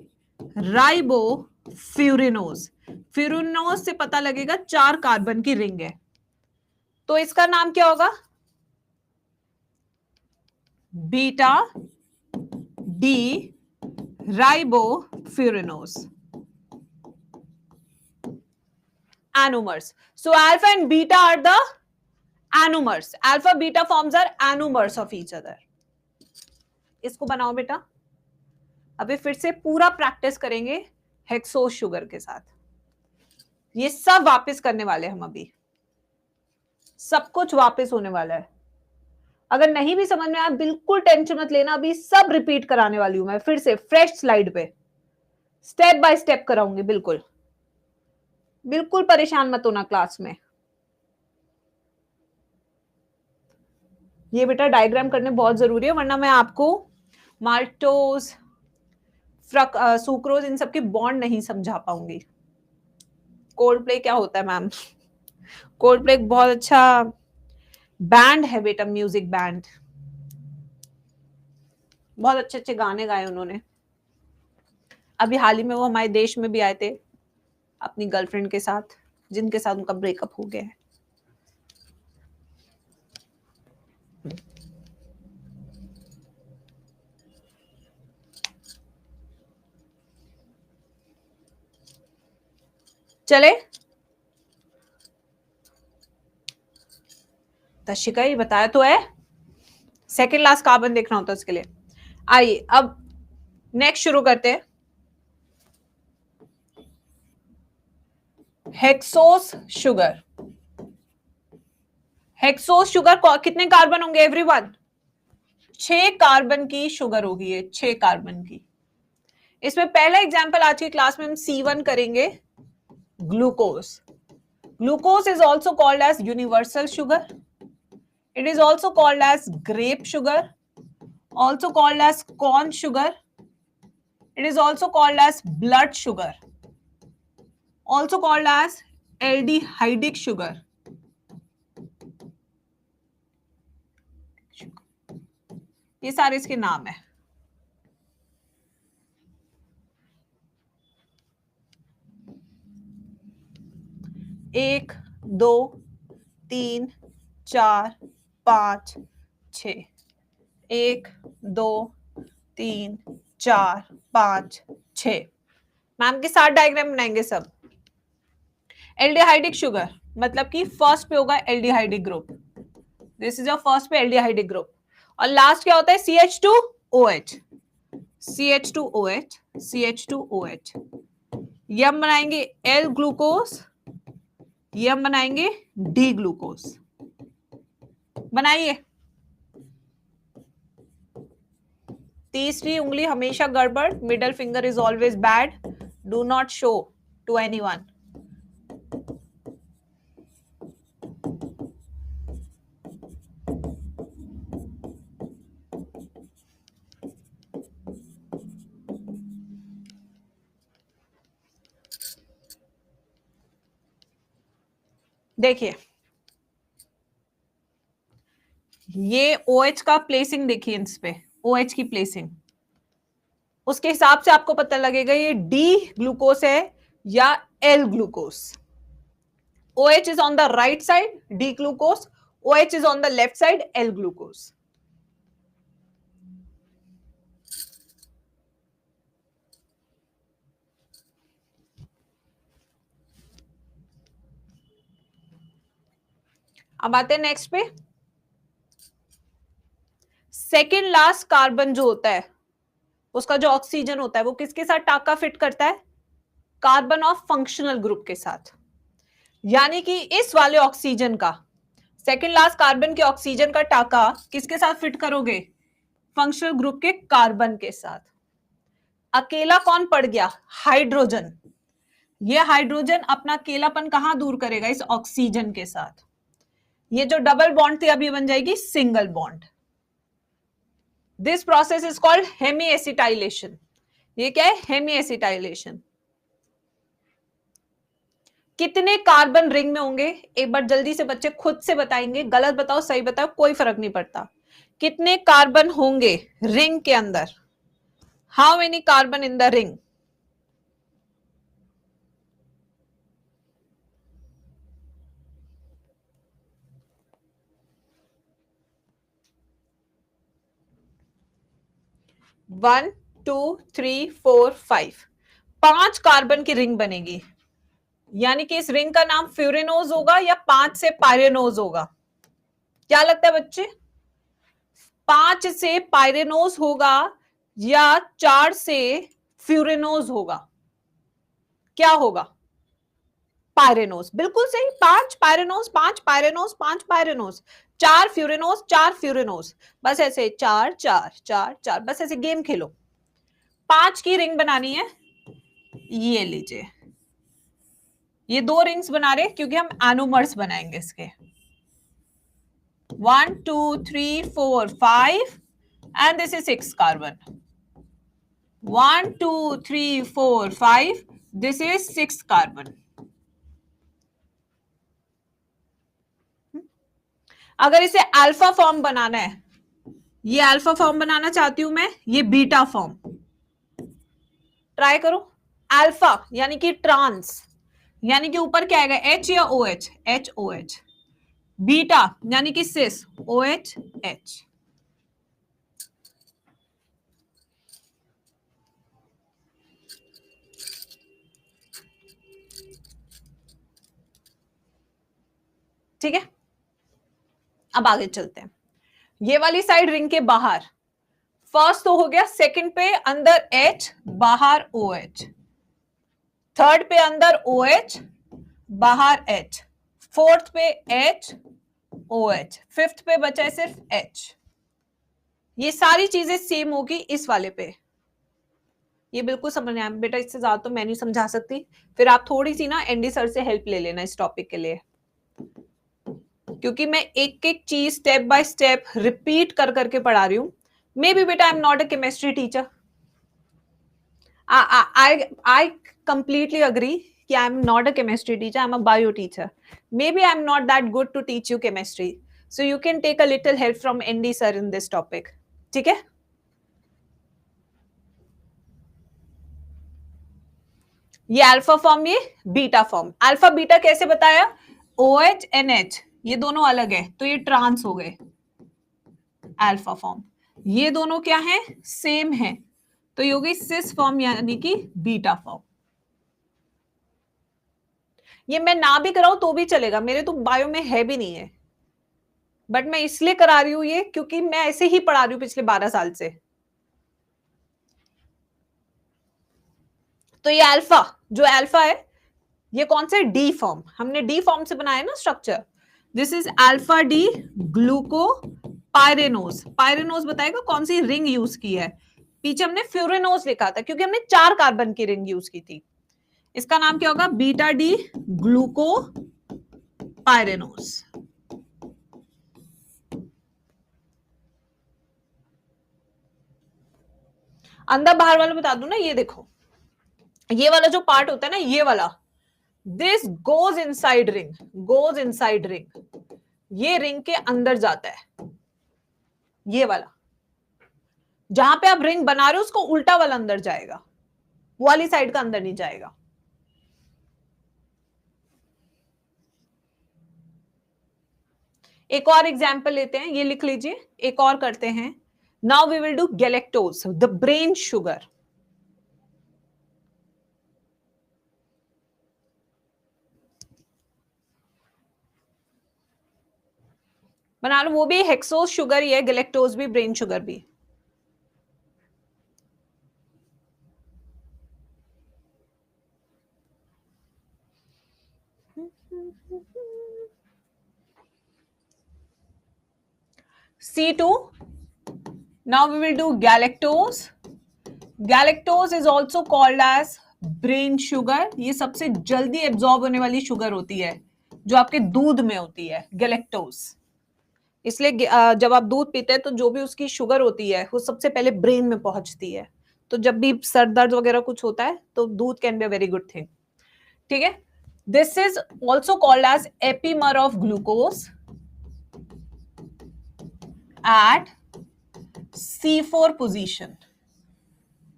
राइबो फ्यूरिनोज. फ्यूरिनोज से पता लगेगा 4 कार्बन की रिंग है, तो इसका नाम क्या होगा? Beta D ribofuranose. Anomers. So alpha and beta are the anomers. Alpha beta forms are anomers of each other. इसको बनाओ बेटा. अभी फिर से पूरा प्रैक्टिस करेंगे हेक्सोस शुगर के साथ. ये सब वापस करने वाले हम अभी. सब कुछ वापस होने वाला है. अगर नहीं भी समझ में आया बिल्कुल टेंशन मत लेना, अभी सब रिपीट कराने वाली हूं मैं फिर से फ्रेश स्लाइड पे. स्टेप बाय स्टेप कराऊंगी. बिल्कुल बिल्कुल परेशान मत होना क्लास में. ये बेटा डायग्राम करने बहुत जरूरी है, वरना मैं आपको माल्टोज सुक्रोज इन सबके बॉन्ड नहीं समझा पाऊंगी. कोल्ड प्ले क्या होता है मैम? कोल्ड प्ले बहुत अच्छा बैंड है बेटा, म्यूजिक बैंड. बहुत अच्छे अच्छे गाने गाए उन्होंने. अभी हाल ही में वो हमारे देश में भी आए थे अपनी गर्लफ्रेंड के साथ, जिनके साथ उनका ब्रेकअप हो गया है. चले तशिका ही बताया तो है, सेकेंड लास्ट कार्बन देखना होता है उसके लिए. आइए अब नेक्स्ट शुरू करते हैं. Hexose sugar. हेक्सोस शुगर कितने कार्बन होंगे एवरीवन? 6 कार्बन की शुगर होगी ये, 6 कार्बन की. इसमें पहला एग्जांपल आज की क्लास में हम C1 करेंगे. Glucose. Glucose is also called as universal sugar. It is also called as grape sugar, also called as corn sugar. It is also called as blood sugar, also called as aldehydic sugar. ये सारे इसके नाम है. एक, दो, तीन, चार, 5, 6. 1, 2, 3, 4, 5, 6. Ma'am के साथ डायग्राम बनाएंगे सब. एल्डिहाइडिक शुगर मतलब कि फर्स्ट पे होगा aldehydic group. This is your first पे एल्डिहाइडिक ग्रुप. और लास्ट क्या होता है? CH2OH. CH2OH, CH2OH. ये हम बनाएंगे L ग्लूकोज, ये हम बनाएंगे D ग्लूकोज. बनाइए. तीसरी उंगली हमेशा गड़बड़. Middle finger is always bad. Do not show to anyone. देखिए ये OH का प्लेसिंग देखिए इस पे, OH की प्लेसिंग, उसके हिसाब से आपको पता लगेगा ये डी ग्लूकोस है या L glucose. OH is on the right side, D glucose. OH is on the left side, L glucose. अब आते हैं नेक्स्ट पे। सेकेंड लास्ट कार्बन जो होता है उसका जो ऑक्सीजन होता है वो किसके साथ टाका फिट करता है? कार्बन ऑफ फंक्शनल ग्रुप के साथ। यानी कि इस वाले ऑक्सीजन का, सेकेंड लास्ट कार्बन के ऑक्सीजन का टाका किसके साथ फिट करोगे? फंक्शनल ग्रुप के कार्बन के साथ। अकेला कौन पड़ गया? हाइड्रोजन। ये हाइड्रोजन अपना अकेलापन कहां दूर करेगा? इस ऑक्सीजन के साथ। ये जो डबल बॉन्ड थी अब ये बन जाएगी single bond. This process is called hemiacetylation. ये क्या है? Hemiacetylation. कितने कार्बन रिंग में होंगे? एक बार जल्दी से बच्चे खुद से बताएंगे, गलत बताओ सही बताओ कोई फर्क नहीं पड़ता। कितने कार्बन होंगे रिंग के अंदर? How many carbon in the ring? One, two, three, four, 5। 5 carbon की रिंग बनेगी। यानी कि इस रिंग का नाम फ्यूरेनोज होगा या 5 से पायरेनोज होगा? क्या लगता है बच्चे? 5 से पायरेनोज होगा या 4 से फ्यूरेनोज होगा? क्या होगा? पायरेनोज। बिल्कुल सही। 5 पायरेनोज, 5 पायरेनोज, 5 पायरेनोज, 4 फ्यूरेनोज, 4 फ्यूरेनोज। बस ऐसे 4 4 4 4, बस ऐसे गेम खेलो। 5 की रिंग बनानी है। ये लीजिए, ये 2 रिंग्स बना रहे क्योंकि हम एनोमर्स बनाएंगे इसके। 1 2 3 4 5 and this is 6 carbon. 1 2 3 4 5, this is 6 carbon. अगर इसे अल्फा फॉर्म बनाना है, ये अल्फा फॉर्म बनाना चाहती हूं मैं, ये बीटा फॉर्म ट्राई करो। अल्फा यानी कि ट्रांस, यानी कि ऊपर क्या आएगा? H या OH? HOH। बीटा यानी कि सिस, OH H। ठीक है, अब आगे चलते हैं। ये वाली साइड रिंग के बाहर फर्स्ट तो हो गया, सेकंड पे अंदर H बाहर OH, थर्ड पे अंदर OH बाहर H, फोर्थ पे H OH, फिफ्थ पे बचा है सिर्फ H। ये सारी चीजें सेम होगी इस वाले पे। ये बिल्कुल समझ आया बेटा, इससे ज्यादा तो मैं नहीं समझा सकती। फिर आप थोड़ी सी ना एनडी सर से हेल्प ले लेना इस टॉपिक के लिए, क्योंकि मैं एक एक चीज स्टेप बाय स्टेप रिपीट कर करके पढ़ा रही हूँ। मे बी बेटा I am not a chemistry teacher. I completely agree कि I am not a chemistry teacher, I am a bio teacher. Maybe I am not that good to teach you chemistry, so you can take a little help from ND sir in this topic. ठीक है, ये alpha form, ये beta form. Alpha beta कैसे बताया? OH NH ये दोनों अलग है तो ये ट्रांस हो गए अल्फा फॉर्म। ये दोनों क्या है? सेम है तो ये होगी सिस फॉर्म यानी कि बीटा फॉर्म। ये मैं ना भी कराऊं तो भी चलेगा, मेरे तो बायो में है भी नहीं है, बट मैं इसलिए करा रही हूं ये क्योंकि मैं ऐसे ही पढ़ा रही हूं पिछले 12 साल से। तो ये अल्फा, जो अल्फा है ये कौन से? D form. हमने डी फॉर्म से बनाया ना structure. This is alpha D ग्लूको pyranose. Pyranose बताएगा कौन सी रिंग यूज की है। पीछे हमने फ्यूरेनोज लिखा था क्योंकि हमने 4 कार्बन की रिंग यूज की थी। इसका नाम क्या होगा? Beta D ग्लूको pyranose. अंदर बाहर वाला बता दूं ना, ये देखो, ये वाला जो पार्ट होता है ना, ये वाला, this goes inside ring, goes inside ring, ये रिंग के अंदर जाता है। ये वाला, जहां पे आप रिंग बना रहे हो उसको उल्टा वाला अंदर जाएगा, वो वाली साइड का अंदर नहीं जाएगा। एक और एग्जाम्पल लेते हैं, ये लिख लीजिए, एक और करते हैं। Now we will do galactose, the brain sugar. बना लो, वो भी हेक्सोज शुगर ही है, गैलेक्टोज भी, ब्रेन शुगर भी। C2, now we will do galactose. Galactose is also called as brain sugar. ये सबसे जल्दी एब्जॉर्ब होने वाली शुगर होती है जो आपके दूध में होती है, गैलेक्टोज। इसलिए जब आप दूध पीते हैं तो जो भी उसकी शुगर होती है वो सबसे पहले ब्रेन में पहुंचती है। तो जब भी सर दर्द वगैरह कुछ होता है तो दूध can be a very good thing. ठीक है, this is also called as epimer of glucose at C4 position.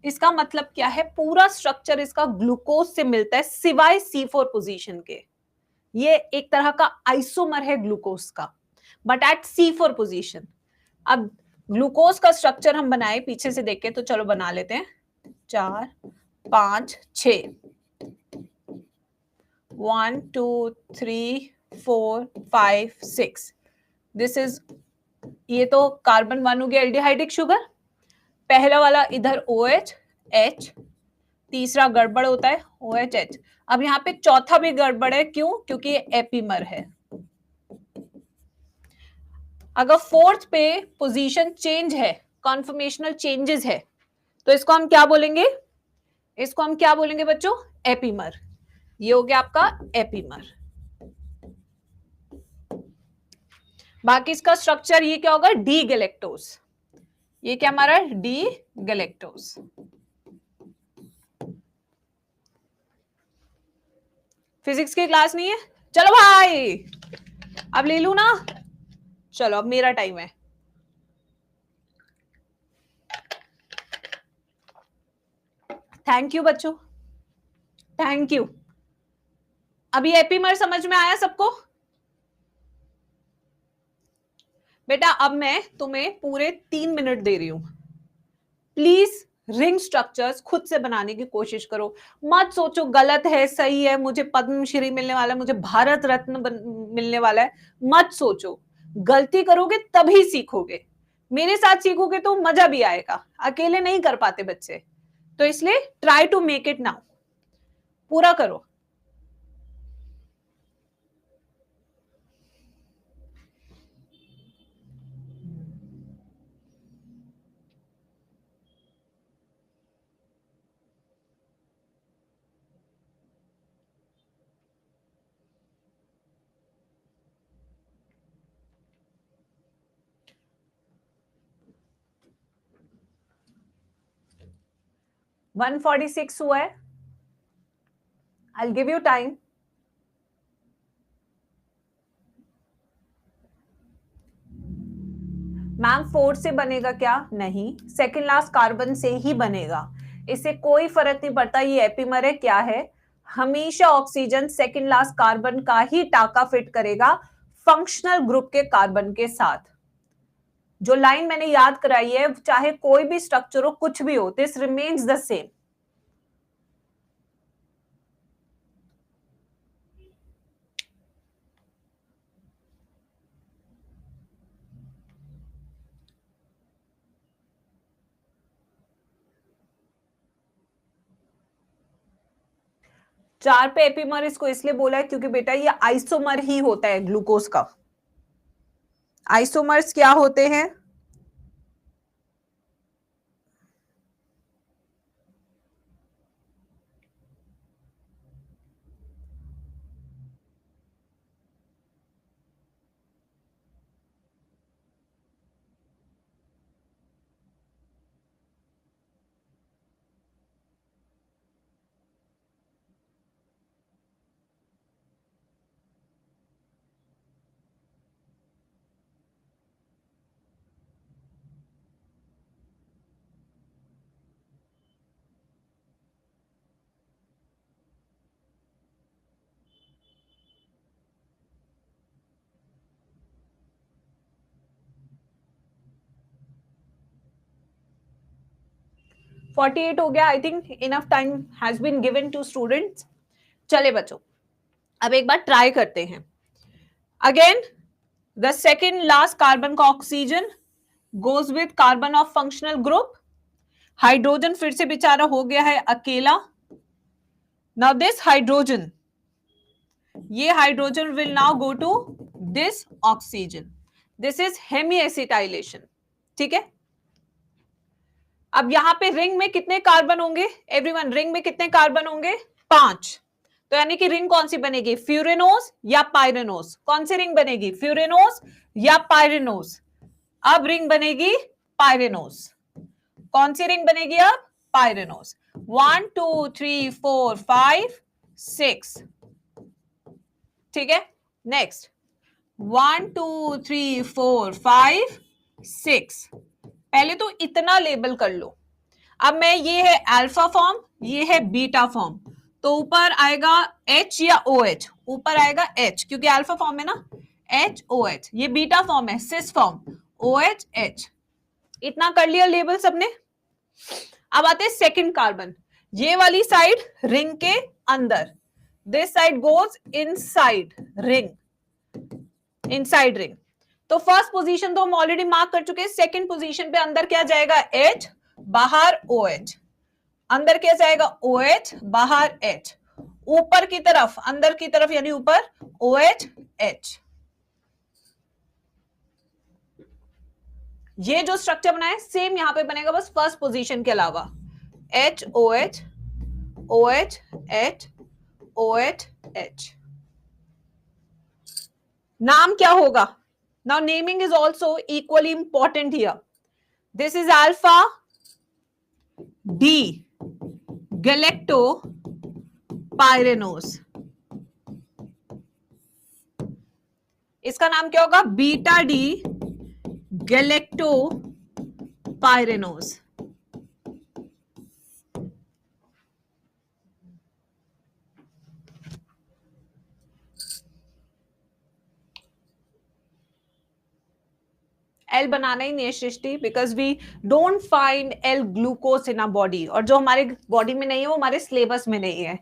इसका मतलब क्या है, पूरा स्ट्रक्चर इसका ग्लूकोज से मिलता है सिवाय C4 पोजीशन के। ये एक तरह का आइसोमर है ग्लूकोज का, बट एट C4 पोजीशन। अब ग्लूकोज का स्ट्रक्चर हम बनाए पीछे से देख के, तो चलो बना लेते हैं। 4 5 6, 1 2 3 4 5 6। दिस इज, ये तो कार्बन 1 हो गया, एल्डिहाइडिक शुगर। पहला वाला इधर OH H, तीसरा गड़बड़ होता है OH H। अब यहाँ पे चौथा भी गड़बड़ है, क्यों? क्योंकि ये एपीमर है। अगर फोर्थ पे पोजीशन चेंज है, कॉन्फर्मेशनल चेंजेस है, तो इसको हम क्या बोलेंगे? इसको हम क्या बोलेंगे बच्चों? एपीमर। ये हो गया आपका एपीमर। बाकी इसका स्ट्रक्चर ये क्या होगा? D galactose. ये क्या हमारा? D galactose. फिजिक्स की क्लास नहीं है? चलो भाई, अब ले लू ना। चलो अब मेरा टाइम है। थैंक यू बच्चों, थैंक यू। अभी एपीमर समझ में आया सबको? बेटा अब मैं तुम्हें पूरे 3 मिनट दे रही हूं, प्लीज रिंग स्ट्रक्चर्स खुद से बनाने की कोशिश करो। मत सोचो गलत है सही है, मुझे पद्मश्री मिलने वाला है, मुझे भारत रत्न मिलने वाला है। मत सोचो, गलती करोगे तभी सीखोगे। मेरे साथ सीखोगे तो मजा भी आएगा, अकेले नहीं कर पाते बच्चे। तो इसलिए try to make it now, पूरा करो। वन 146 हुआ है। I give you time. Ma'am 4 से बनेगा क्या? नहीं, सेकेंड लास्ट कार्बन से ही बनेगा। इससे कोई फर्क नहीं पड़ता ये एपीमर है क्या है, हमेशा ऑक्सीजन सेकेंड लास्ट कार्बन का ही टाका फिट करेगा फंक्शनल ग्रुप के कार्बन के साथ। जो लाइन मैंने याद कराई है, चाहे कोई भी स्ट्रक्चर हो, कुछ भी हो, दिस रिमेन्स द सेम। चार पे एपीमर इसको इसलिए बोला है क्योंकि बेटा ये आइसोमर ही होता है ग्लूकोज का। आइसोमर्स क्या होते हैं? 48 हो गया. I think enough time has been given to students. चले बच्चों, अब एक बार ट्राई करते हैं. Again the second last carbon का oxygen goes with carbon of functional group. Hydrogen फिर से बेचारा हो गया है अकेला. नाउ दिस हाइड्रोजन, ये hydrogen will now go to this oxygen. This is hemi acetylation. ठीक है. अब यहां पे रिंग में कितने कार्बन होंगे एवरीवन? रिंग में कितने कार्बन होंगे? 5. तो यानी कि रिंग कौन सी बनेगी? फ्यूरेनोस या पायरेनोस? कौन सी रिंग बनेगी? फ्यूरेनोस या पायरेनोस? अब रिंग बनेगी पायरेनोस. कौन सी रिंग बनेगी अब? पायरेनोस. 1 2 3 4 5 6. ठीक है. नेक्स्ट 1 2 3 4 5 6. पहले तो इतना लेबल कर लो. अब मैं, ये है अल्फा फॉर्म, ये है बीटा फॉर्म. तो ऊपर आएगा H या OH? ऊपर आएगा H, क्योंकि अल्फा फॉर्म है ना. HOH. ये बीटा फॉर्म है, सिस फॉर्म, OH. इतना कर लिया लेबल सबने. अब आते हैं सेकंड कार्बन. ये वाली साइड रिंग के अंदर, this side goes inside ring, inside ring. तो फर्स्ट पोजीशन तो हम ऑलरेडी मार्क कर चुके हैं. सेकंड पोजीशन पे अंदर क्या जाएगा? H, बाहर OH. अंदर क्या जाएगा? OH, बाहर H. ऊपर की तरफ, अंदर की तरफ यानी ऊपर OH, H. ये जो स्ट्रक्चर बना है सेम यहां पे बनेगा, बस फर्स्ट पोजीशन के अलावा. H OH OH H OH H. नाम क्या होगा? Now naming is also equally important here. This is alpha D galactopyranose. इसका नाम क्या होगा? Beta D galactopyranose. एल बनाना ही नहीं है Srishti, because we don't find L glucose in a body. और जो हमारे बॉडी में नहीं है वो हमारे सिलेबस में नहीं है.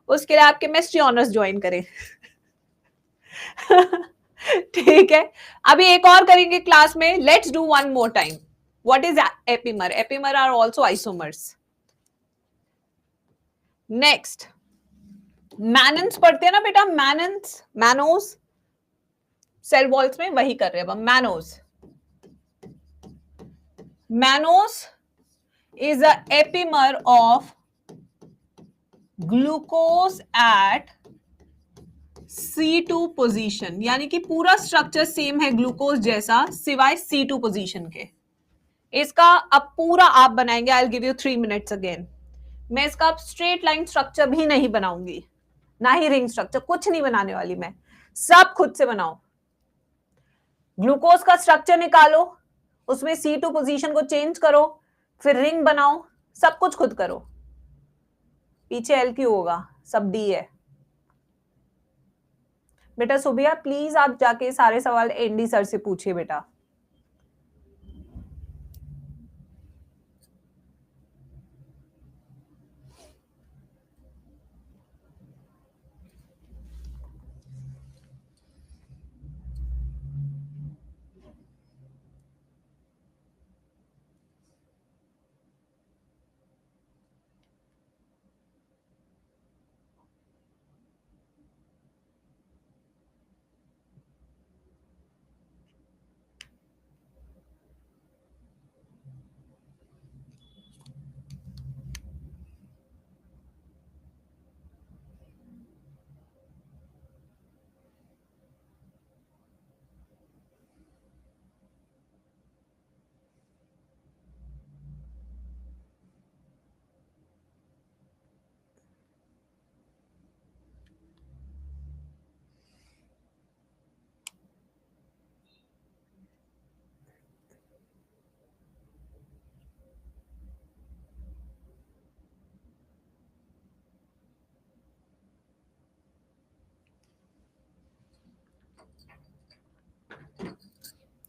उसके लिए आप केमिस्ट्री ऑनर्स ज्वाइन करें. ठीक है. अभी एक और करेंगे क्लास में. Let's do one more time. What is epimer? Epimer are also isomers. Next mannose पढ़ते हैं ना बेटा. Mannans, mannose. सेल वॉल्स में वही कर रहे हैं अब. Mannose. Mannose is a epimer of glucose at C2 position. यानी कि पूरा स्ट्रक्चर सेम है ग्लूकोज जैसा, सिवाय C2 पोजीशन के. इसका अब पूरा आप बनाएंगे. I will give you 3 minutes again. मैं इसका अब स्ट्रेट लाइन स्ट्रक्चर भी नहीं बनाऊंगी, ना ही रिंग स्ट्रक्चर, कुछ नहीं बनाने वाली मैं. सब खुद से बनाओ. ग्लूकोज का स्ट्रक्चर निकालो, उसमें C2 पोजीशन को चेंज करो, फिर रिंग बनाओ. सब कुछ खुद करो. पीछे L क्यों होगा? सब D है. बेटा सुबिया प्लीज आप जाके सारे सवाल एनडी सर से पूछिए बेटा.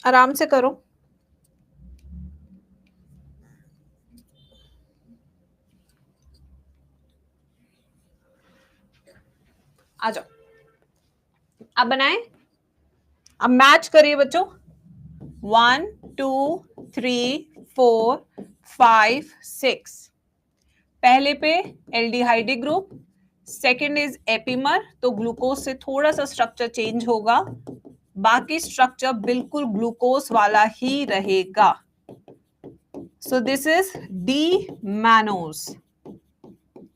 आराम से करो. आ जाओ, अब बनाएं, अब मैच करिए बच्चों। 1 2 3 4 5 6, पहले पे aldehydic group, second is epimer, तो ग्लूकोज से थोड़ा सा स्ट्रक्चर चेंज होगा, बाकी स्ट्रक्चर बिल्कुल ग्लूकोज वाला ही रहेगा। So this is D mannose,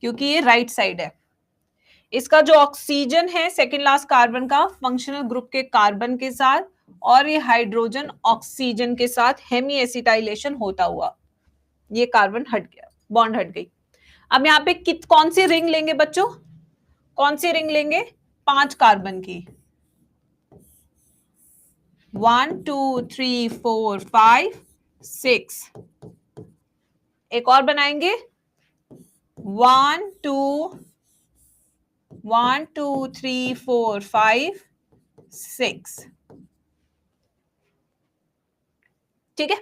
क्योंकि ये राइट साइड है। इसका जो ऑक्सीजन है सेकेंड लास्ट कार्बन का फंक्शनल ग्रुप के कार्बन के साथ, और ये हाइड्रोजन ऑक्सीजन के साथ हेमी एसिटाइलेशन होता हुआ ये कार्बन हट गया, बॉन्ड हट गई। अब यहाँ पे कौन सी रिंग लेंगे बच्चों, कौन सी रिंग लेंगे, 5 कार्बन की, 1 2 3 4 5 6, एक और बनाएंगे, 1 2 3 4 5 6, ठीक है।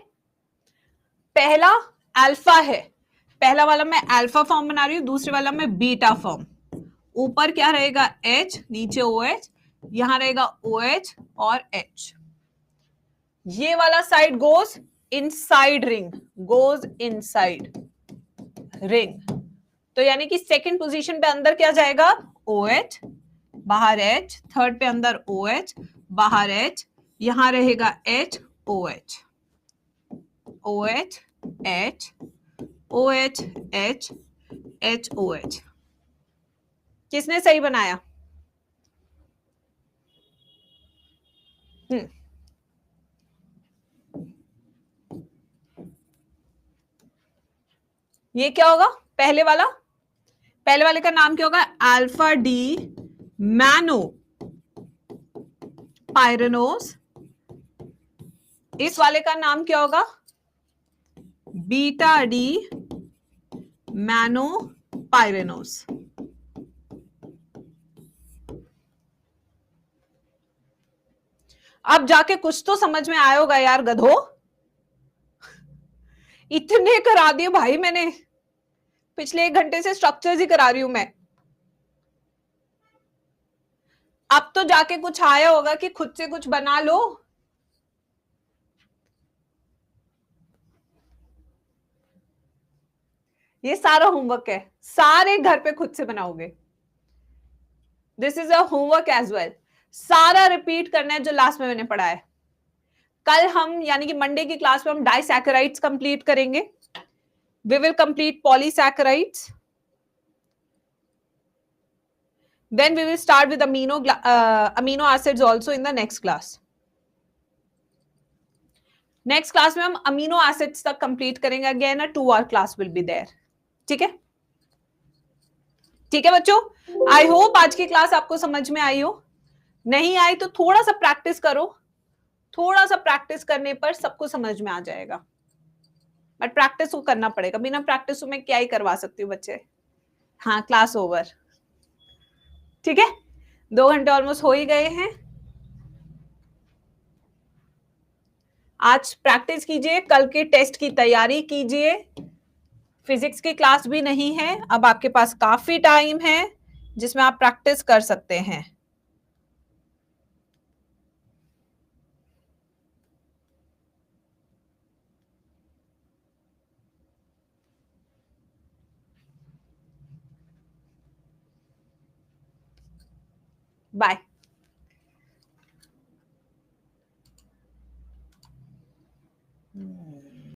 पहला अल्फा है, पहला वाला मैं अल्फा फॉर्म बना रही हूं, दूसरे वाला मैं बीटा फॉर्म। ऊपर क्या रहेगा H, नीचे OH, यहां रहेगा OH और H। ये वाला side goes inside ring, goes inside ring, तो यानी कि सेकंड पोजीशन पे अंदर क्या जाएगा, OH, बाहर H, थर्ड पे अंदर OH, बाहर H, यहां रहेगा H, OH, OH, H, OH, H, H, OH। किसने सही बनाया? ये क्या होगा, पहले वाला, पहले वाले का नाम क्या होगा, अल्फा डी मैनो पायरेनोस। इस वाले का नाम क्या होगा, बीटा डी मैनो पायरेनोस। अब जाके कुछ तो समझ में आया होगा यार गधो, इतने करा दिए भाई मैंने, पिछले 1 घंटे से स्ट्रक्चर्स ही करा रही हूं मैं। अब तो जाके कुछ आया होगा कि खुद से कुछ बना लो। ये सारा होमवर्क है, सारे घर पे खुद से बनाओगे। This is a homework as well, सारा रिपीट करना है जो लास्ट में मैंने पढ़ाया। कल हम यानी कि मंडे की क्लास में हम डाइसैकेराइड्स कंप्लीट करेंगे, we will complete polysaccharides, then we will start with amino acids also in the next class. Next class में हम अमीनो एसिड्स तक कंप्लीट करेंगे, again a 2 hour class will be there, ठीक है, ठीक है बच्चों। आई होप आज की क्लास आपको समझ में आई हो, नहीं आई तो थोड़ा सा प्रैक्टिस करो, थोड़ा सा प्रैक्टिस करने पर सबको समझ में आ जाएगा, बट प्रैक्टिस को करना पड़ेगा, बिना प्रैक्टिस में क्या ही करवा सकती हूँ बच्चे। हाँ, क्लास ओवर, ठीक है, 2 घंटे ऑलमोस्ट हो ही गए हैं। आज प्रैक्टिस कीजिए, कल के टेस्ट की तैयारी कीजिए, फिजिक्स की क्लास भी नहीं है, अब आपके पास काफी टाइम है जिसमें आप प्रैक्टिस कर सकते हैं। बाय।